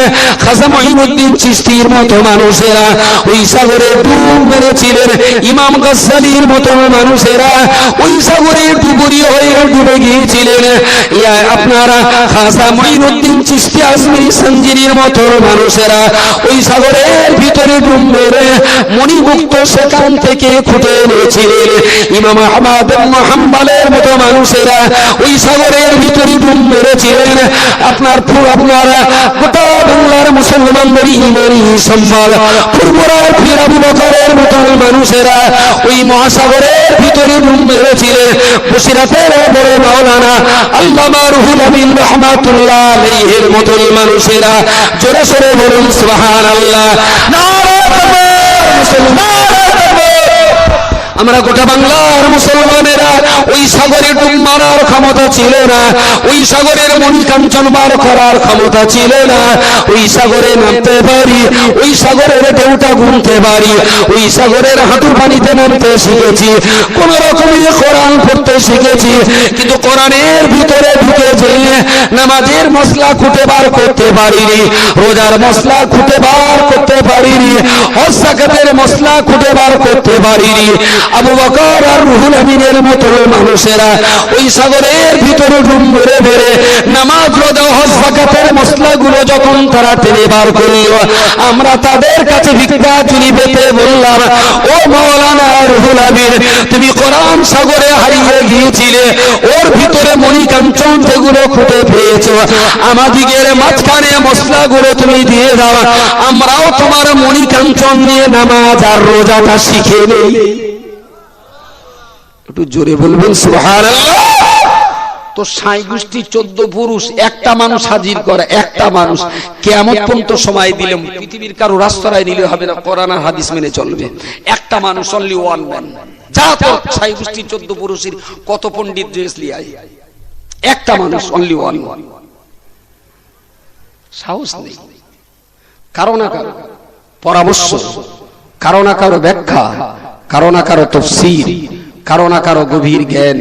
খাজা মুঈনুদ্দিন চিশতির মতো মানুষেরা। ওই সাগরে ডুব মেরেছিলেন ইমাম গাজ্জালির মতো মানুষেরা। ওই সাগরে ডুবুরি হয়ে ডুবে গিয়েছিলেন আপনারা খাজা মুঈনুদ্দিন চিশতি আজমিরি সঞ্জিরির মতো মানুষেরা। ওই সাগরের ভিতরে ডুব মেরে মণিমুক্ত সেখান থেকে খুঁটে এনেছিলেন ইমাম আহমদ ইবনে হাম্বলের মতো মানুষেরা। ওই সাগরের ভিতরে ডুব মেরেছিলেন আপনারা গোটা বাংলার মুসলমানদের ইমানি সম্পদ পূর্বরার পীর আবু বকরের মতো মানুষেরা। ওই মহাসাগরের ভিতরে ডুব মেরেছিলেন বসিরাতের বড় মাওলানা আল্লামা রুহুল আমিন রাহমাতুল্লাহ আলাইহির মতো মানুষেরা। জোরে সোরে বলুন সুবহানাল্লাহ, নারে তাকবীর, মুসলমান আমরা গোটা বাংলার মুসলমানেরা ওই সাগরে ডুব মারার ক্ষমতা ছিল না, ওই সাগরের মণিকাঞ্চন বার করার ক্ষমতা ছিল না। ওই সাগরে নামতে পারি, ওই সাগরের ঢেউটা গুনতে পারি, ওই সাগরের হাঁটু পানিতে নামতে শিখেছি, কোন রকমে কোরআন পড়তে শিখেছি, কিন্তু কোরআনের ভিতরে ঢুকে যেয়ে নামাজের মশলা খুঁটে বার করতে পারিনি, রোজার মশলা খুঁটে বার করতে পারিনি, হজ যাকাতের মশলা খুঁটে বার করতে পারিনি। আবু বকর আর রুহুল আমিনের মতো মানুষেরা ওই সাগরের ভিতরে ডুব মেরে মেরে নামাজ, রোজা, হজ যাকাতের মশলাগুলো যখন তারা টেনে বার করল, আমরা তাদের কাছে ভিক্ষা চুরি পেতে বললাম, ও মাওলানা রুহুল আমিন, তুমি কোরআন সাগরে হারিয়ে গিয়েছিলে, ওর ভিতরে মণিকাঞ্চন যেগুলো খুঁটে পেয়েছো, আমাদিগের মাঝখানে মশলাগুলো তুমি দিয়ে দাও, আমরাও তোমার মণিকাঞ্চন দিয়ে নামাজ আর রোজাটা শিখে নেই। একটু জোরে বলবেন সুবহানাল্লাহ। তো ৬ গোষ্ঠী ১৪ পুরুষ একটা মানুষ হাজির করা, একটা মানুষ কিয়ামত পর্যন্ত সময় দিলে পৃথিবীর কারো রাস্তায় নিলে হবে না, কোরআন আর হাদিস মেনে চলবে। একটা মানুষ, অনলি ওয়ান ম্যান। যা তো ৬ গোষ্ঠী ১৪ পুরুষের কত পণ্ডিত ড্রেস লিয়াই, একটা মানুষ, অনলি ওয়ান। সাহস নেই কারো না কারো পরামর্শ, কারো না কারো ব্যাখ্যা, কারো না কারো তাফসীর, কারো না কারো গভীর জ্ঞান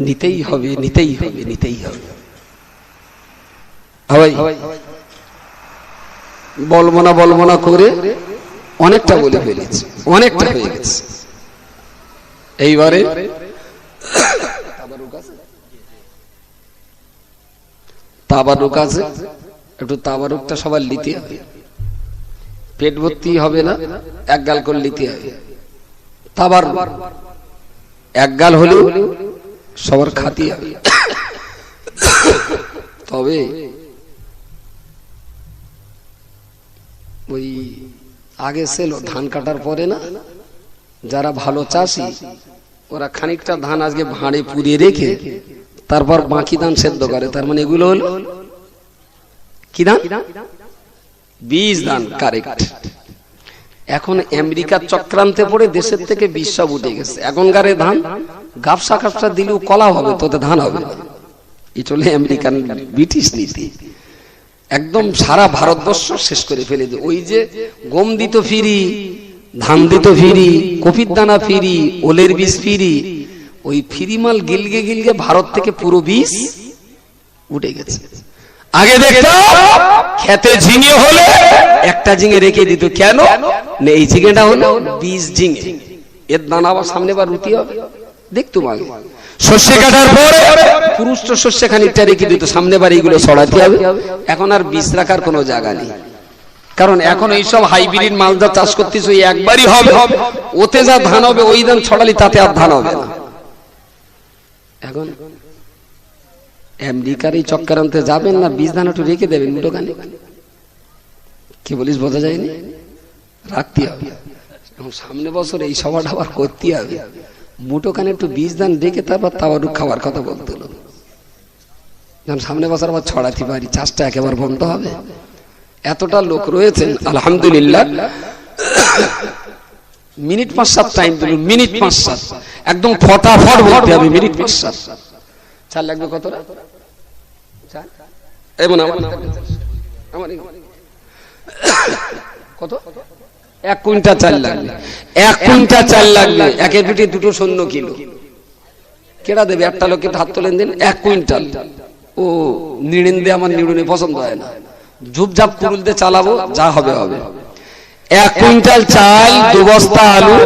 নিতেই হবে, নিতেই হবে, নিতেই হবে। বলবো না করে অনেকটা বলে ফেলেছি, অনেকটা হয়ে গেছে। এইবারে তাবারুক আছে, একটু তাবারুকটা সবার নিতে হবে। পেট ভর্তি হবে না, এক গাল করে নিতে হবে। তাবারুক এক গাল হলেও সবার খাতি হবে। তবে ওই আগে ছিল ধান কাটার পরে না, যারা ভালো চাষি ওরা খানিকটা ধান আজকে ভাঁড়ে পুড়িয়ে রেখে তারপর বাকি ধান সেদ্ধ করে। তার মানে এগুলো হলো কি ধান? বীজ ধান। কারেক্ট। এখন আমেরিকার চক্রান্তে পড়ে দেশের থেকে বীজ সব উঠে গেছে। এখনকার ধান গাবসা কাপসা দিলেও কলা হবে, তোতে ধান হবে না। এই চলে আমেরিকান ব্রিটিশ নীতি। একদম সারা ভারতবর্ষ শেষ করে ফেলে দিয়ে। ওই যে গম দিত ফিরি, ধান দিত ফিরি, কপির দানা ফিরি, ওলের বীজ ফিরি, ওই ফিরি মাল গিলগে গিলগে ভারত থেকে পুরো বীজ উঠে গেছে। আগে দেখতাম খেতে ঝিঙে হলে একটা ঝিঙে রেখে দিত। কেন? এই ঝিঙেটা হলো বীজ ঝিঙে, এর দানা আবার সামনে বার রুটি হবে। দেখতুম আগে শস্য কাটার পরে পুরুষ তো শস্য খানিকটা রেখে দিত, সামনে বার এইগুলো ছড়াতে হবে। এখন আর বীজ রাখার কোনো জায়গা নেই, কারণ এখন এইসব হাইব্রিড মালদা চাষ করতেছে, ওই একবারই হবে, ওতে যা ধান হবে ওই ধান ছড়ালি তাতে আর ধান হবে না। এখন আমেরিকার এই চক্রান্তে যাবেন না, বীজ ধান একটু রেখে দেবেন মুঠোখানে। কি বলিস বোঝা যায়নি, রাখতে হবে। এখন সামনে বছর এই সভাটা আবার করতে হবে, মুঠোখানে একটু বীজ ধান রেখে তারপর তাবারুক খাওয়ার কথা বলতে হলো। যখন সামনে বছর আবার ছড়াতে পারি, চাষটা একেবারে বন্ধ হবে। এতটা লোক রয়েছেন আলহামদুলিল্লাহ। মিনিট ৫-৭ টাইম দিল, মিনিট ৫-৭ একদম ফটাফট বলতে হবে। মিনিট ৫-৭ চাল লাগবে কত? কত? ১ কুইন্টাল চাল লাগবে। ১ কুইন্টাল চাল লাগবে, একের পিঠে 2 শূন্য কিলো। কেডা দেবে? একটা লোককে হাত তোলেন দিন। ১ কুইন্টাল। ও নিড়েন দিয়ে আমার নিড়ুনি পছন্দ হয় না, ঝুপঝাপ কুরুল দিয়ে চালাবো, যা হবে হবে। ১ কুইন্টাল চাল, 2 বস্তা আলু,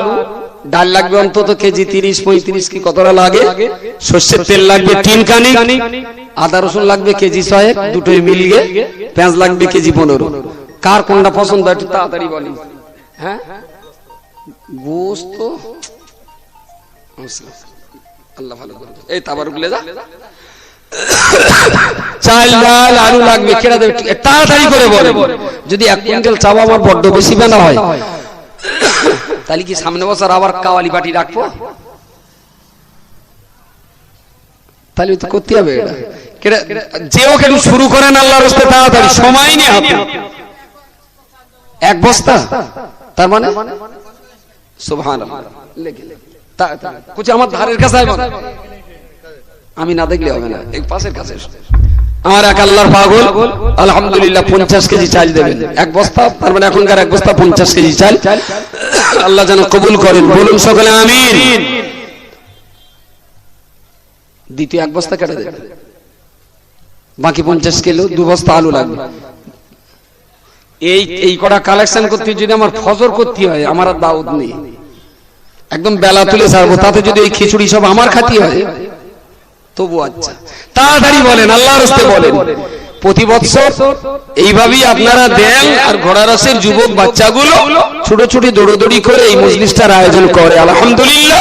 ডাল লাগবে অন্তত কেজি ৩০-৩৫ কি কতটা লাগে, সর্ষের তেল লাগবে 3 কানি, আদা রসুন লাগবে কেজি 6, দুটোই মিলিয়ে, পেঁয়াজ লাগবে কেজি 15। কার কোনটা পছন্দ একটু তাড়াতাড়ি বলি। হ্যাঁ, গোস্ত আল্লাহ ভালো করে। এই তাবারুকলে যা, চাল ডাল আলু লাগবে, কেটে দেবে তাড়াতাড়ি করে বলে। যদি 1 কুইন্টাল চাওয়া আমার বড্ড বেশি বেনা হয়, তাহলে কি সামনে বছর আবার কাওয়ালি পাটি রাখবো? তাহলে তো করতে হবে এটা। যেও কেন শুরু করেন আল্লাহর রাস্তে তাড়াতাড়ি, সময় নেই হাতে। 1 বস্তা, তার মানে সুবহানাল্লাহ। কুছ আমার ধারের কাছে আমি না দেখলে হবে না, এই পাশের কাছে। আমার এক আল্লাহর পাগল আলহামদুলিল্লাহ 50 কেজি চাল দেবেন 1 বস্তা, তার মানে এখনকার 1 বস্তা 50 কেজি চাল। আল্লাহ যেন কবুল করেন, বলুন সকলে আমিন। দ্বিতীয় 1 বস্তা কেটে দেবেন, বাকি 50 কিলো 2 বস্তা আলু লাগবে। এই কটা কালেকশন করতে যদি আমার ফজর করতে হয়, আমার আর দাওয়াত নেই, একদম বেলা তুলে ছাড়বো। তাতে যদি এই খিচুড়ি সব আমার খাতি হয় তবু আচ্ছা। তাড়াতাড়ি বলেন, আল্লাহর রাস্তে বলেন। প্রতি বছর এইভাবেই আপনারা দেন, আর ঘোড়ারসের যুবক বাচ্চাগুলো ছোট ছোট দৌড়দৌড়ি করে এই মজলিসটার আয়োজন করে। আলহামদুলিল্লাহ,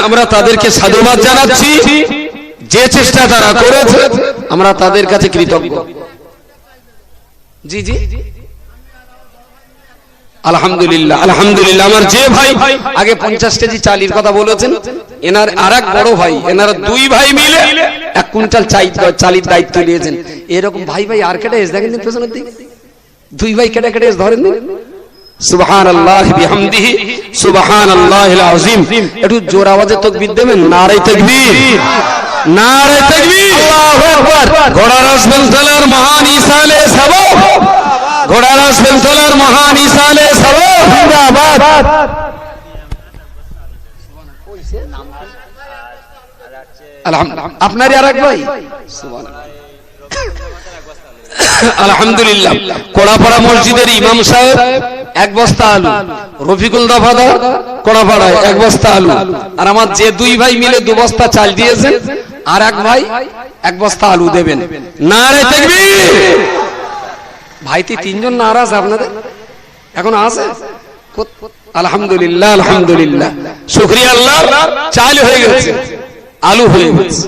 আমরা তাদেরকে সাধুবাদ জানাচ্ছি। যে চেষ্টা তারা করেছে আমরা তাদের কাছে কৃতজ্ঞ। জি জি আলহামদুলিল্লাহ, আলহামদুলিল্লাহ। আমার যে ভাই আগে 50 কেজি চালের কথা বলেছেন, এনার আরেক বড় ভাই, এনারা 2 ভাই মিলে 1 কুইন্টাল চালির দায়িত্ব নিয়েছেন। এরকম ভাই ভাই আর কেটে এসে দেখেন পেছনের দিকে 2 ভাই কেটে কেটে এসে ধরেন। সুবহানাল্লাহ বিহামদিহি সুবহানাল্লাহিল আযীম। একটু জোর আওয়াজে তাকবীর দেবেন। নারে তাকবীর, নারে তাকবীর, আল্লাহু আকবার। ঘোড়ার আসফালতলার মহান ইসালে সবাব, ঘোড়ার আসফালতলার মহান ইসালে সবাব জিন্দাবাদ। আপনারই আর এক ভাই আলহামদুলিল্লাহ। কোড়াপাড়া মসজিদের ইমাম সাহেব 1 বস্তা আলু, রফিকুল দফাদার কোড়াপাড়ায় 1 বস্তা আলু, আর আমার যে 2 ভাই মিলে 2 বস্তা চাল দিয়েছেন, আর এক ভাই 1 বস্তা আলু দেবেন। নারে তাকবীর। ভাইটি 3 জন নারাজ আপনাদের এখন আছে। আলহামদুলিল্লাহ, আলহামদুলিল্লাহ, শুকরিয়া আল্লাহ। চাল হয়ে গেছে, আলু হয়ে গেছে,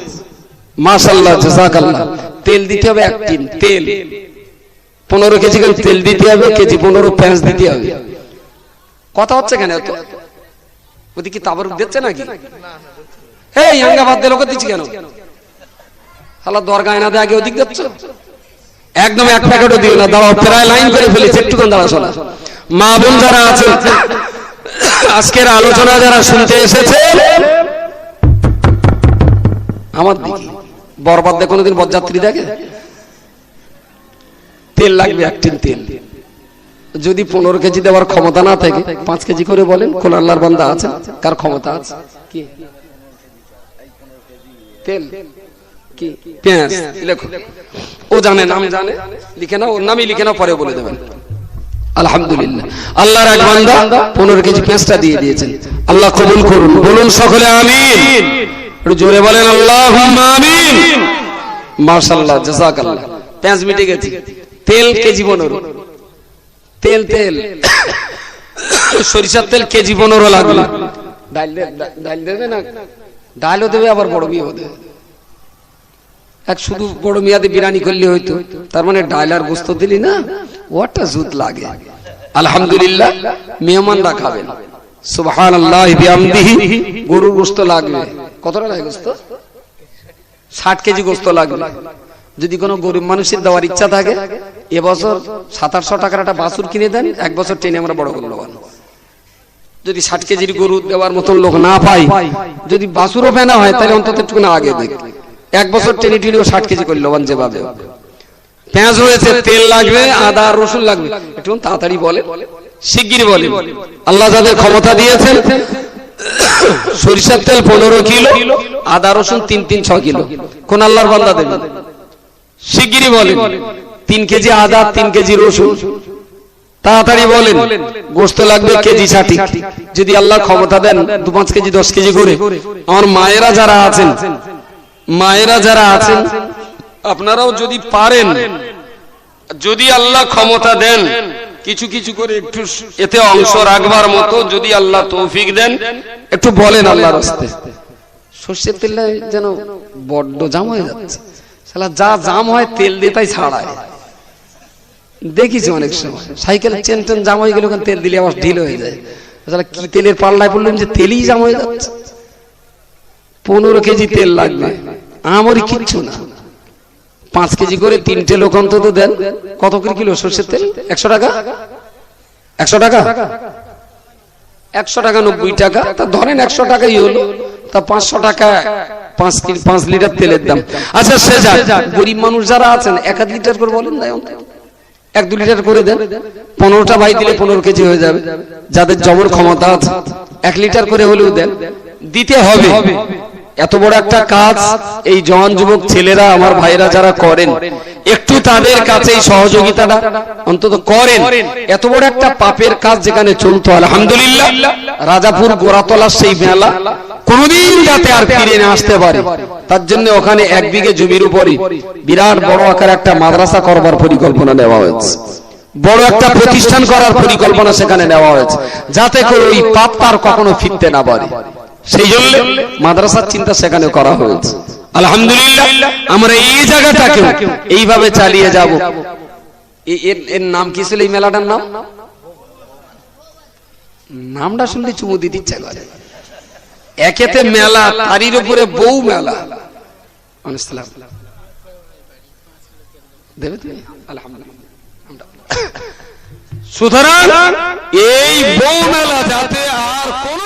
মাশাআল্লাহ, জাযাকাল্লাহ। তেল দিতে হবে 1 টিন তেল, 15 কেজি করে তেল দিতে হবে, কেজি 15 পেঁয়াজ দিতে হবে। কথা হচ্ছে কেন এত? ওদিকে কি তাবরুক দিচ্ছে নাকি? এই আঙ্গাবাদ দিল লোক দিচ্ছি কেন? শালা দরগায় না দে আগে ওদিক দিচ্ছ। একদম 1 প্যাকেটও দিও না, দাঁড়াও, প্রায় লাইন করে ফেলেছে, একটুখান দাঁড়াও। শোনা মা বোন যারা আছেন, আজকের আলোচনা যারা শুনতে এসেছে আমার দিকে, বরবাদ দেখে কোনোদিন বরযাত্রী দেখে? তেল লাগবে 1 টিন তেল। যদি 15 কেজি দেওয়ার ক্ষমতা না থাকে 5 কেজি করে বলেন। কোন আল্লাহর বান্দা আছে কার ক্ষমতা আছে? কি তেল কি পেঁয়াজ লেখো। ও জানে, নাম জানে, লিখে নাও, ওর নামই লিখে নাও, পরে বলে দেবেন। আলহামদুলিল্লাহ, আল্লাহর এক বান্দা 15 কেজি পেঁয়াজটা দিয়ে দিয়েছেন। আল্লাহ কবুল করুন, বলুন সকলে আমিন। একটু জোরে বলেন আল্লাহুম্মা আমিন। মাশাআল্লাহ, জাযাকাল্লাহ। পেঁয়াজ মিটে গেছে। তেল কেজি 15, তেল তেল সরিষার তেল কেজি 15 লাগবে। ডাল দেবে না? ডালও দেবে, আবার বড় মিয়াও দেবে। এক শুধু বড় মিয়াদে বিরিয়ানি করলে হইতো, তার মানে ডাল আর গোস্ত দিলি না, ওটা জুত লাগে। আলহামদুলিল্লাহ, মেহমানরা খাবেন। সুবহানাল্লাহ বিহামদিহি। গরুর গোস্ত লাগবে। কতটা লাগে গোস্ত? 60 কেজি গোস্ত লাগবে। যদি কোনো গরিব মানুষের দেওয়ার ইচ্ছা থাকে, এবছর 700-800 টাকার একটা বাছুর কিনে দেন, 1 বছর টেনে আমরা বড় করে নেব। যদি 60 কেজির গরু দেওয়ার মতন লোক না পাই, যদি বাছুরও ফেনা হয়, তাহলে অন্তত একটু না আগে দেখ, 1 বছর টেনে টেনেও 60 কেজি করে নেবেন। যেভাবে পেঁয়াজ হয়েছে, তেল লাগবে, আদা রসুন লাগবে। একটু তাড়াতাড়ি বলে, শিগগিরই বলে। আল্লাহ যাদের ক্ষমতা দিয়েছেন, সরিষার তেল 15 কিলো, আদা রসুন 3-6 কিলো। কোন আল্লাহর বান্দা দেবেন? শিগগিরই বলেন। 3 কেজি আদা, 3 কেজি রসুন। তাড়াতাড়ি বলেন। গোশত লাগবে কেজি 60। যদি আল্লাহ ক্ষমতা দেন 2-5 কেজি 10 কেজি করে। আমার মায়েরা যারা আছেন, মায়েরা যারা আছেন, আপনারাও যদি পারেন, যদি আল্লাহ ক্ষমতা দেন, কিছু কিছু করে একটু এতে অংশ রাখবার মতো যদি আল্লাহ তৌফিক দেন, একটু বলেন আল্লাহর রাস্তে। সরষের তেলটা যেন বড্ড জাম হয়ে যাচ্ছে। শালা যা জাম হয় তেল দিয়ে তাই ছাড়ায়। দেখিছি অনেক সময় সাইকেল চেন টেন জাম হয়ে গেল, তেল দিলে আবার ঢিল হয়ে যায়। শালা কি তেলের পাল্লায় পড়লাম যে তেলই জাম হয়ে যাচ্ছে। 15 কেজি তেল লাগবে, আমারই কিচ্ছু না। 5 কেজি করে 3টে লোক অন্তত দেন। কত করে কিলো সরষের তেল? 100 টাকা। 100 টাকা, 100 টাকা 90 টাকা। তা ধরেন 100 টাকাই হলো, তা 500 টাকা 5 লিটার তেলের দাম। আচ্ছা সে যাক, গরিব মানুষ যারা আছেন 1 লিটার করে বলেন না, 1-2 লিটার করে দেন। 15টা ভাই দিলে 15 কেজি হয়ে যাবে। যাদের জবর ক্ষমতা আছে 1 লিটার করে হলেও দেন, দিতে হবে। এত বড় একটা কাজ এই জওয়ান যুবক ছেলেরা, আমার ভাইরা যারা করেন, একটু তাদের কাছে এই সহযোগিতাটা অন্তত করেন। এত বড় একটা পাপের কাজ যেখানে চলতো, আলহামদুলিল্লাহ, রাজাপুর গোড়াতলার সেই মেলা কোনদিন যাতে আর ফিরে না আসতে পারে, তার জন্য ওখানে 1 বিঘে জমির উপরে বিরাট বড় আকার একটা মাদ্রাসা করবার পরিকল্পনা নেওয়া হয়েছে। বড় একটা প্রতিষ্ঠান করার পরিকল্পনা সেখানে নেওয়া হয়েছে, যাতে করে ওই পাপ তার কখনো ফিরতে না পারে। সেই জন্য মাদ্রাসার চিন্তা সেখানে করা হয়েছে। আলহামদুলিল্লাহ, আমরা এই জায়গাটাকে এইভাবে চালিয়ে যাব। এর নাম কি ছিল এই মেলাটার নাম? নামটা শুনলে চুমু দিতে ইচ্ছা করে। একেতে মেলা, তারির উপরে বউ মেলা। আসসালাম দেবে তুমি আলহামদুলিল্লাহ। সুতরাং এই বউ মেলা যাতে আর কোন